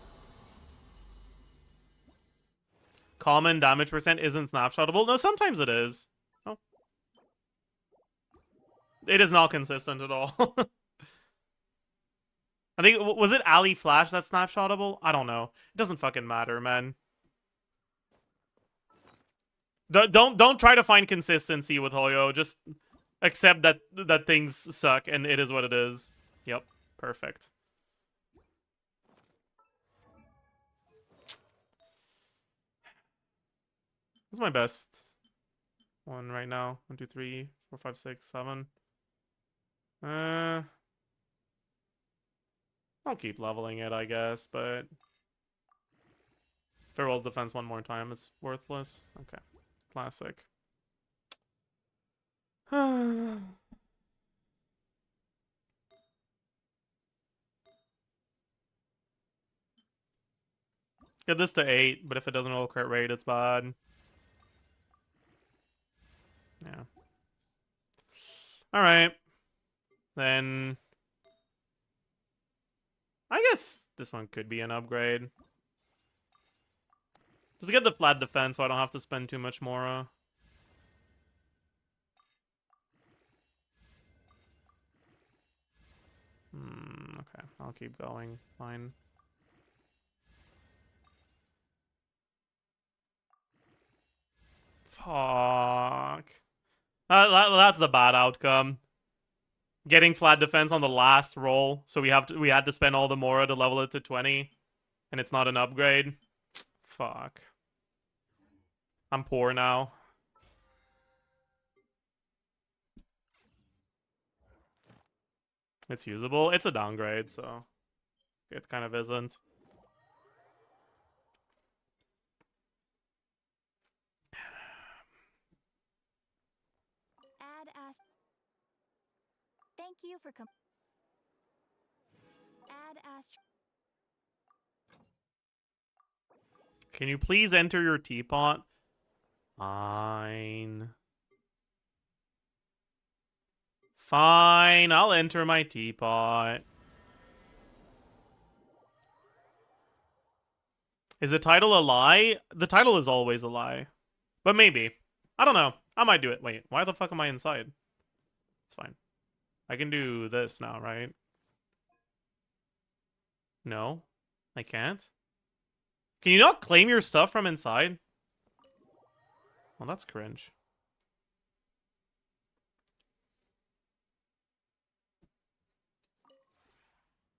Speaker 1: Common damage percent isn't snapshotable. No, sometimes it is. Oh. It is not consistent at all. I think, was it Ali Flash that's snapshotable? I don't know. It doesn't fucking matter, man. Don't try to find consistency with Hoyo. Just accept that things suck and it is what it is. Yep, perfect. This is my best one right now. 1, 2, 3, 4, 5, 6, 7. I'll keep leveling it, I guess, but if it rolls defense one more time, it's worthless. Okay, classic. Get this to 8, but if it doesn't roll crit rate, it's bad. Yeah. Alright. Then I guess this one could be an upgrade. Just get the flat defense so I don't have to spend too much more. Okay, I'll keep going. Fine. Fuck. That's the bad outcome. Getting flat defense on the last roll, so we had to spend all the Mora to level it to 20, and it's not an upgrade. Fuck. I'm poor now. It's usable. It's a downgrade, so it kind of isn't.
Speaker 2: Add as. Thank you for add as.
Speaker 1: Can you please enter your teapot? Fine. Fine, I'll enter my teapot. Is the title a lie? The title is always a lie. But maybe. I don't know. I might do it. Wait, why the fuck am I inside? It's fine. I can do this now, right? No, I can't. Can you not claim your stuff from inside? Well, that's cringe.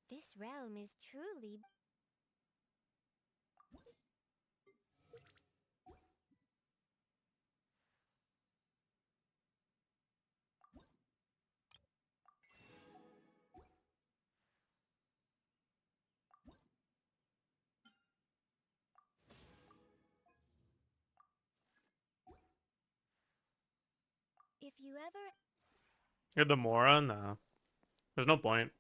Speaker 2: This realm is truly. If you ever.
Speaker 1: You're the Mora? Nah. There's no point.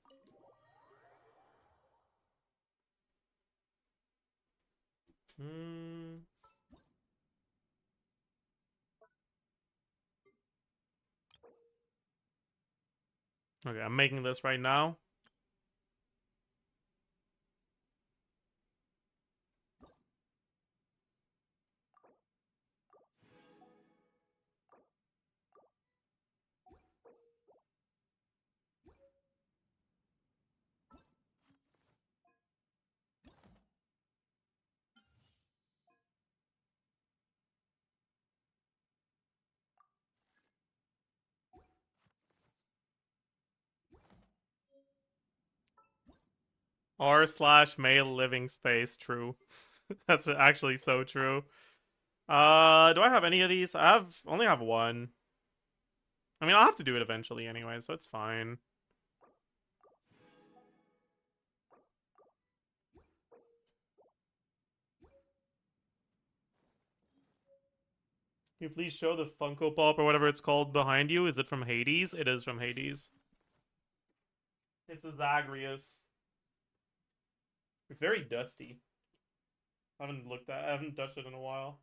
Speaker 1: Okay, I'm making this right now. r/male living space. True. That's actually so true. Do I have any of these? Only have one. I mean, I'll have to do it eventually anyway, so it's fine. Can you please show the Funko Pop or whatever it's called behind you? Is it from Hades? It is from Hades. It's a Zagreus. It's very dusty. I haven't touched it in a while.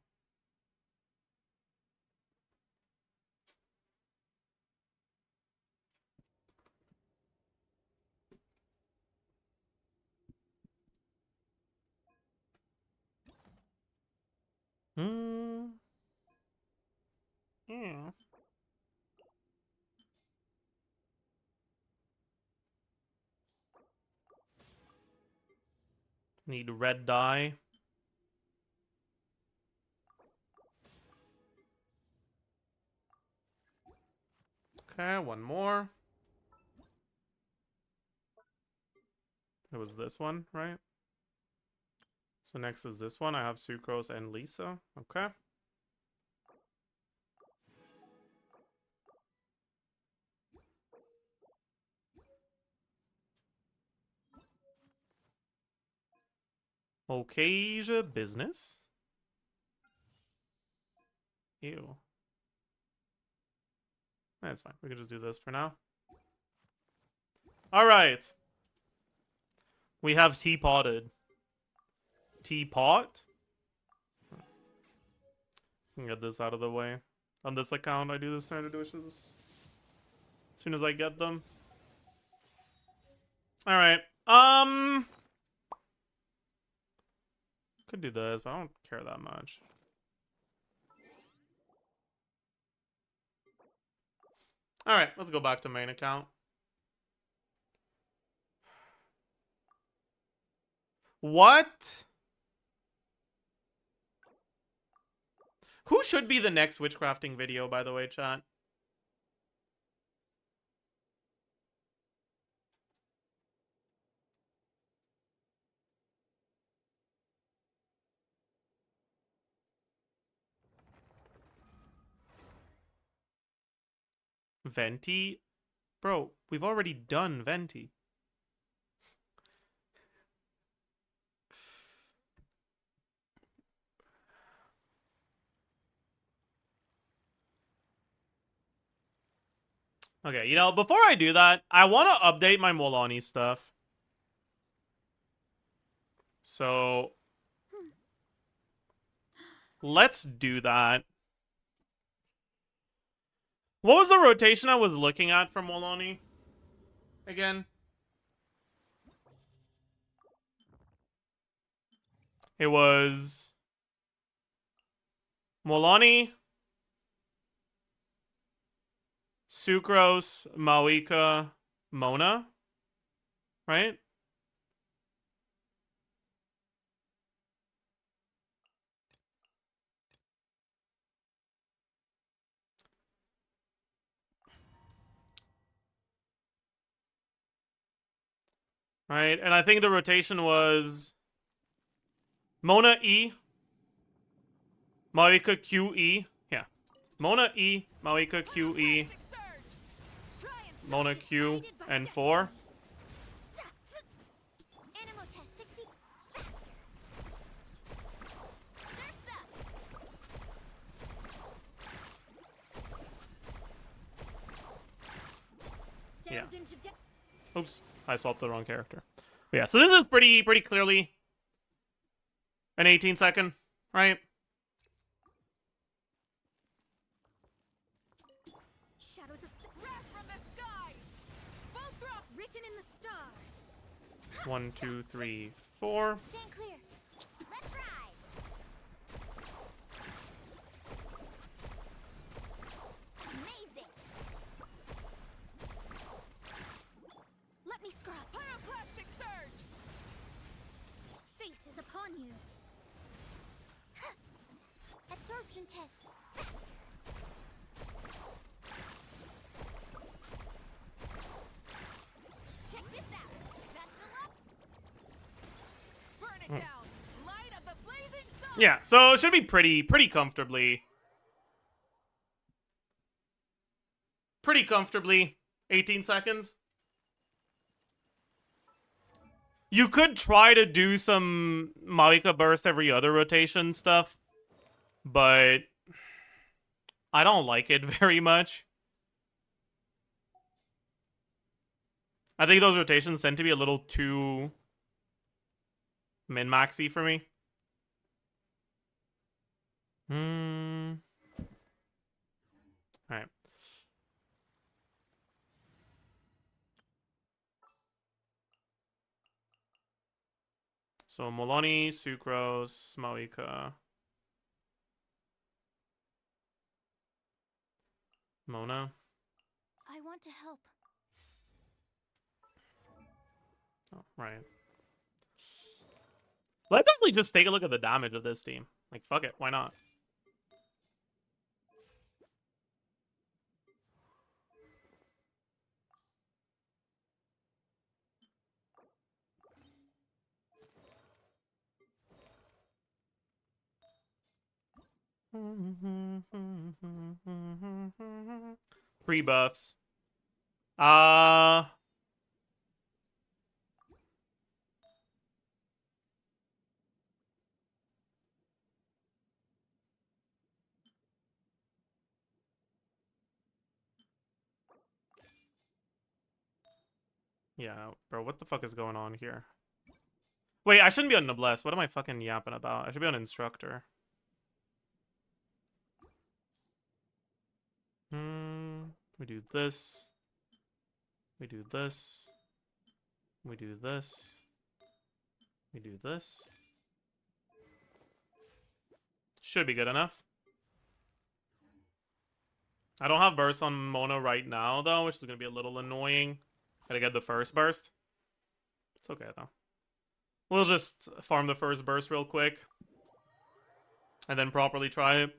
Speaker 1: Yeah. Need red dye. Okay, one more. It was this one, right? So next is this one. I have Sucrose and Lisa. Okay. Okay, business. Ew. That's fine. We can just do this for now. All right. We have teapotted. Teapot? Can get this out of the way. On this account, I do the standard wishes as soon as I get them. All right. Could do this, but I don't care that much. All right, let's go back to main account. What? Who should be the next witchcrafting video, by the way, chat? Venti? Bro, we've already done Venti. Okay, you know, before I do that, I want to update my Molani stuff. So, let's do that. What was the rotation I was looking at for Molani? Again? It was... Molani... Sucrose, Malika, Mona, right? Right, and I think the rotation was Mona E, Malika Q E. Yeah, Mona E, Malika Q E, Mona Q, and 4.
Speaker 2: Animal test 60 faster. Surf's up.
Speaker 1: Yeah.
Speaker 2: Delves into
Speaker 1: Oops, I swapped the wrong character. But yeah, so this is pretty clearly an 18-second, right?
Speaker 2: shadows of wrath from the skies. Full thrust written in the stars.
Speaker 1: 1, 2, 3, 4.
Speaker 2: Stand clear. Let's ride. Amazing. Let me scrub. Pyroclastic surge. Fate is upon you. Absorption test. Faster. Check this out. That's the look. Burn it down. Light of the blazing sun.
Speaker 1: Yeah, so it should be pretty comfortably 18 seconds. You could try to do some Malika burst every other rotation stuff, but I don't like it very much. I think those rotations tend to be a little too min-maxy for me. Alright. So Molani, Sucrose, Malika, Mona.
Speaker 2: I want to help.
Speaker 1: Oh, right. Let's actually just take a look at the damage of this team. Like, fuck it, why not? Free buffs. Yeah, bro, what the fuck is going on here? Wait, I shouldn't be on Noblesse. What am I fucking yapping about? I should be on Instructor. We do this. We do this. We do this. We do this. Should be good enough. I don't have burst on Mona right now, though, which is going to be a little annoying. Gotta get the first burst. It's okay, though. We'll just farm the first burst real quick. And then properly try it.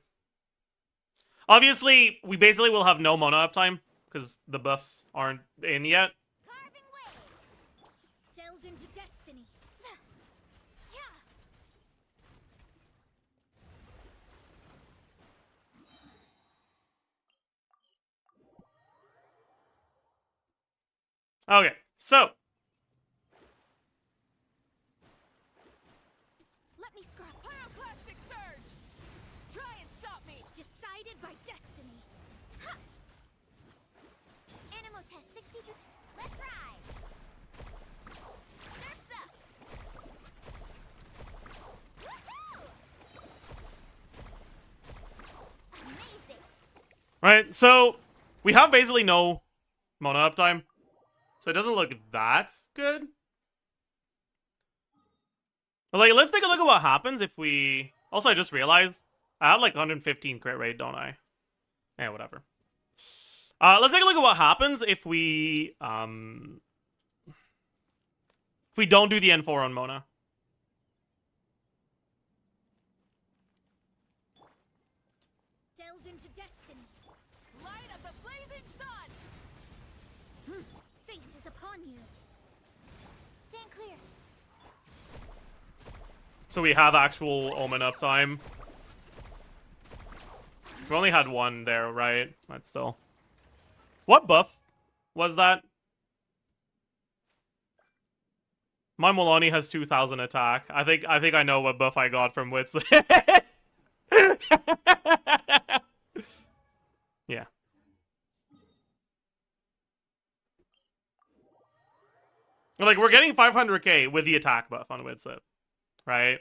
Speaker 1: Obviously, we basically will have no Mona uptime, because the buffs aren't in yet.
Speaker 2: Carving waves. Delves into destiny. Yeah.
Speaker 1: Okay, so
Speaker 2: Let me scrap. Pyroclastic surge. Try and stop me. Decided by destiny. Ha! Animal test 63. Let's ride. Surf's up. Woohoo! Amazing.
Speaker 1: right, so we have basically no mana uptime, so it doesn't look that good. But like, let's take a look at what happens if we. Also, I just realized I have like 115 crit rate, don't I? Yeah, whatever. Let's take a look at what happens if we don't do the N4 on Mona.
Speaker 2: Delve into destiny. Light of the blazing sun. Fate is upon you. Stand clear.
Speaker 1: So we have actual Omen uptime. We only had one there, right? But still. What buff was that? My Milani has 2,000 attack. I think I know what buff I got from Wits. Yeah. Like, we're getting 500k with the attack buff on Witsit, right?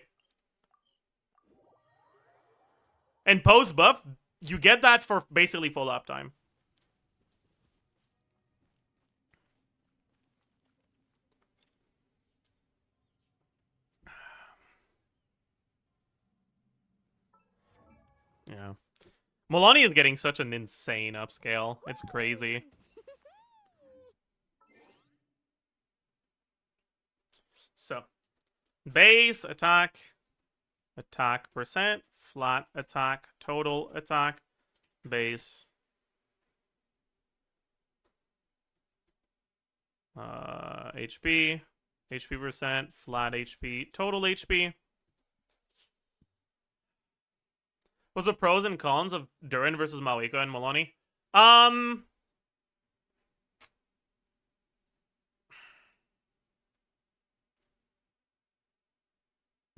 Speaker 1: And post buff, you get that for basically full uptime. Yeah. Milani is getting such an insane upscale. It's crazy. So, base attack, attack percent, flat attack, total attack, base. HP, HP percent, flat HP, total HP. What's the pros and cons of Durin versus Mawika and Milani?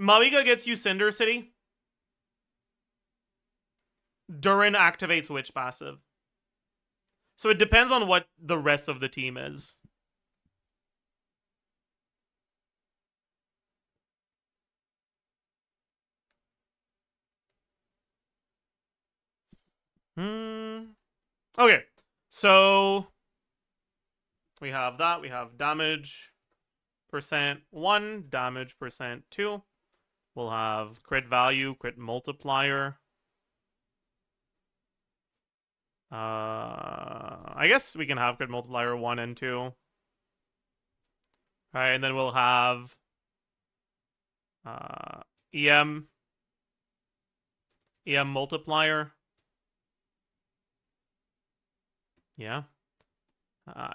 Speaker 1: Mawika gets you Cinder City. Durin activates Witch passive. So it depends on what the rest of the team is. Okay, so we have that. We have damage percent 1, damage percent 2. We'll have crit value, crit multiplier. I guess we can have crit multiplier 1 and 2. All right, and then we'll have EM multiplier. Yeah.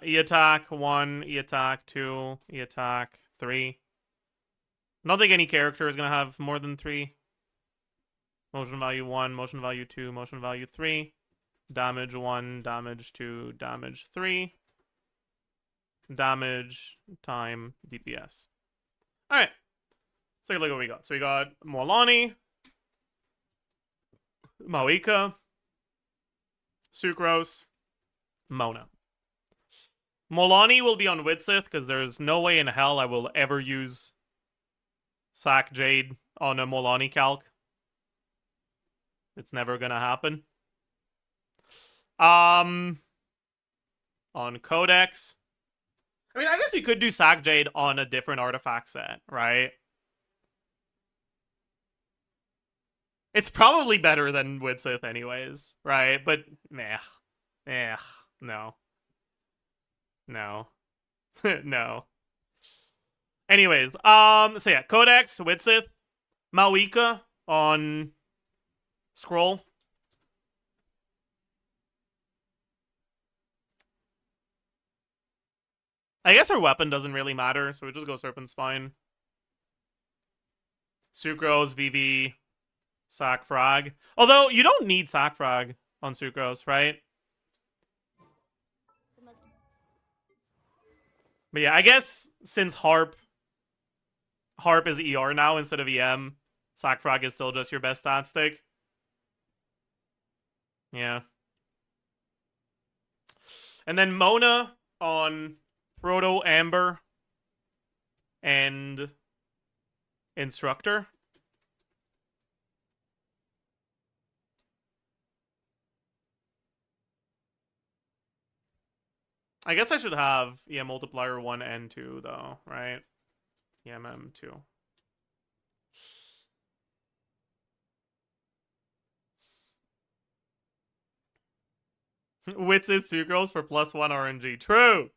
Speaker 1: E attack 1, E attack 2, E attack 3. I don't think any character is going to have more than 3. Motion value 1, motion value 2, motion value 3. Damage 1, damage 2, damage 3. Damage time DPS. Alright. Let's take a look at what we got. So we got Milani, Mawika, Sucrose, Mona. Milani will be on Witsith because there's no way in hell I will ever use Sack Jade on a Milani calc. It's never gonna happen. On Codex, I mean, I guess we could do Sack Jade on a different artifact set, right? It's probably better than Witsith anyways, right? But, no. No. No. Anyways, so yeah, Codex, Witsith, Mawika on Scroll. I guess her weapon doesn't really matter, so we just go Serpent Spine. Sucrose, VV, Sack Frag. Although, you don't need Sack Frag on Sucrose, right? But yeah, I guess since Harp is ER now instead of EM, Sackfrog is still just your best stat stick. Yeah. And then Mona on Proto Amber and Instructor. I guess I should have multiplier 1 and 2 though, right? EMM2. Wits and Sucrose for +1 RNG. True.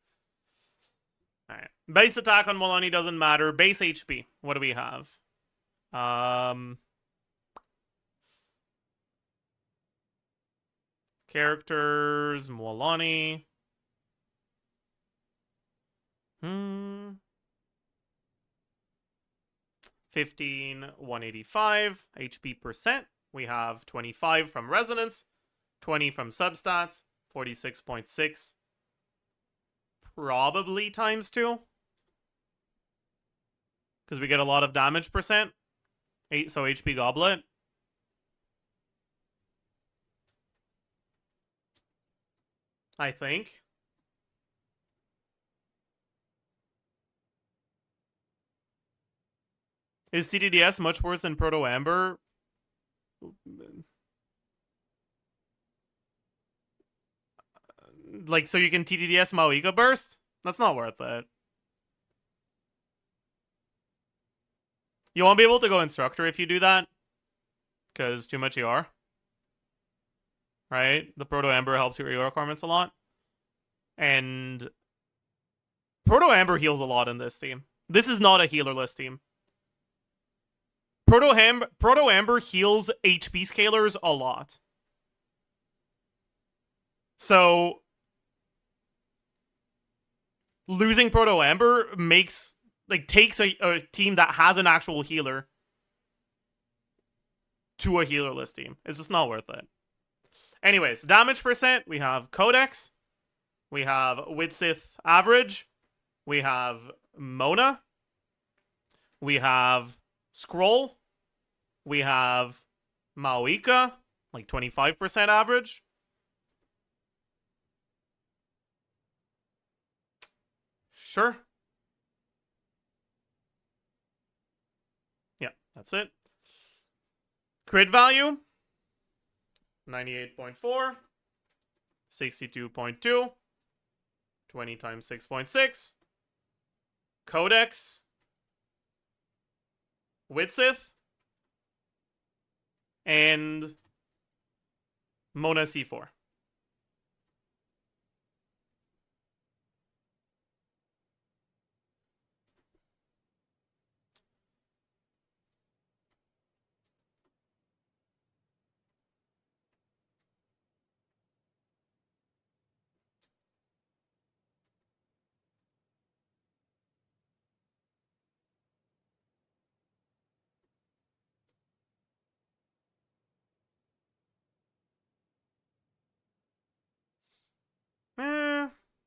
Speaker 1: Alright. Base attack on Molani doesn't matter. Base HP. What do we have? Characters, Molani. 15, 185 HP percent. We have 25 from Resonance, 20 from Substats, 46.6. Probably times 2. Because we get a lot of damage percent. 8, so HP Goblet. I think. Is TDDS much worse than Proto Amber? Like, so you can TDDS Maoika Burst? That's not worth it. You won't be able to go Instructor if you do that. Because too much ER. Right? The Proto Amber helps your ER requirements a lot. And Proto Amber heals a lot in this team. This is not a healerless team. Proto Amber heals HP scalers a lot. So losing Proto Amber takes a team that has an actual healer to a healerless team. It's just not worth it. Anyways, damage percent, we have Codex, we have Witsith average, we have Mona, we have Scroll, we have Maoika, like 25% average. Sure. Yeah, that's it. Crit value, 98.4, 62.2, 20 times 6.6. Codex, Witsith, and Mona C4.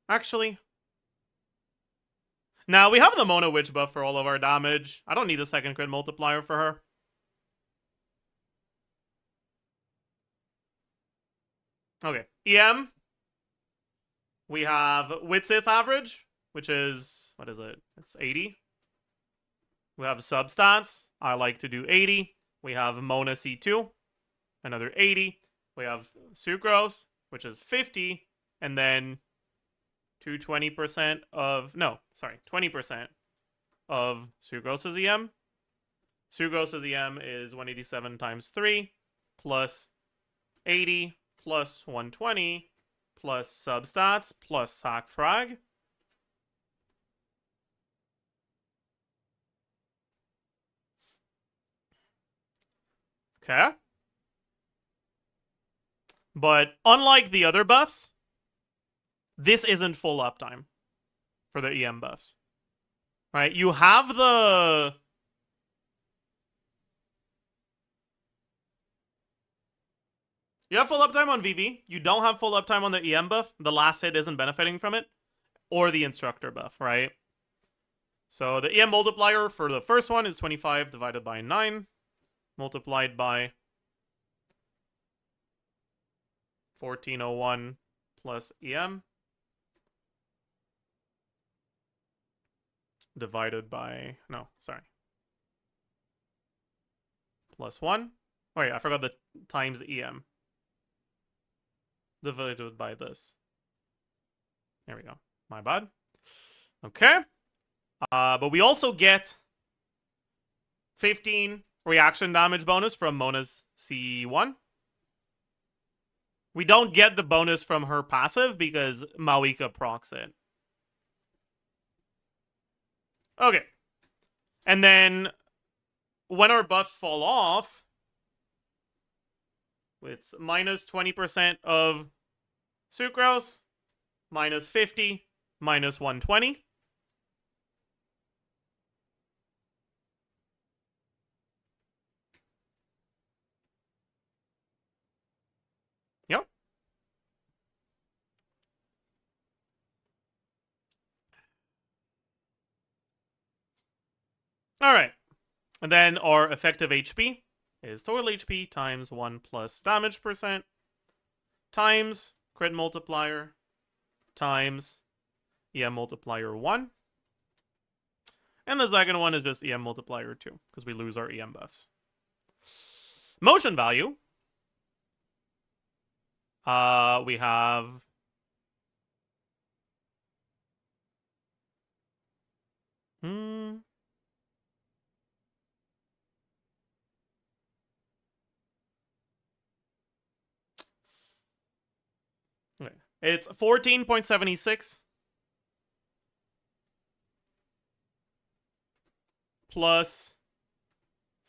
Speaker 1: Actually. Now, we have the Mona Witch buff for all of our damage. I don't need a second crit multiplier for her. Okay. EM. We have Witsith average, which is, what is it? It's 80. We have Substats. I like to do 80. We have Mona C2, another 80. We have Sucrose, which is 50. And then 20% of, no, sorry, 20% of Sucrose's EM. Sucrose's EM is 187 times 3 plus 80 plus 120 plus Substats plus Sack Frag. Okay. But unlike the other buffs, this isn't full uptime for the EM buffs. Right? You have the... You have full uptime on VV. You don't have full uptime on the EM buff. The last hit isn't benefiting from it. Or the Instructor buff, right? So the EM multiplier for the first one is 25 divided by 9, multiplied by 1401 plus EM, divided by, no, sorry, plus 1. Wait, I forgot the times EM. Divided by this. There we go. My bad. Okay. But we also get 15 reaction damage bonus from Mona's C1. We don't get the bonus from her passive because Mawika procs it. Okay. And then when our buffs fall off, it's minus 20% of sucrose, minus 50, minus 120. Yep. All right. And then our effective HP is total HP times 1 plus damage percent times crit multiplier times EM multiplier 1. And the second one is just EM multiplier 2 because we lose our EM buffs. Motion value. We have okay. It's 14.76 plus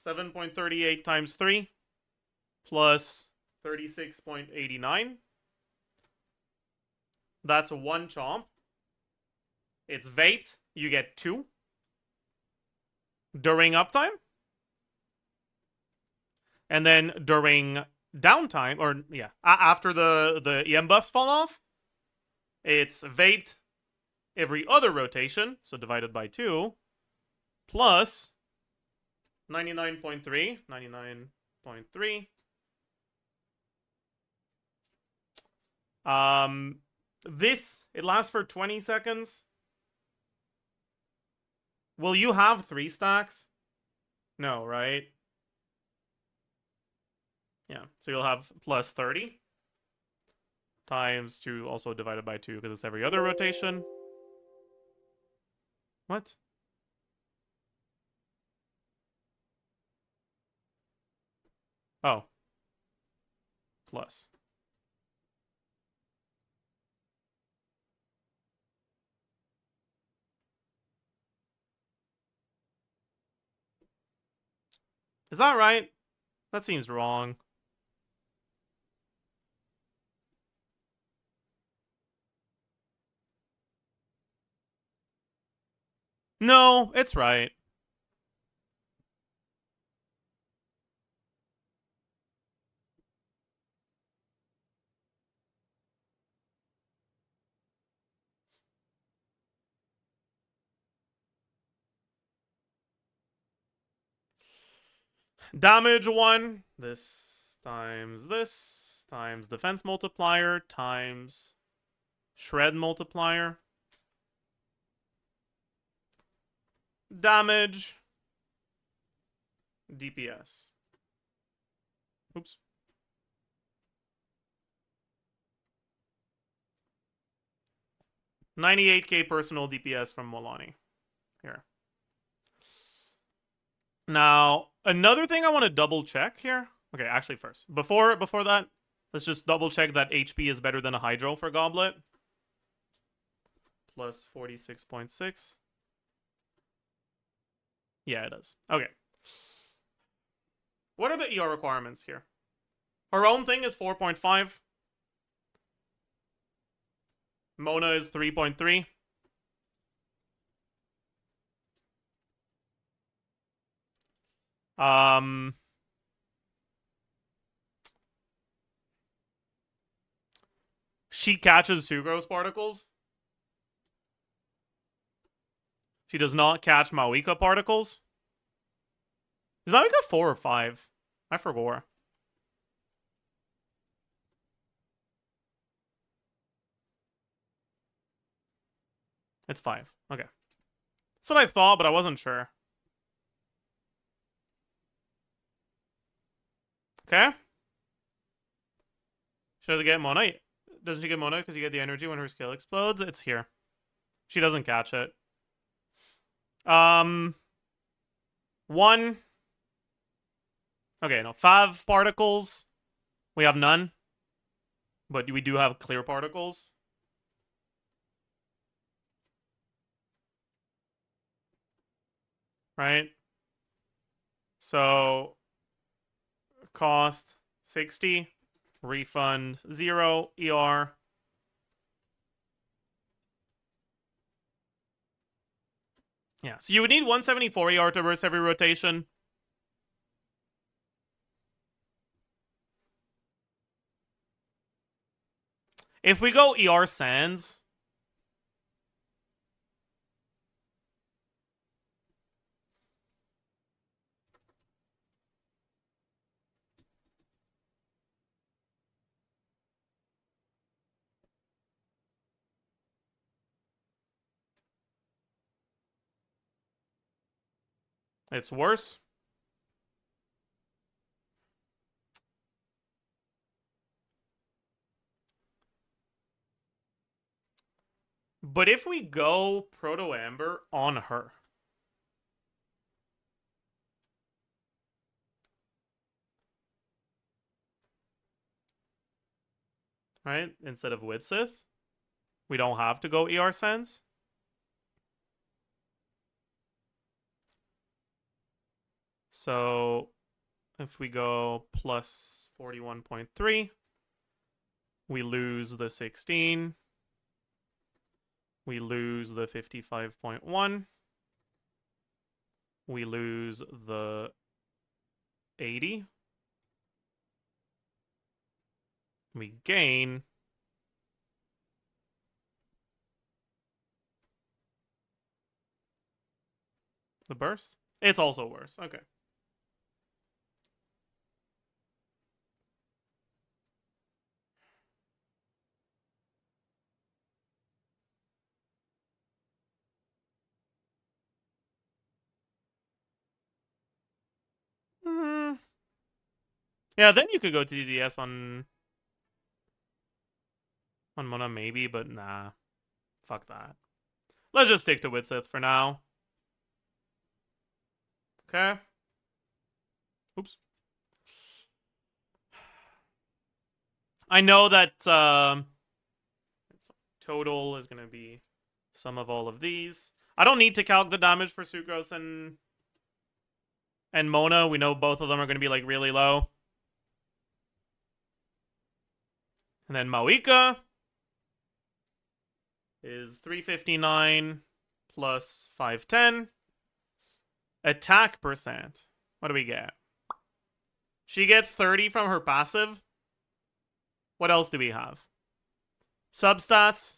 Speaker 1: 7.38 times 3 plus 36.89. That's one chomp. It's vaped. You get 2 during uptime. And then during downtime, or yeah, after the EM buffs fall off, it's vaped every other rotation, so divided by 2, plus 99.3, 99.3. This, it lasts for 20 seconds. Will you have 3 stacks? No, right? Yeah, so you'll have plus 30 times 2, also divided by 2 because it's every other rotation. What? Oh. Plus. Is that right? That seems wrong. No, it's right. Damage 1. This times defense multiplier times shred multiplier. Damage. DPS. Oops. $98k personal DPS from Molani. Here. Now, another thing I want to double check here. Okay, actually first. Before that, let's just double check that HP is better than a Hydro for Goblet. Plus 46.6. Yeah, it is. Okay. What are the ER requirements here? Her own thing is 4.5. Mona is 3.3. She catches sucrose particles. She does not catch Mawika particles. Is Mawika 4 or 5? I forgot. It's 5. Okay. That's what I thought, but I wasn't sure. Okay. She doesn't get Mona. Doesn't she get Mona because you get the energy when her skill explodes? It's here. She doesn't catch it. 1. Okay, no. 5 particles. We have none. But we do have clear particles. Right? So, cost 60. Refund 0. ER. Yeah, so you would need 174 ER to burst every rotation. If we go ER Sands... It's worse. But if we go Proto Amber on her, right, instead of Widsith, we don't have to go ER Sands. So if we go plus 41.3, we lose the 16. We lose the 55.1. We lose the 80. We gain the burst. It's also worse. Okay. Yeah, then you could go to DDS on Mona maybe, but nah. Fuck that. Let's just stick to Widsith for now. Okay. Oops. I know that total is going to be sum of all of these. I don't need to calc the damage for Sucrose and Mona. We know both of them are going to be like really low. And then Mawika is 359 plus 510. Attack percent. What do we get? She gets 30 from her passive. What else do we have? Substats.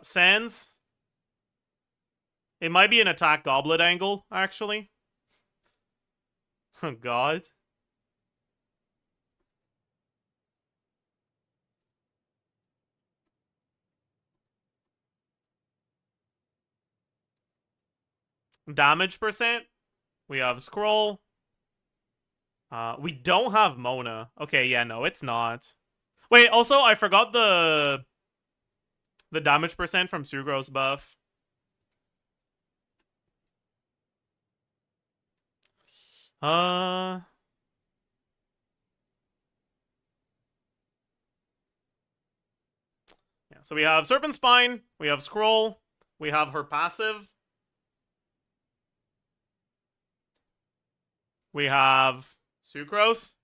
Speaker 1: Sands. It might be an attack goblet angle, actually. Oh, God. Damage percent. We have Scroll. We don't have Mona. Okay, yeah, no, it's not. Wait, also, I forgot the damage percent from Sucrose buff. Yeah, so we have Serpent Spine, we have Scroll, we have her passive. We have Sucrose.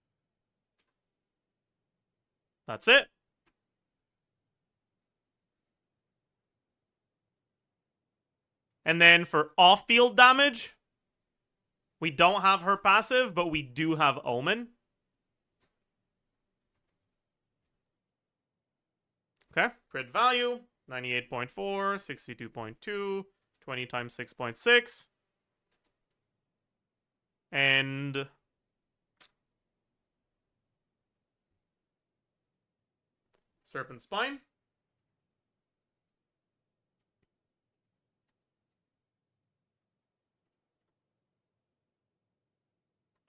Speaker 1: That's it. And then for off-field damage, we don't have her passive, but we do have Omen. Okay, crit value 98.4, 62.2, 20 times 6.6, and Serpent Spine.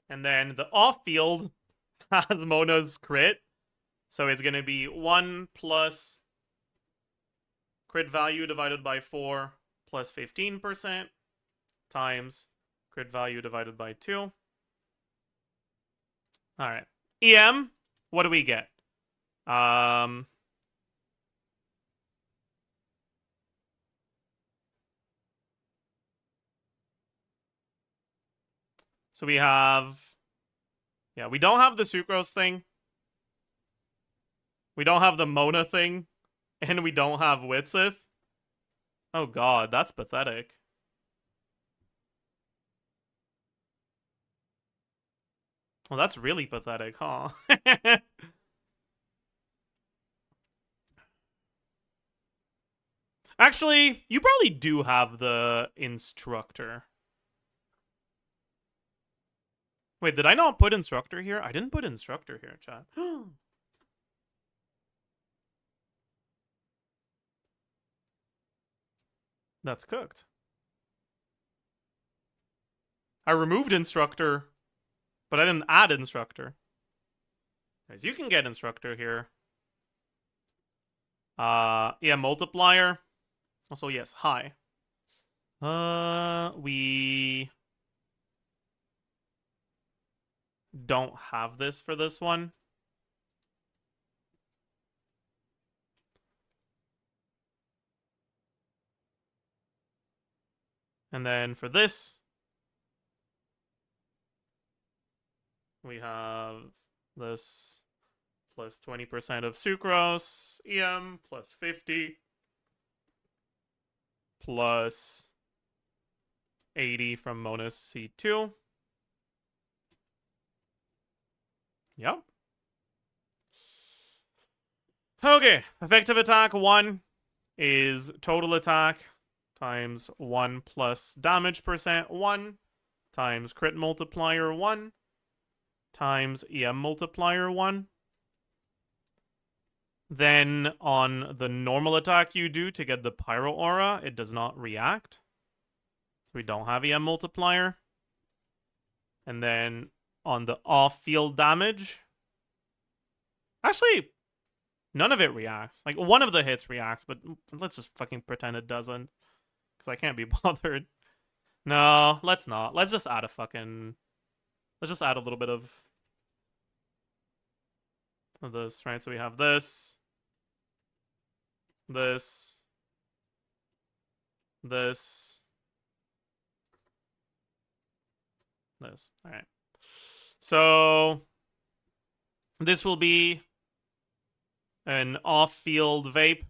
Speaker 1: And then the off field has Mona's crit. So it's going to be 1 plus crit value divided by 4 plus 15% times crit value divided by 2. All right. EM, what do we get? So we have... Yeah, we don't have the sucrose thing. We don't have the Mona thing. And we don't have Witsith. Oh god, that's pathetic. Well, that's really pathetic, huh? Actually, you probably do have the instructor. Wait, did I not put instructor here? I didn't put instructor here, chat. That's cooked. I removed instructor, but I didn't add instructor. Guys, you can get instructor here. Yeah, multiplier. Also, yes, high. We don't have this for this one. And then for this, we have this plus 20% of sucrose, EM plus 50 plus 80 from Mona's C2. Yep. Okay, effective attack 1 is total attack times 1 plus damage percent 1 times crit multiplier 1 times EM multiplier 1. Then on the normal attack you do to get the Pyro Aura, it does not react. So we don't have EM multiplier. And then on the off-field damage... Actually, none of it reacts. Like, one of the hits reacts, but let's just fucking pretend it doesn't. Because I can't be bothered. No, let's not. Let's just add a fucking... Let's just add a little bit of this, right? So we have this. This. This. This. Alright. So this will be an off-field vape.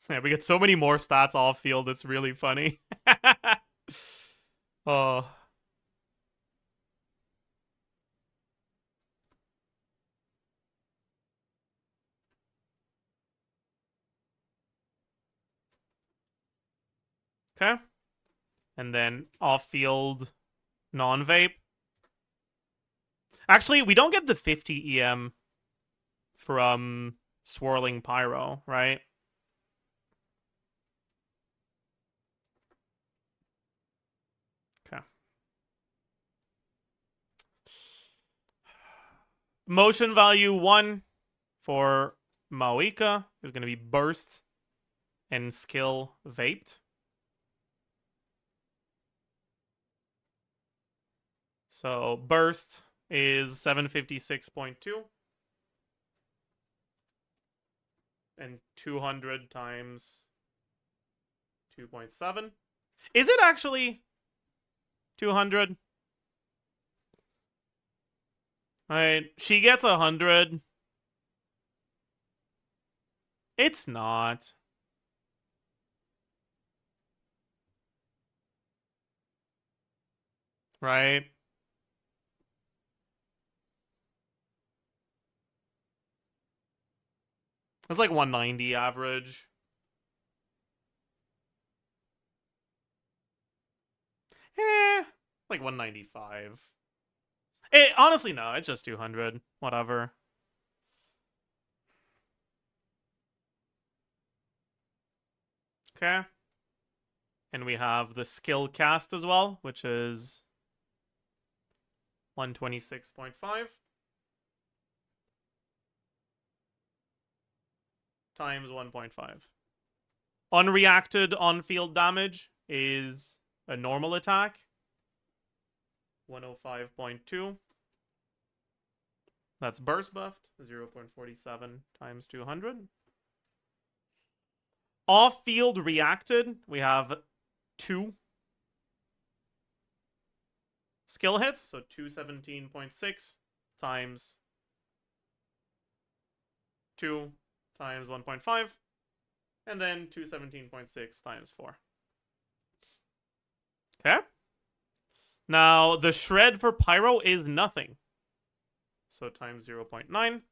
Speaker 1: Yeah, we get so many more stats off-field, it's really funny. Oh. Okay. And then off-field non-vape. Actually, we don't get the 50 EM from Swirling Pyro, right? Okay. Motion value 1 for Maoika is going to be Burst and Skill Vaped. So Burst is 756.2. And 200 times 2.7. Is it actually 200? Alright, she gets 100. It's not. Right? It's like 190 average. Like 195. Honestly, no, it's just 200. Whatever. Okay. And we have the skill cast as well, which is 126.5 times 1.5. Unreacted on-field damage is a normal attack. 105.2. That's burst buffed. 0.47 times 200. Off-field reacted, we have 2 skill hits. So 217.6 times 2 times 1.5. And then 217.6 times 4. Okay. Now, the shred for Pyro is nothing. So times 0.9.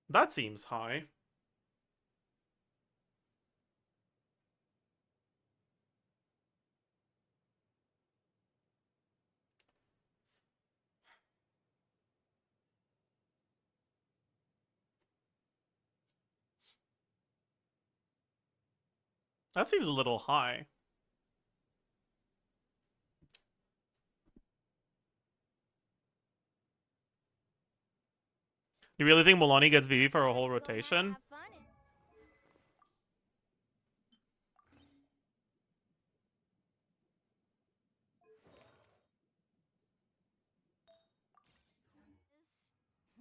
Speaker 1: That seems high. That seems a little high. You really think Milani gets VV for a whole rotation?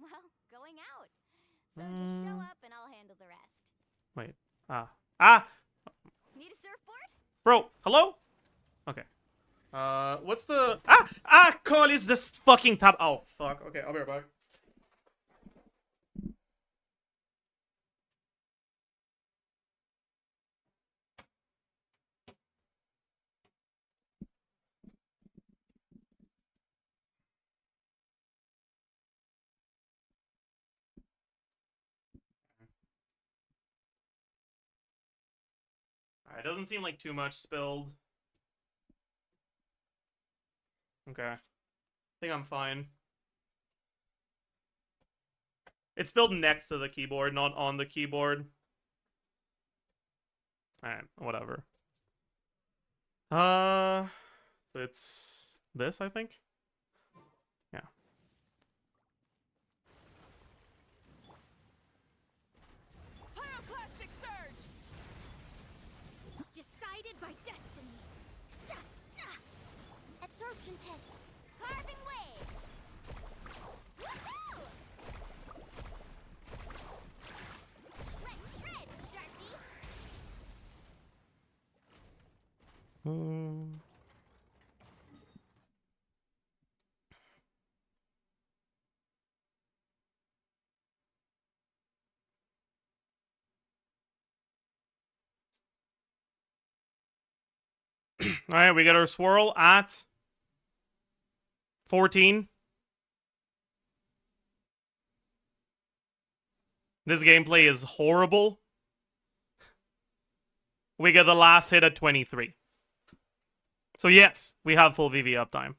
Speaker 2: Well, going out. So just show up and I'll handle the rest.
Speaker 1: Wait. Ah!
Speaker 2: Need a surfboard?
Speaker 1: Bro, hello? Okay. What's the... Call is this fucking tab... Oh, fuck. Okay, I'll be right back. Alright, doesn't seem like too much spilled. Okay. I think I'm fine. It's spilled next to the keyboard, not on the keyboard. Alright, whatever. So it's this, I think? Yeah.
Speaker 2: Pyroclastic surge! Decided by destiny. Absorption test. Carving wave. Woohoo! Let's shred, Sharky.
Speaker 1: Alright, we got our swirl at 14. This gameplay is horrible. We get the last hit at 23. So yes, we have full VV uptime.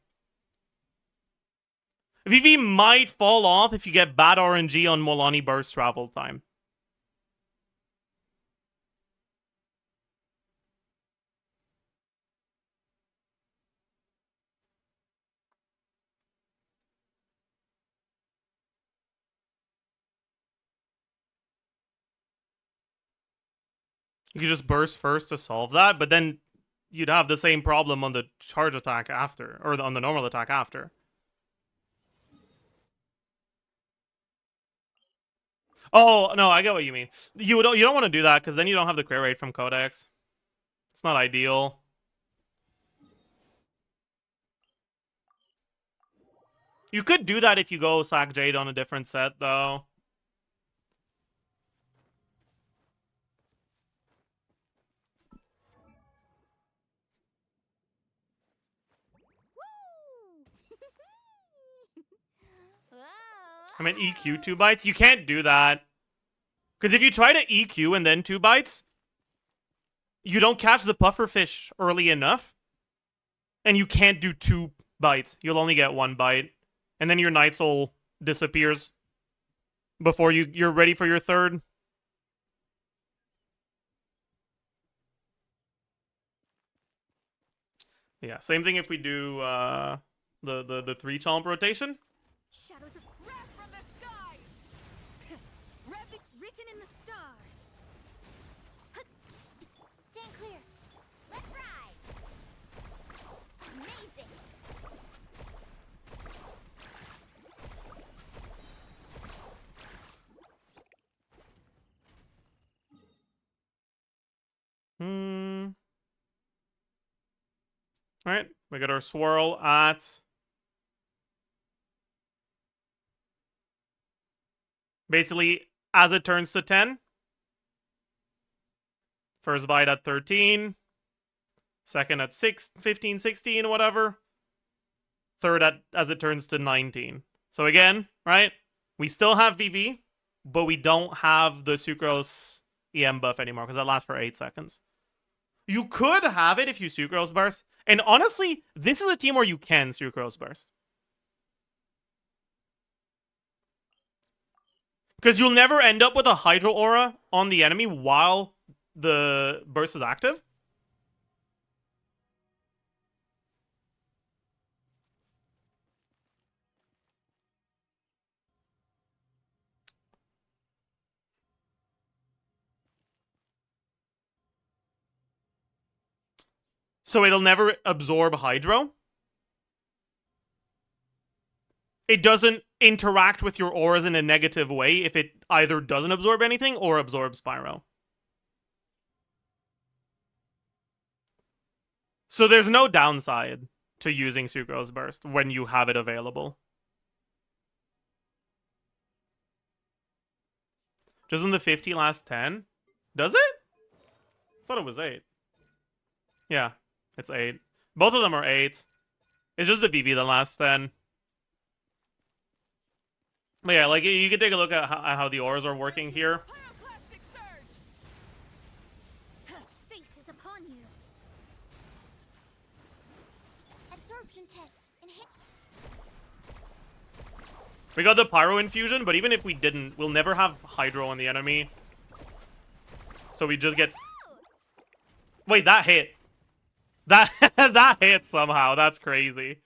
Speaker 1: VV might fall off if you get bad RNG on Molani burst travel time. You could just burst first to solve that, but then you'd have the same problem on the charge attack after, or on the normal attack after. Oh, no, I get what you mean. You don't want to do that, because then you don't have the crit rate from Codex. It's not ideal. You could do that if you go Sack Jade on a different set, though. I mean, EQ 2 bites? You can't do that. Because if you try to EQ and then 2 bites, you don't catch the pufferfish early enough. And you can't do 2 bites. You'll only get 1 bite. And then your Night Soul disappears before you're ready for your 3rd. Yeah, same thing if we do the 3 chomp rotation.
Speaker 2: Shadows of wrath from the skies. Written in the stars. Stand clear. Let's ride. Amazing.
Speaker 1: Alright, we got our swirl at basically as it turns to 10. First bite at 13. Second at 15, 16, whatever. Third at as it turns to 19. So again, right? We still have VV, but we don't have the Sucrose EM buff anymore because that lasts for 8 seconds. You could have it if you Sucrose burst. And honestly, this is a team where you can Sucrose burst. Because you'll never end up with a Hydro Aura on the enemy while the burst is active. So it'll never absorb Hydro. It doesn't interact with your auras in a negative way if it either doesn't absorb anything or absorbs Spyro. So there's no downside to using Sucrose Burst when you have it available. Doesn't the 50 last 10? Does it? I thought it was 8. Yeah, it's 8. Both of them are 8. It's just the VV that lasts 10. But yeah, like, you can take a look at how the auras are working here.
Speaker 2: Pyroclastic surge. Fate is upon you. Absorption test.
Speaker 1: We got the Pyro Infusion, but even if we didn't, we'll never have Hydro on the enemy. So we just get... Wait, that hit. That that hit somehow. That's crazy.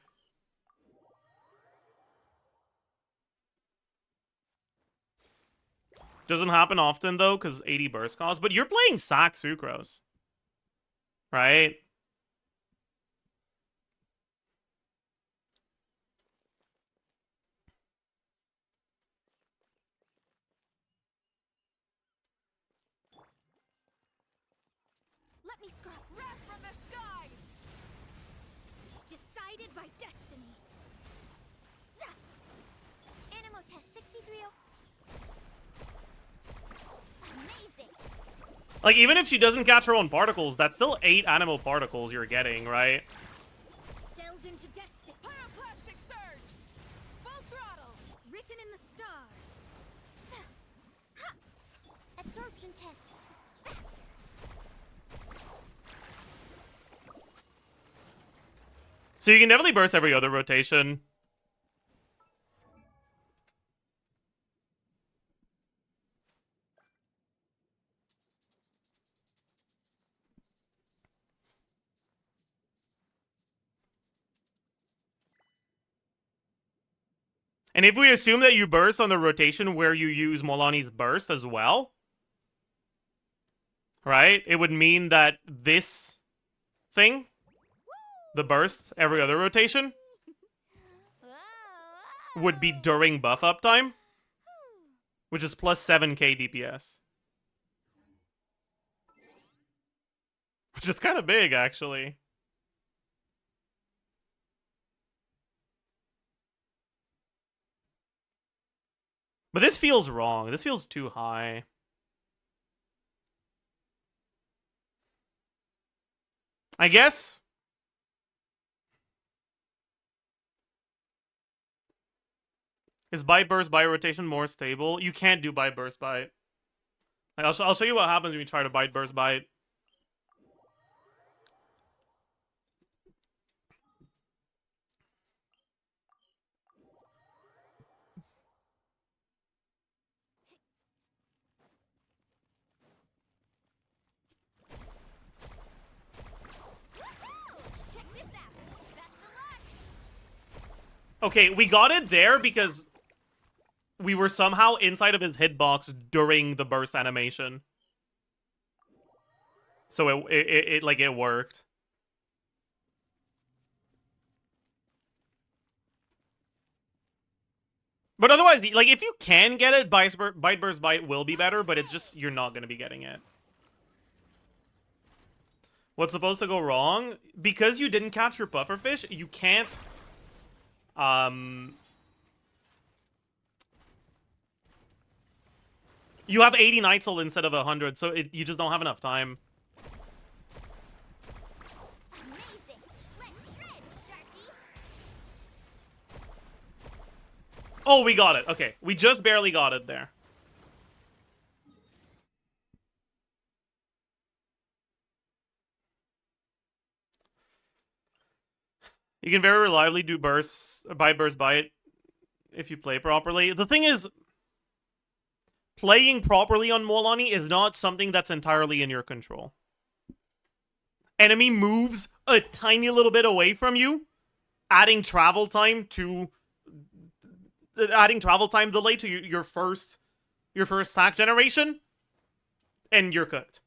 Speaker 1: Doesn't happen often, though, because 80 burst cost. But you're playing Sac Sucrose. Right?
Speaker 2: Let me scrap wrath from the skies. Decided by destiny. Animo test 63. Amazing.
Speaker 1: Like, even if she doesn't catch her own particles, that's still 8 animal particles you're getting, right?
Speaker 2: Delve into destiny. Pyroclastic surge. Full throttle. Written in the stars. Absorption test. Faster.
Speaker 1: So you can definitely burst every other rotation. And if we assume that you burst on the rotation where you use Molani's burst as well, right? It would mean that this thing, the burst every other rotation, would be during buff uptime, which is plus 7k DPS. Which is kind of big, actually. But this feels wrong. This feels too high. I guess... Is bite burst bite rotation more stable? You can't do bite burst bite. Like, I'll show you what happens when you try to bite burst bite.
Speaker 2: Check this out. Best of luck.
Speaker 1: Okay, we got it there because we were somehow inside of his hitbox during the burst animation. So it worked. But otherwise, like, if you can get it, bite burst bite will be better, but it's just you're not going to be getting it. What's supposed to go wrong? Because you didn't catch your pufferfish, you can't you have 80 Night Soul instead of 100, so you just don't have enough time.
Speaker 2: Amazing. Let's shred, Sharky.
Speaker 1: Oh, we got it. Okay, we just barely got it there. You can very reliably do bursts, bite if you play properly. The thing is, playing properly on Molani is not something that's entirely in your control. Enemy moves a tiny little bit away from you, adding travel time delay to your first stack generation, and you're cooked.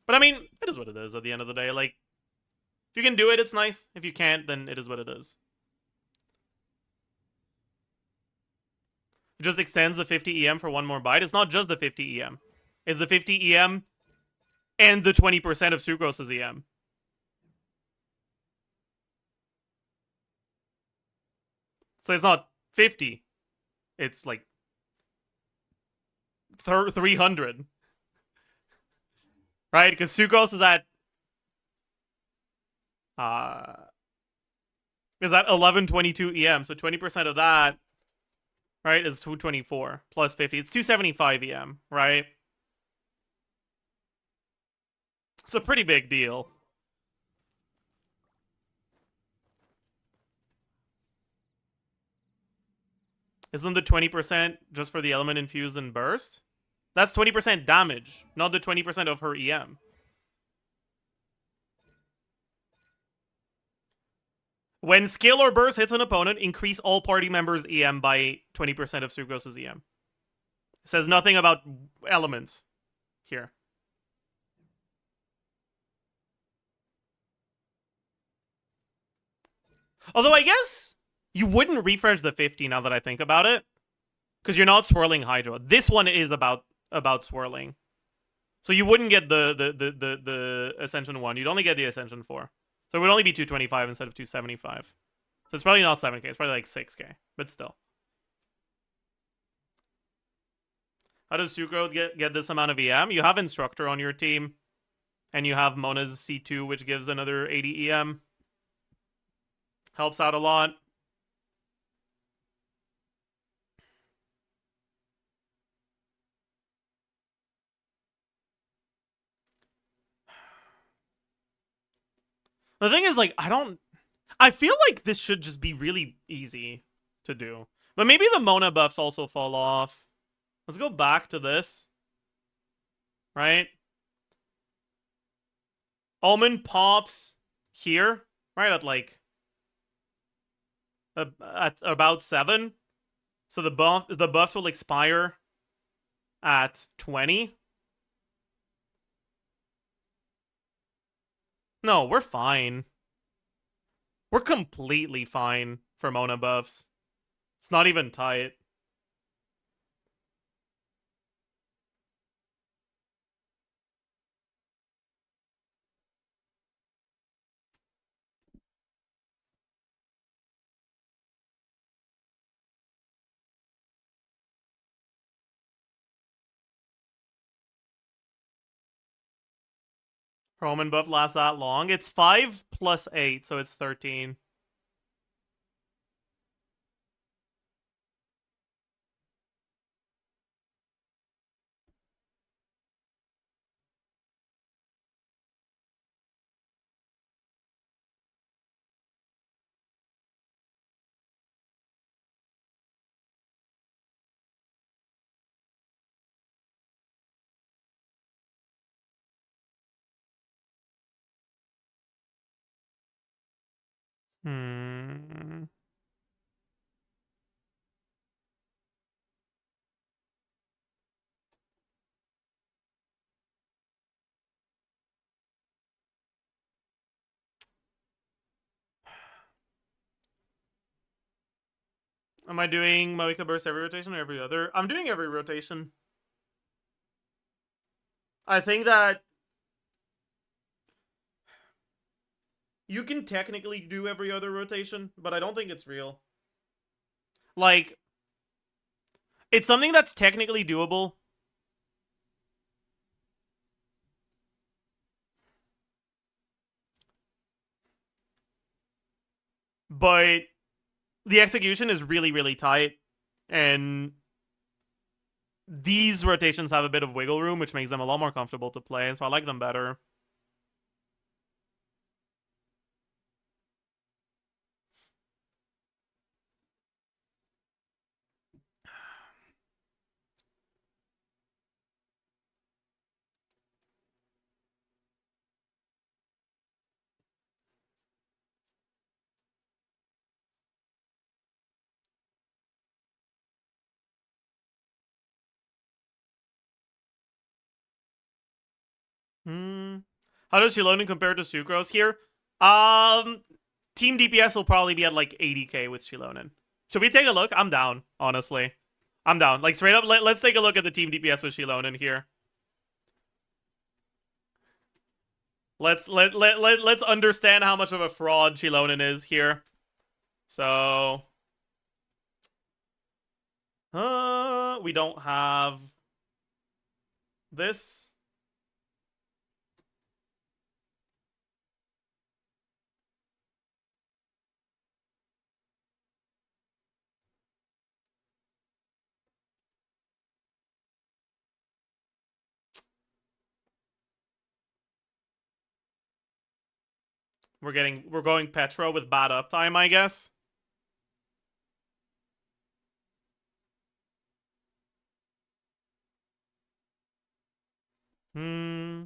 Speaker 1: But I mean, it is what it is at the end of the day. Like, if you can do it, it's nice. If you can't, then it is what it is. It just extends the 50 EM for one more bite. It's not just the 50 EM. It's the 50 EM and the 20% of Sucrose's EM. So it's not 50. It's like 300. Right? Because Sucrose is at 1122 EM. So 20% of that, right, is 224 plus 50. It's 275 EM, right? It's a pretty big deal. Isn't the 20% just for the element infused and burst? That's 20% damage, not the 20% of her EM. When skill or burst hits an opponent, increase all party members' EM by 20% of Sucrose's EM. It says nothing about elements here. Although I guess you wouldn't refresh the 50 now that I think about it, because you're not swirling Hydro. This one is about swirling, so you wouldn't get the Ascension 1. You'd only get the Ascension 4, so it would only be 225 instead of 275. So it's probably not 7k. It's probably like 6k, but still. How does Sucro get this amount of EM? You have Instructor on your team, and you have Mona's C2, which gives another 80 EM. Helps out a lot. The thing is, like, I feel like this should just be really easy to do. But maybe the Mona buffs also fall off. Let's go back to this. Right? Almond pops here, right, at like at about 7. So the buffs will expire at 20. No, we're fine. We're completely fine for Mona buffs. It's not even tight. Roman buff lasts that long. It's 5 plus 8, so it's 13. Hmm. Am I doing Moika Burst every rotation or every other? I'm doing every rotation. I think that you can technically do every other rotation, but I don't think it's real. Like, it's something that's technically doable. But the execution is really, really tight. And these rotations have a bit of wiggle room, which makes them a lot more comfortable to play, so I like them better. How does Shilonen compare to Sucrose here? Team DPS will probably be at like 80k with Shilonen. Should we take a look? I'm down, honestly. I'm down. Like, straight up, let's take a look at the team DPS with Shilonen here. Let's understand how much of a fraud Shilonen is here. So, we don't have this. We're going Petro with bad uptime, I guess. Hmm.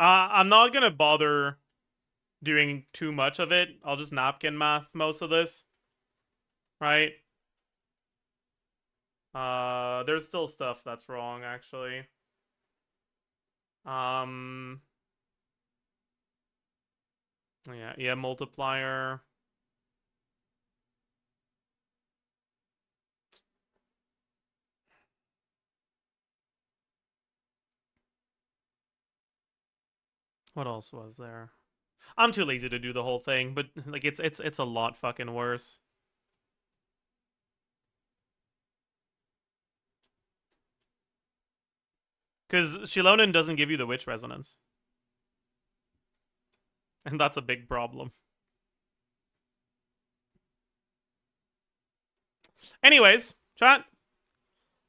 Speaker 1: I'm not gonna bother doing too much of it. I'll just napkin math most of this. Right? There's still stuff that's wrong, actually. Um, yeah, multiplier. What else was there? I'm too lazy to do the whole thing, but like it's a lot fucking worse. Because Shilonen doesn't give you the witch resonance. And that's a big problem. Anyways, chat,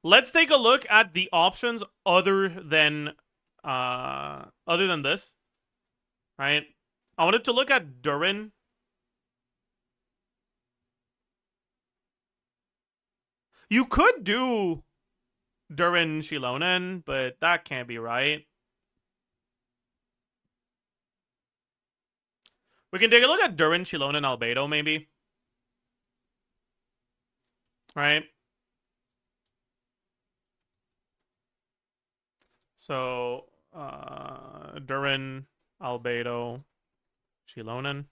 Speaker 1: let's take a look at the options other than this, right? I wanted to look at Durin. You could do Durin Shilonen, but that can't be right. We can take a look at Durin Shilonen Albedo, maybe. Right? So, Durin, Albedo, Shilonen.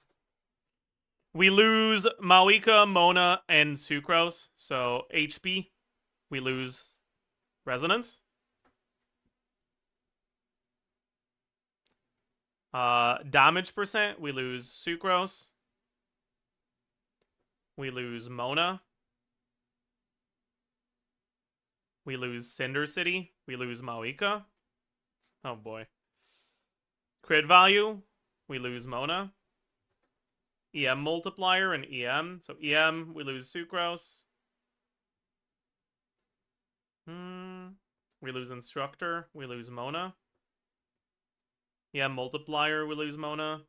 Speaker 1: We lose Mawika, Mona, and Sucrose. So, HP, we lose Resonance. Damage percent, we lose Sucrose. We lose Mona. We lose Cinder City. We lose Mawika. Oh boy. Crit value, we lose Mona. EM multiplier and EM. So EM, we lose Sucrose. We lose Instructor. We lose Mona. EM multiplier, we lose Mona.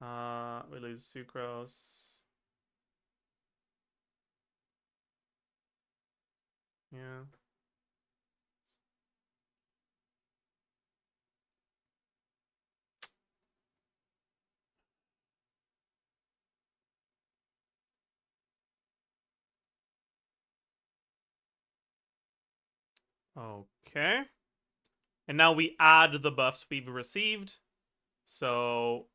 Speaker 1: We lose Sucrose. Yeah. Okay. And now we add the buffs we've received. So,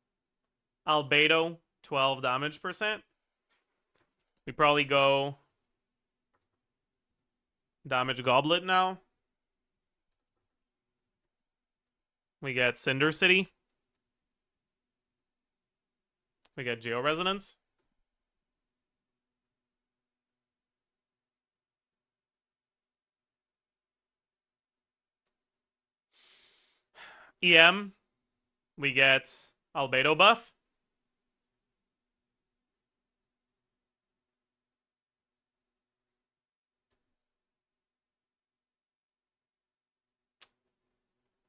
Speaker 1: Albedo, 12 damage percent. We probably go Damage Goblet now. We get Cinder City. We get Geo Resonance. EM. We get Albedo buff.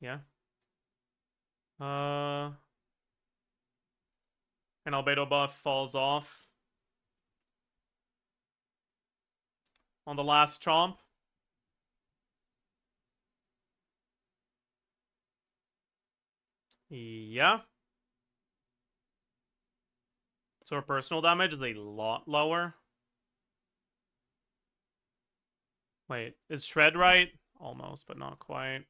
Speaker 1: Yeah. And Albedo buff falls off on the last chomp. Yeah. So our personal damage is a lot lower. Wait, is Shred right? Almost, but not quite.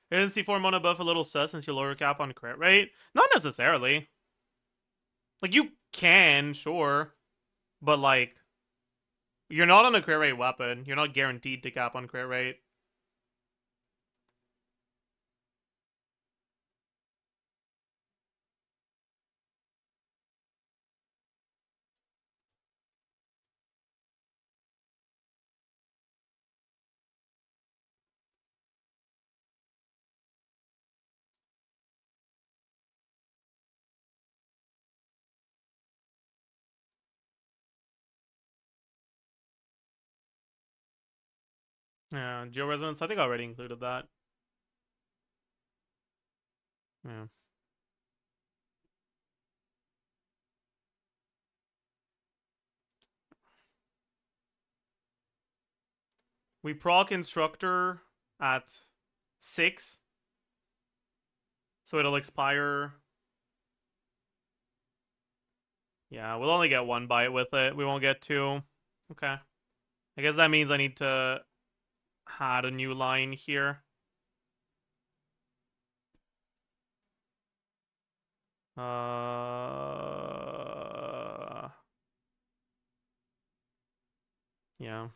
Speaker 1: Isn't C4 Mona buff a little sus since you lower cap on crit rate? Not necessarily. Like, you can, sure. But, like, you're not on a crit rate weapon. You're not guaranteed to cap on crit rate. Yeah, Geo Resonance, I think I already included that. Yeah. We proc Instructor at 6. So it'll expire. Yeah, we'll only get 1 bite with it. We won't get 2. Okay. I guess that means I need to add a new line here. Yeah.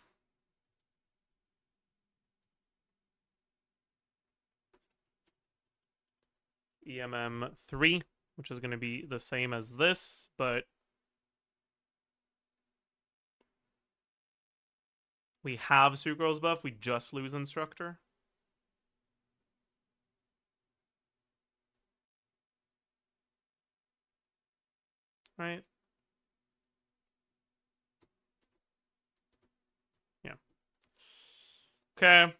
Speaker 1: EMM3, which is going to be the same as this, but we have Sucrose buff, we just lose Instructor. Right? Yeah. Okay.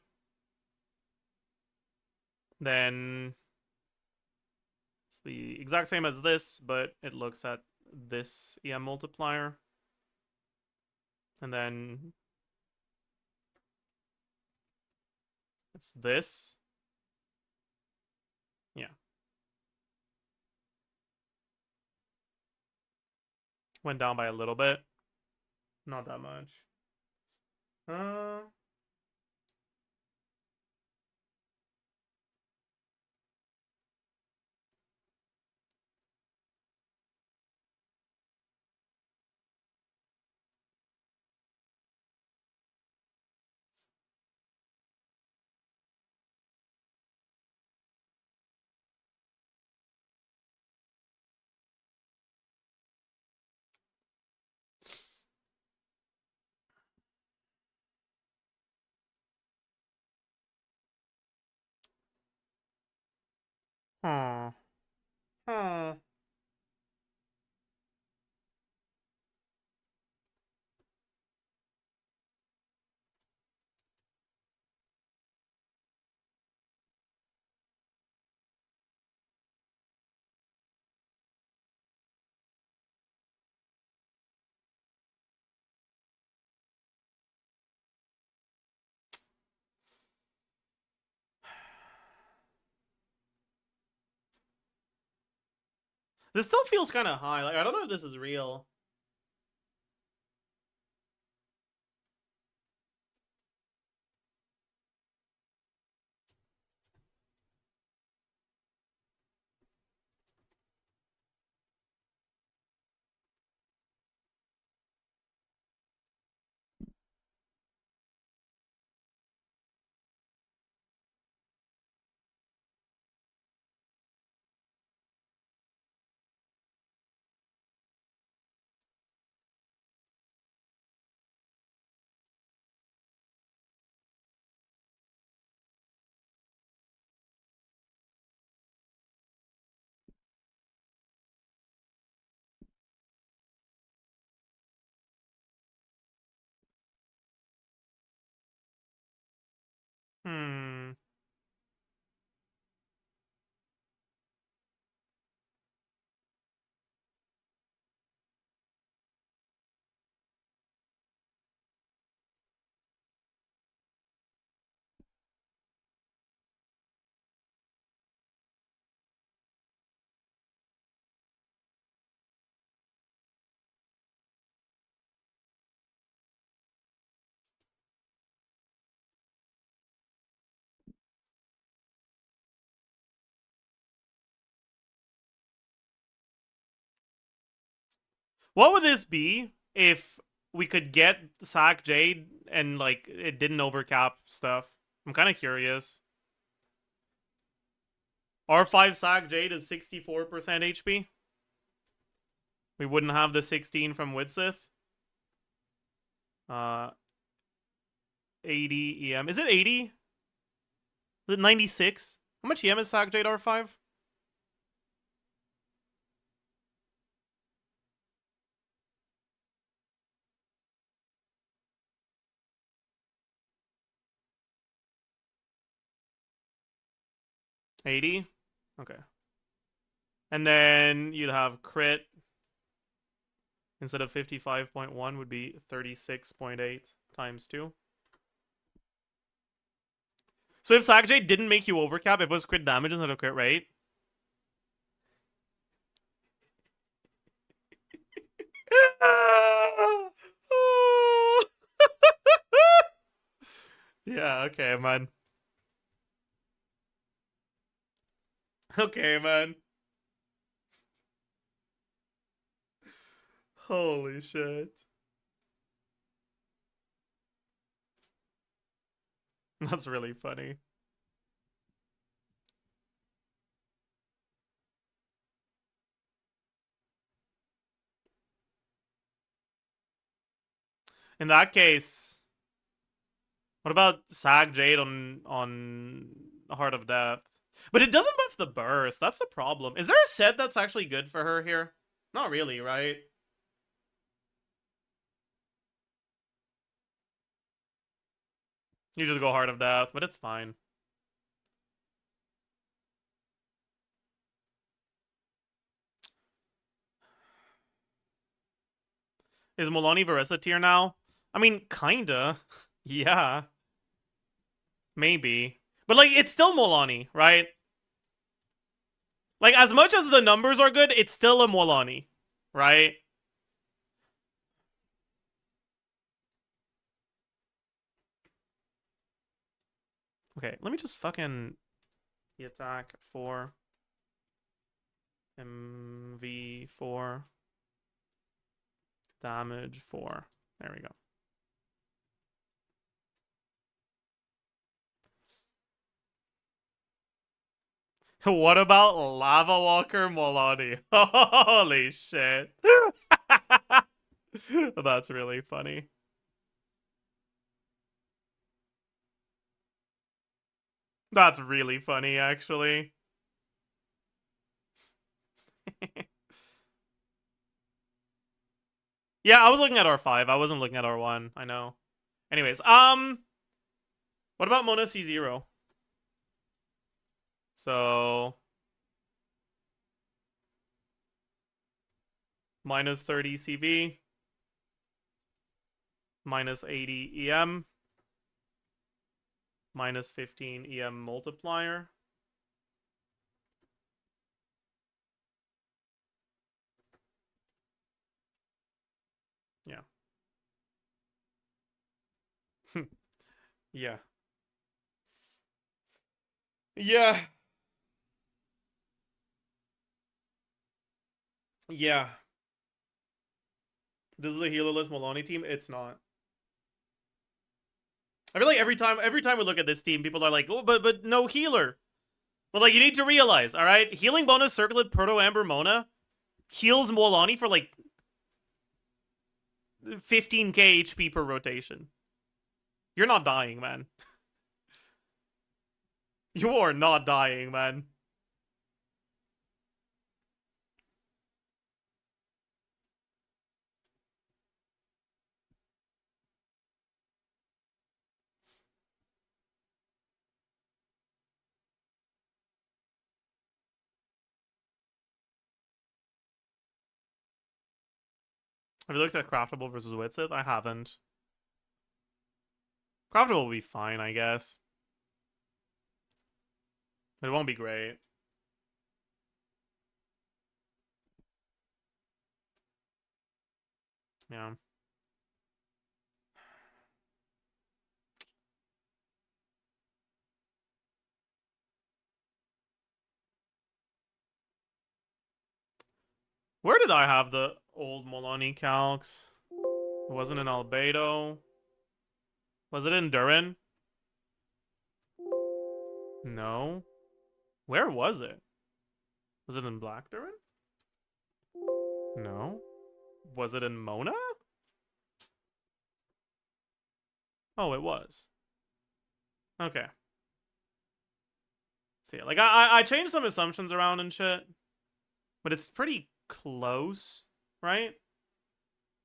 Speaker 1: Then it's the exact same as this, but it looks at this EM multiplier. And then it's this. Yeah. Went down by a little bit. Not that much. Huh. Huh. This still feels kind of high. Like, I don't know if this is real. Hmm. What would this be if we could get Sack Jade and like it didn't overcap stuff? I'm kind of curious. R5 Sack Jade is 64% HP. We wouldn't have the 16 from Widsith. 80 EM. Is it 80? Is it 96? How much EM is Sack Jade R5? $80? Okay. And then you'd have crit. Instead of 55.1 would be 36.8 times 2. So if Sack Jade didn't make you overcap, if it was crit damage instead of crit rate. Yeah, okay, man. Okay, man. Holy shit. That's really funny. In that case, what about Sag Jade on Heart of Death? But it doesn't buff the burst. That's the problem. Is there a set that's actually good for her here? Not really, right? You just go Heart of Death, but it's fine. Is Molani Varessa tier now? I mean, kinda. Yeah. Maybe. But, like, it's still Molani, right? Like, as much as the numbers are good, it's still a Molani, right? Okay, let me just fucking attack 4. MV 4. Damage 4. There we go. What about Lava Walker Molani? Holy shit. That's really funny. That's really funny, actually. Yeah, I was looking at R5. I wasn't looking at R1. I know. Anyways, what about Mona C0? So minus 30 CV, minus 80 EM, minus 15 EM multiplier. Yeah. Yeah. Yeah. Yeah. This is a healerless Molani team. It's not. I feel like every time we look at this team, people are like, "Oh, but no healer." But like, you need to realize, all right, healing bonus Circlet Proto Amber Mona heals Molani for like 15k HP per rotation. You're not dying, man. You are not dying, man. Have you looked at Craftable versus Witsith? I haven't. Craftable will be fine, I guess. But it won't be great. Yeah. Where did I have the old Molani calcs? It wasn't in Albedo. Was it in Durin? No. Where was it? Was it in Black Durin? No. Was it in Mona? Oh, it was. Okay. See, like I changed some assumptions around and shit, but it's pretty close, right?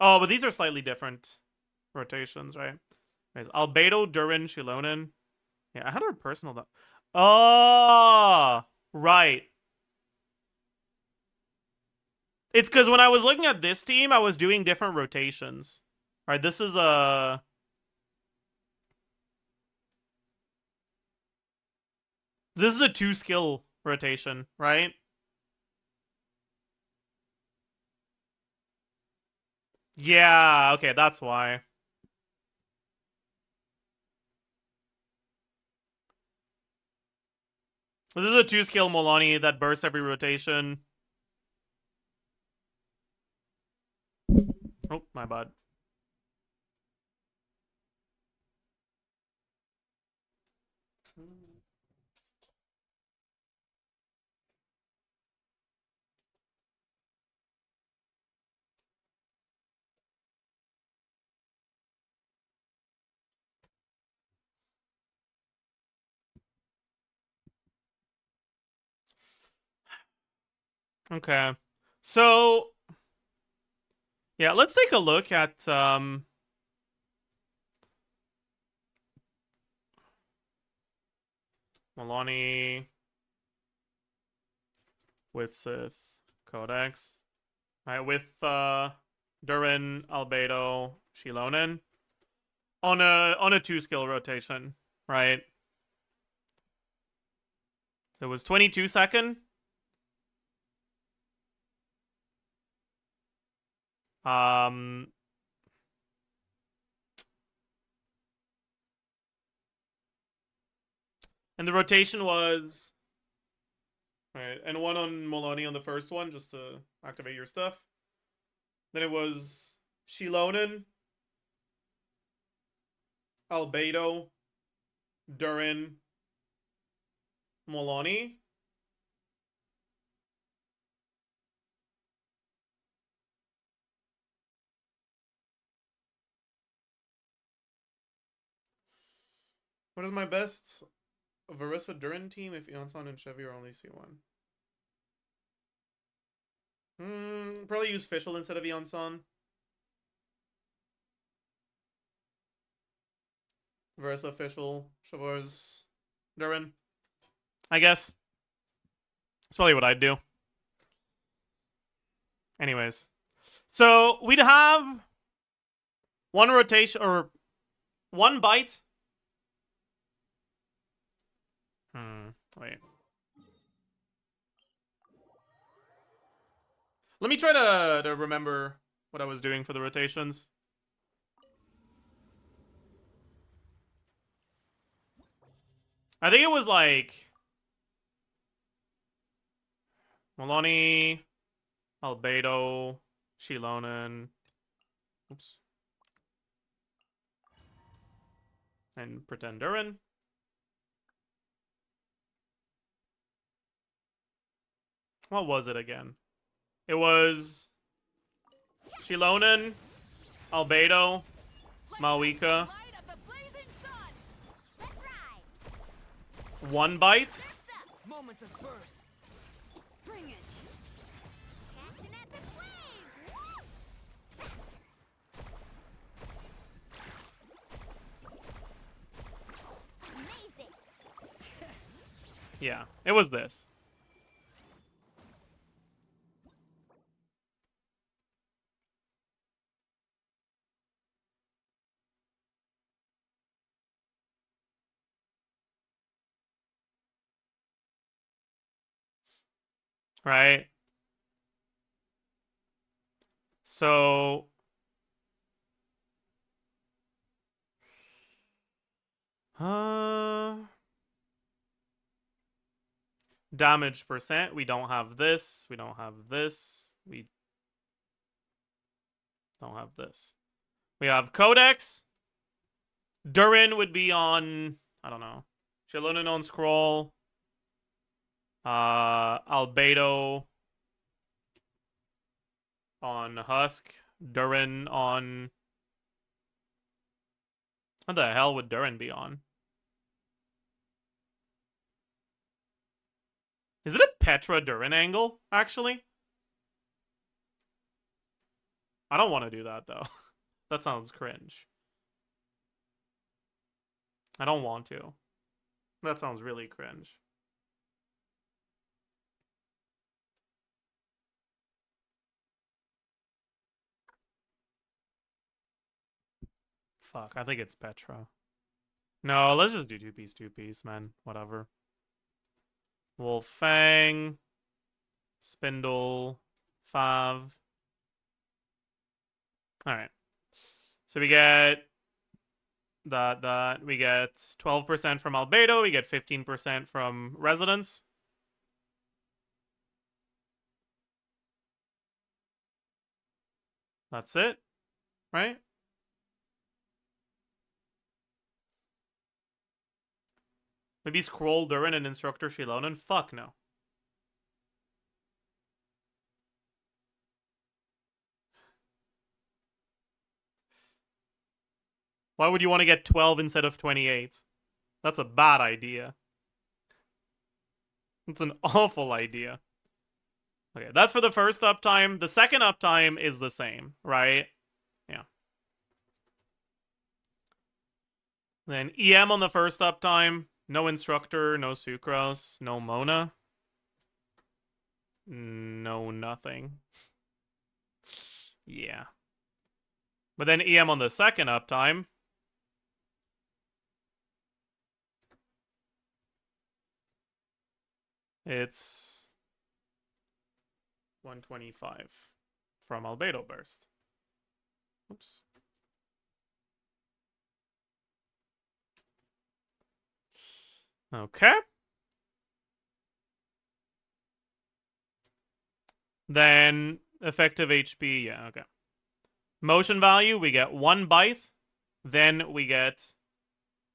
Speaker 1: Oh, but these are slightly different rotations, right? Anyways, Albedo, Durin, Shilonen. Yeah, I had her personal though. Oh, right. It's because when I was looking at this team, I was doing different rotations. All right, this is a. This is a 2-skill rotation, right? Yeah, okay, that's why. This is a 2-skill Molani that bursts every rotation. Oh, my bad. Okay. So, yeah, let's take a look at, Maloney, Witsith, Codex. Alright, with, Durin, Albedo, Shilonen. On a 2-skill rotation, right? So it was 22 second. And the rotation was, right, and one on Maloney on the first one, just to activate your stuff. Then it was Shilonen, Albedo, Durin, Maloney. What is my best Varissa Durin team if Yonson and Chevy are only C1? Probably use Fischl instead of Yonson. Varissa, Fischl, Chavors, Durin. I guess. That's probably what I'd do. Anyways. So, we'd have one rotation, or one bite. Wait. Let me try to remember what I was doing for the rotations. I think it was like Maloney, Albedo, Shilonen, oops, and Pretend Durin. What was it again? It was Shilonen, Albedo, Malwika, one bite.
Speaker 3: Moment of birth.
Speaker 2: Bring it. Catch an epic wave. Whoosh. Amazing.
Speaker 1: Yeah, it was this. Right? So damage percent, we don't have this, we don't have this, we don't have this. We have Codex. Durin would be on, I don't know, Shilonen on Scroll. Albedo on Husk. Durin on... What the hell would Durin be on? Is it a Petra Durin angle, actually? I don't want to do that, though. That sounds cringe. I don't want to. That sounds really cringe. Fuck, I think it's Petra. No, let's just do two-piece, man. Whatever. Wolf Fang. Spindle. Fav. Alright. So we get that. We get 12% from Albedo. We get 15% from Residence. That's it. Right? Maybe Scroll Durin and Instructor Shilonen? Fuck no. Why would you want to get 12 instead of 28? That's a bad idea. It's an awful idea. Okay, that's for the first uptime. The second uptime is the same, right? Yeah. Then EM on the first uptime. No Instructor, no Sucrose, no Mona. No nothing. Yeah. But then EM on the second uptime. It's 125 from Albedo Burst. Oops. Okay. Then effective HP, yeah, okay. Motion value, we get 1 bite. Then we get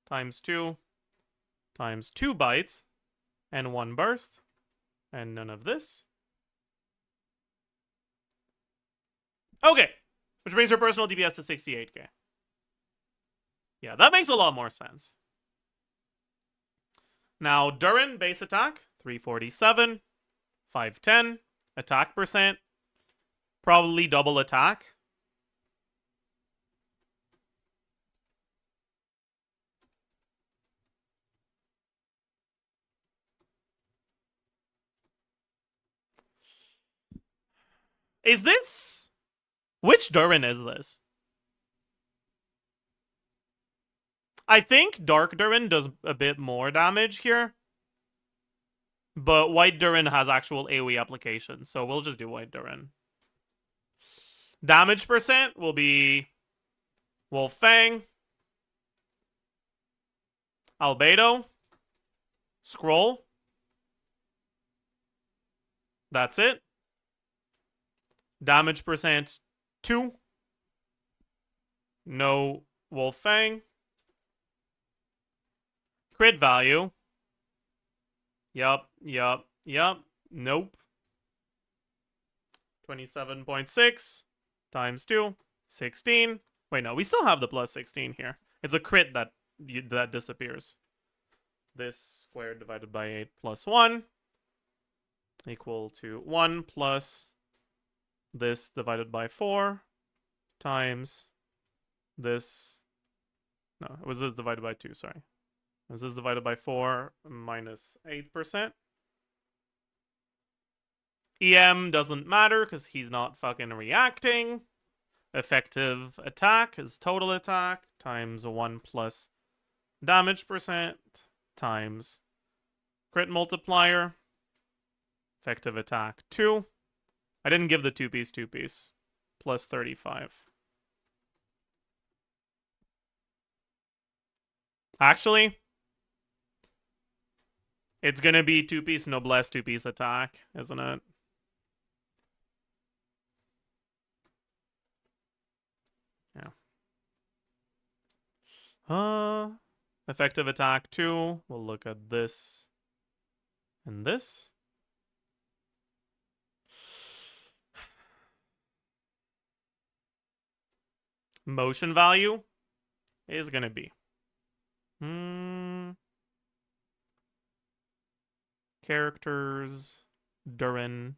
Speaker 1: times 2 bites and 1 burst. And none of this. Okay. Which brings her personal DPS to 68k. Yeah, that makes a lot more sense. Now, Durin, base attack, 347, 510, attack percent, probably double attack. Is this... Which Durin is this? I think Dark Durin does a bit more damage here. But White Durin has actual AoE application, so we'll just do White Durin. Damage percent will be Wolf Fang, Albedo, Scroll. That's it. Damage percent 2. No Wolf Fang. Crit value. Yup. Nope. 27.6 times 2. 16. Wait, no, we still have the plus 16 here. It's a crit that disappears. This squared divided by 8 plus 1 equal to 1 plus this divided by 4 times this. No, it was this divided by 2, sorry. This is divided by 4 minus 8%. EM doesn't matter because he's not fucking reacting. Effective attack is total attack times 1 plus damage percent times crit multiplier. Effective attack 2. I didn't give the 2-piece. Plus 35. Actually, it's gonna be 2-piece noblesse, 2-piece attack, isn't it? Yeah. Effective attack 2. We'll look at this and this. Motion value is gonna be characters Durin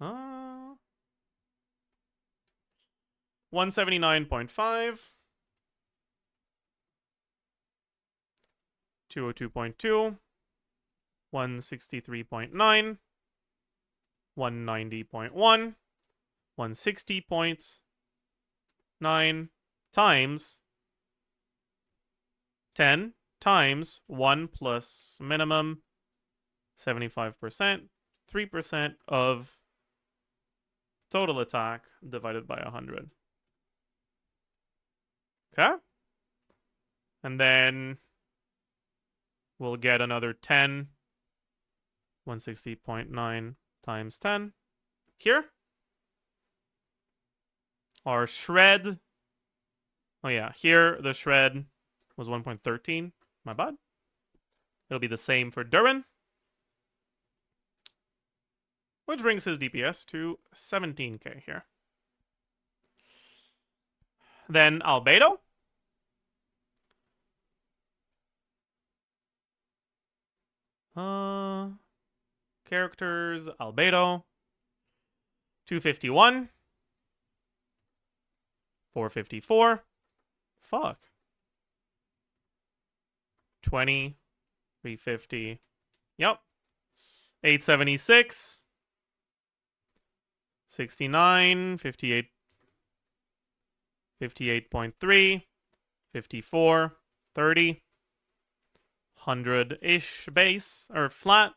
Speaker 1: 179.5 202.2 163.9 190.1 160.9 times 10 times 1 plus minimum 75%, 3% of total attack divided by 100. Okay? And then we'll get another 10, 160.9 times 10 here. Our shred. Oh yeah, here the shred was 1.13. My bad. It'll be the same for Durin. Which brings his DPS to 17k here. Then Albedo. Characters, Albedo. 251. 454. Fuck. 20. 350. Yep. 876. 69. 58. 58.3. 54. 30. 100-ish base. Or flat.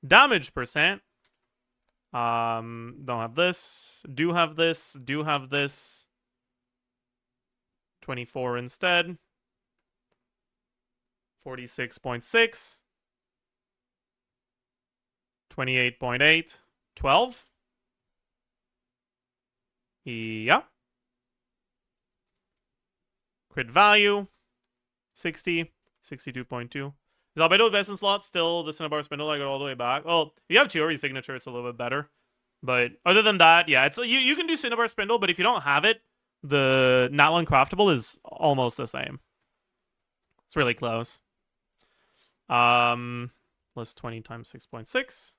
Speaker 1: Damage percent. Don't have this. Do have this. Do have this. 24 instead. 46.6. 28.8. 12. Yeah. Crit value. 60. 62.2. Is Albedo best in slot still the Cinnabar Spindle? I go all the way back. Well, if you have Chiori's signature, it's a little bit better. But other than that, yeah, it's you can do Cinnabar Spindle, but if you don't have it, the Natlan Craftable is almost the same. It's really close. List 20 times 6.6.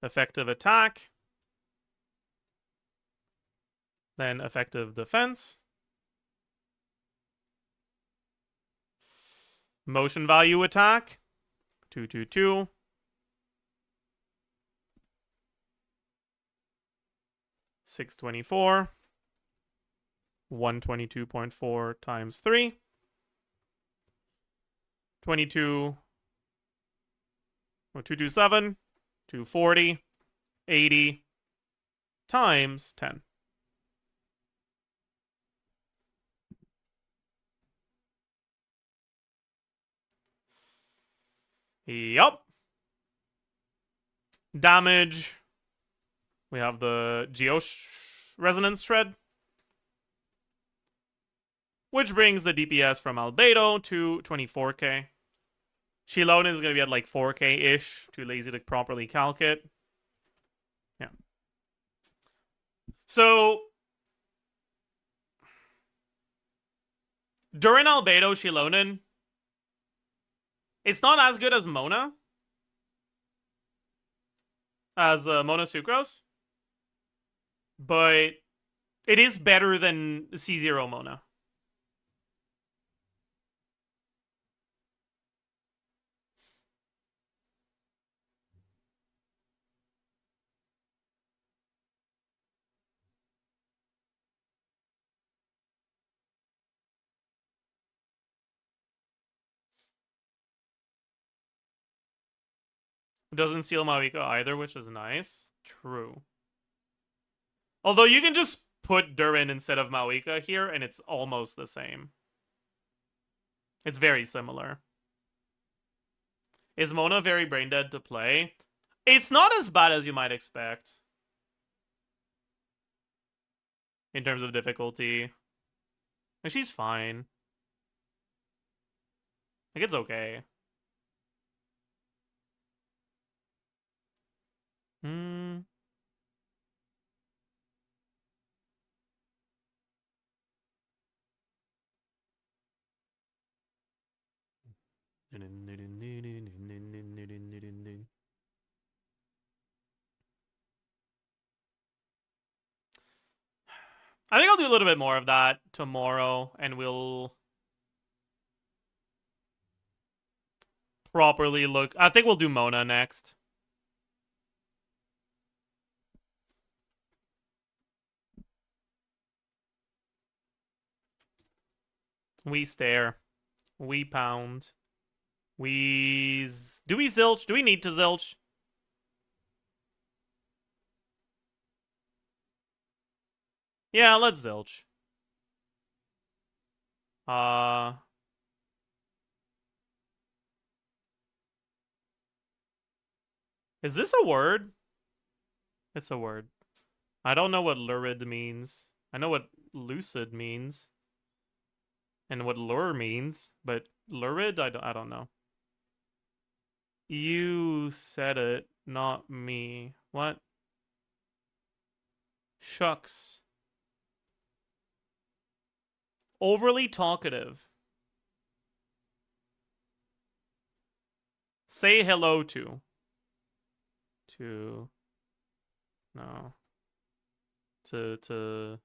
Speaker 1: Effective attack. Then effective defense. Motion value attack. 222. $624. 122.4 times 3. 22. 227. 240. 80 times 10. Yup. Damage. We have the Resonance Shred, which brings the DPS from Albedo to 24k. She alone is going to be at like 4k-ish. Too lazy to properly calc it. Yeah. So, during Albedo Shilonen, it's not as good as Mona. As Mona Sucrose. But it is better than C0 Mona. Doesn't seal Mawika either, which is nice. True. Although you can just put Durin instead of Mawika here, and it's almost the same. It's very similar. Is Mona very brain dead to play? It's not as bad as you might expect. In terms of difficulty. Like, she's fine. Like, it's okay. Hmm. I think I'll do a little bit more of that tomorrow, and we'll properly look. I think we'll do Mona next. We stare. We pound. Do we zilch? Do we need to zilch? Yeah, let's zilch. Is this a word? It's a word. I don't know what lurid means. I know what lucid means. And what lure means, but lurid, I don't know. You said it, not me. What? Shucks. Overly talkative. Say hello to. To. No. To.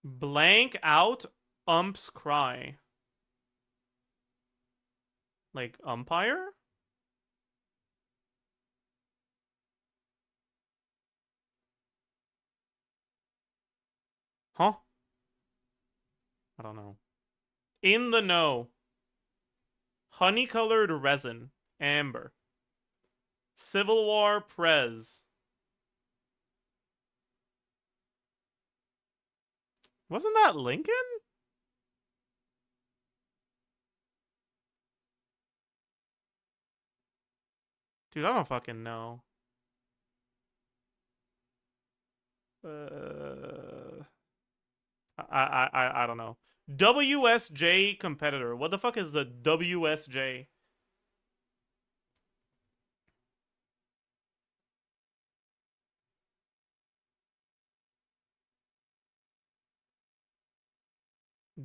Speaker 1: Blank out ump's cry. Like umpire? Huh? I don't know. In the know. Honey-colored resin. Amber. Civil War Prez. Wasn't that Lincoln? Dude, I don't fucking know. I don't know. WSJ competitor. What the fuck is the WSJ?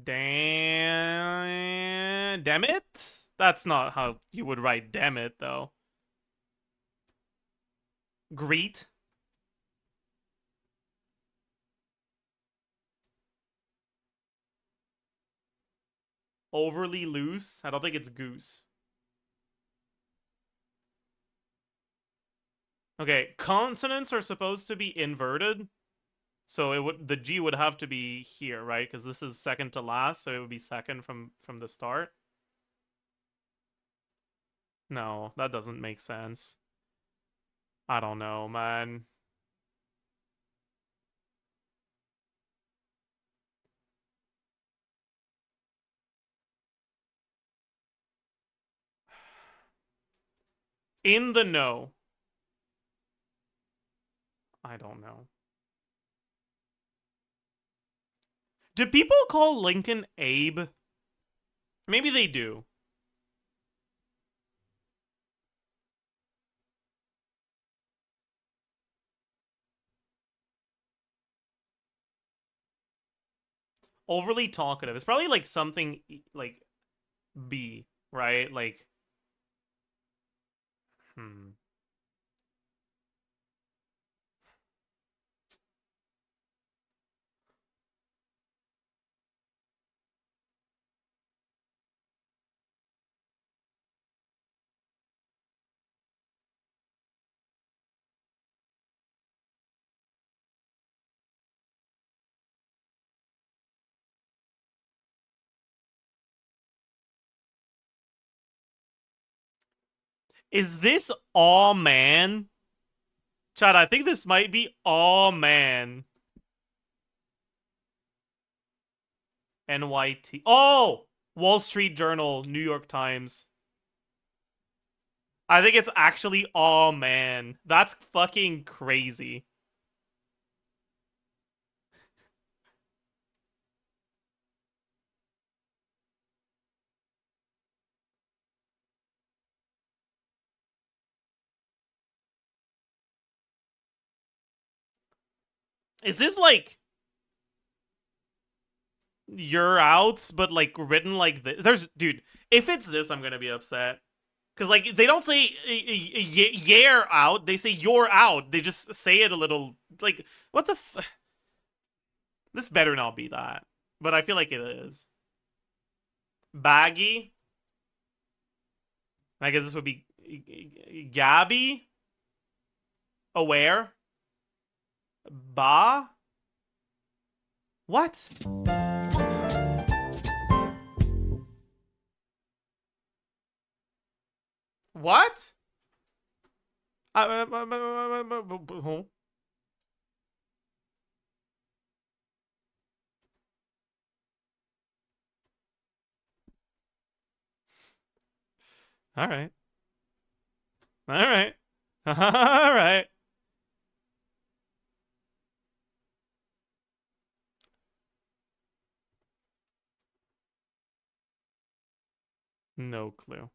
Speaker 1: Damn it? That's not how you would write damn it, though. Greet. Overly loose. I don't think it's goose. Okay, consonants are supposed to be inverted. So the G would have to be here, right? Because this is second to last, so it would be second from the start. No, that doesn't make sense. I don't know, man. In the know. I don't know. Do people call Lincoln Abe? Maybe they do. Overly talkative. It's probably like something like B, right? Like, hmm. Is this all man? Chad, I think this might be all man. NYT. Oh! Wall Street Journal, New York Times. I think it's actually all man. That's fucking crazy. Is this like you're out, but like written like this? Dude, if it's this, I'm gonna be upset. Because like they don't say you're out, they say you're out. They just say it a little like what the this better not be that. But I feel like it is. Baggy. I guess this would be Gabby. Aware. Ba. What? What? All right. All right. All right. No clue.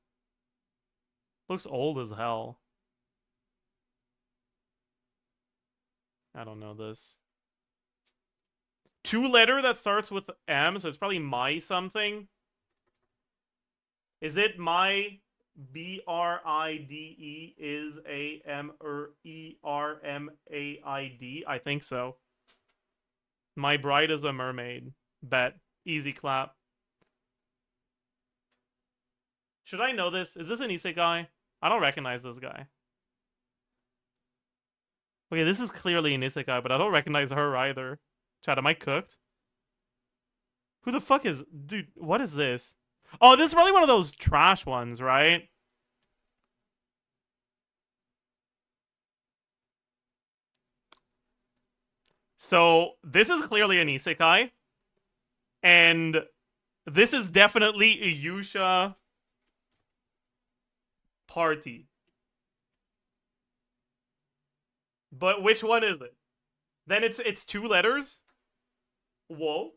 Speaker 1: Looks old as hell. I don't know this. 2-letter that starts with M, so it's probably my something. Is it my BRIDE is AMERERMAID? I think so. My bride is a mermaid. Bet. Easy clap. Should I know this? Is this an isekai? I don't recognize this guy. Okay, this is clearly an isekai, but I don't recognize her either. Chat, am I cooked? Who the fuck is... Dude, what is this? Oh, this is probably one of those trash ones, right? So, this is clearly an isekai. And this is definitely a Yusha party. But which one is it? Then it's 2 letters? Whoa.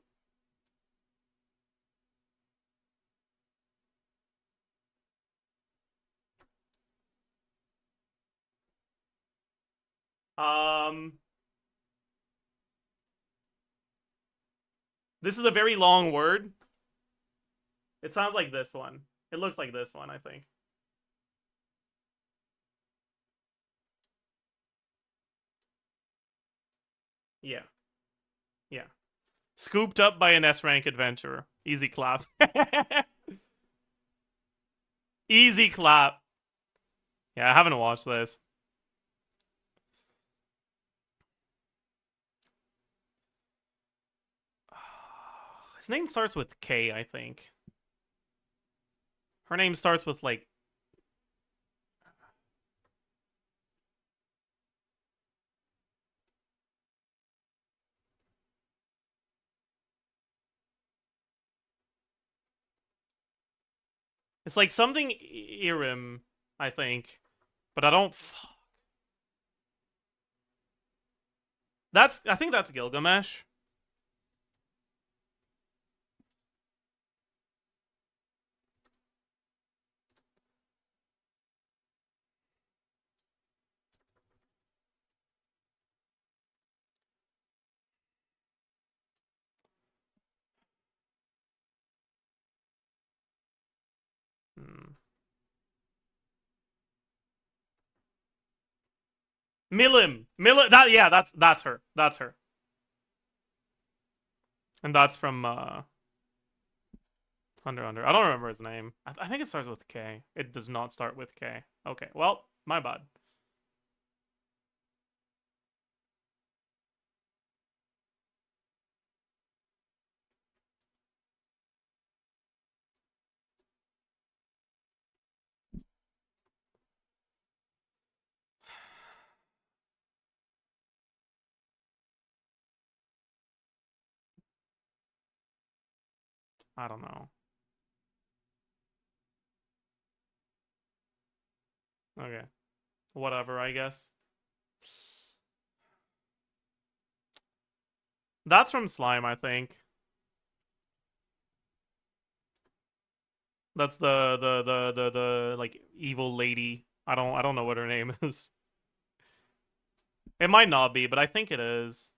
Speaker 1: This is a very long word. It sounds like this one. It looks like this one, I think. Yeah. Yeah. Scooped up by an S-rank adventurer. Easy clap. Easy clap. Yeah, I haven't watched this. His name starts with K, I think. Her name starts with, like... It's like something Irim, I think. But I don't... I think that's Gilgamesh. Milim. Yeah, that's her. That's her. And that's from Under. I don't remember his name. I think it starts with K. It does not start with K. Okay, well, my bad. I don't know. Okay. Whatever, I guess. That's from Slime, I think. That's the like evil lady. I don't know what her name is. It might not be, but I think it is.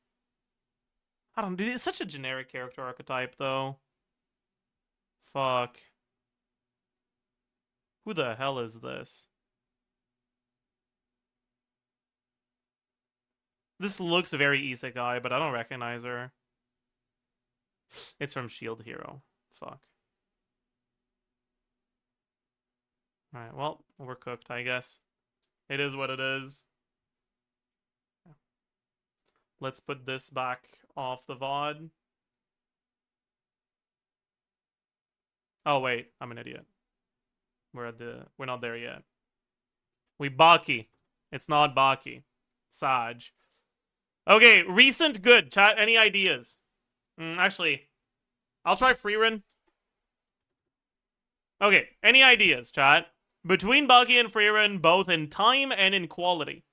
Speaker 1: I don't. Dude, it's such a generic character archetype, though. Fuck. Who the hell is this? This looks very isekai, but I don't recognize her. It's from Shield Hero. Fuck. Alright, well, we're cooked, I guess. It is what it is. Let's put this back off the VOD. Oh, wait. I'm an idiot. We're not there yet. We Baki. It's not Baki. Saj. Okay, recent good. Chat, any ideas? Actually, I'll try Freerun. Okay, any ideas, chat? Between Baki and Freerun, both in time and in quality.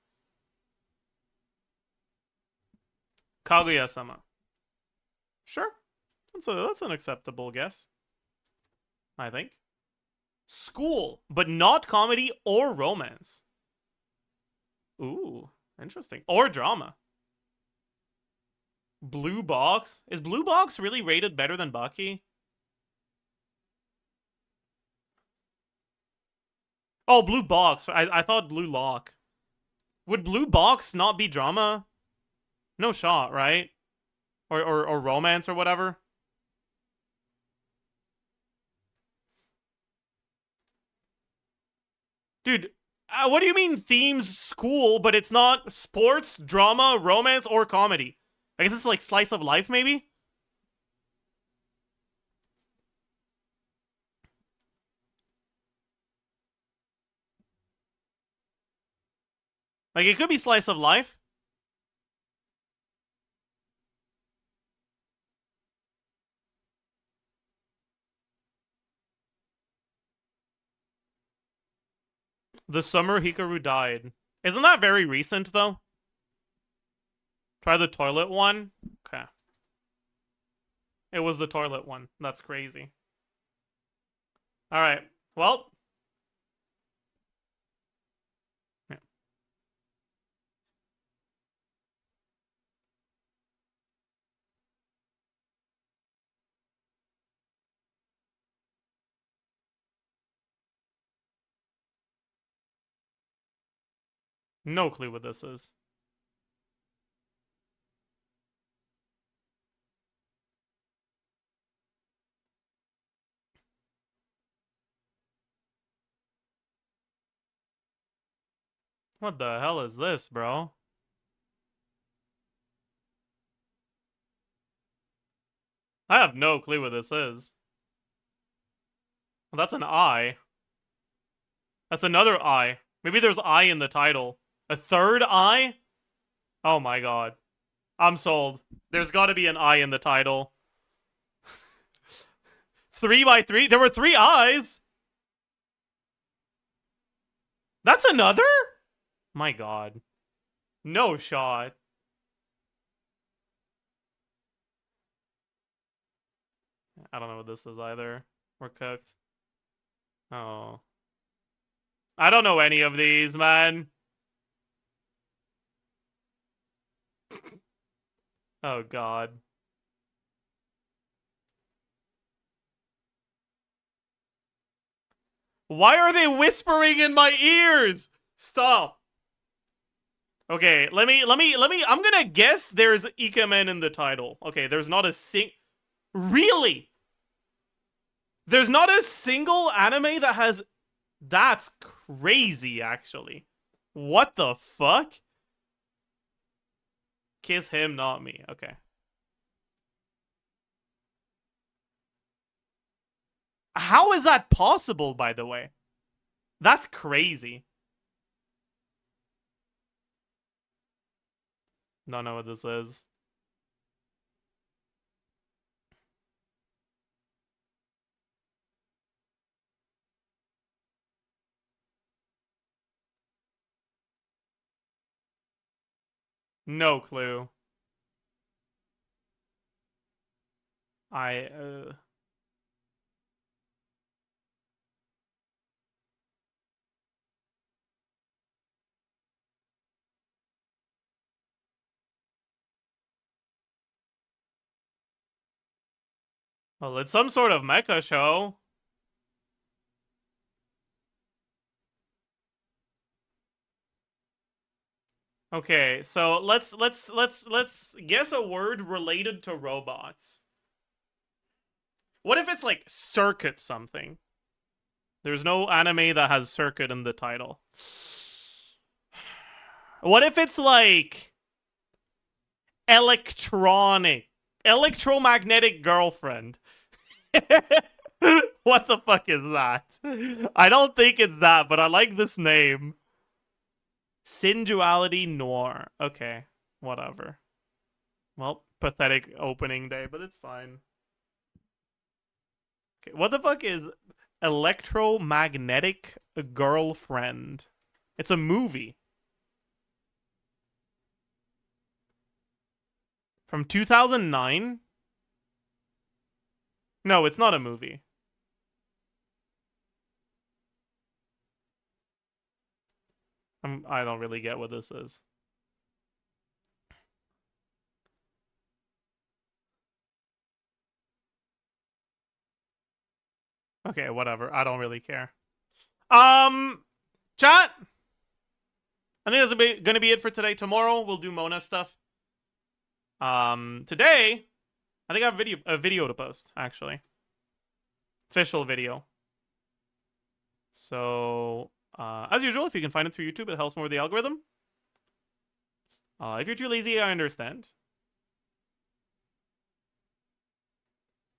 Speaker 1: Kaguya-sama. Sure. That's an acceptable guess. I think. School, but not comedy or romance. Ooh, interesting. Or drama. Blue Box? Is Blue Box really rated better than Bucky? Oh, Blue Box. I thought Blue Lock. Would Blue Box not be drama? No shot, right? Or romance or whatever? Dude, what do you mean themes school, but it's not sports, drama, romance, or comedy? I guess it's like slice of life, maybe? Like, it could be slice of life. The summer Hikaru died. Isn't that very recent, though? Try the toilet one? Okay. It was the toilet one. That's crazy. Alright. Well. Yeah. No clue what this is. What the hell is this, bro? I have no clue what this is. Well, that's an eye. That's another eye. Maybe there's eye in the title. A third eye? Oh my god. I'm sold. There's gotta be an eye in the title. 3x3? There were 3 eyes! That's another? My god. No shot. I don't know what this is either. We're cooked. Oh. I don't know any of these, man. Oh god. Why are they whispering in my ears? Stop. Okay, let me, I'm gonna guess there's Ikemen in the title. Okay, there's not a Really? There's not a single anime that has... That's crazy, actually. What the fuck? Kiss him, not me. Okay. How is that possible, by the way? That's crazy. Don't know what this is. No clue. Well, it's some sort of mecha show. Okay, so let's guess a word related to robots. What if it's like circuit something? There's no anime that has circuit in the title. What if it's like electromagnetic girlfriend? What the fuck is that? I don't think it's that, but I like this name. Sensuality Noir. Okay, whatever. Well, pathetic opening day, but it's fine. Okay, what the fuck is electromagnetic girlfriend? It's a movie. From 2009? No, it's not a movie. I don't really get what this is. Okay, whatever. I don't really care. Chat. I think that's gonna be it for today. Tomorrow we'll do Mona stuff. Today, I think I have a video to post, actually. Official video. So, as usual, if you can find it through YouTube, it helps more with the algorithm. If you're too lazy, I understand.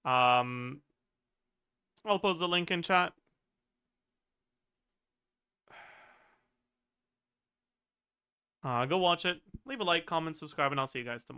Speaker 1: I'll post the link in chat. Go watch it. Leave a like, comment, subscribe, and I'll see you guys tomorrow.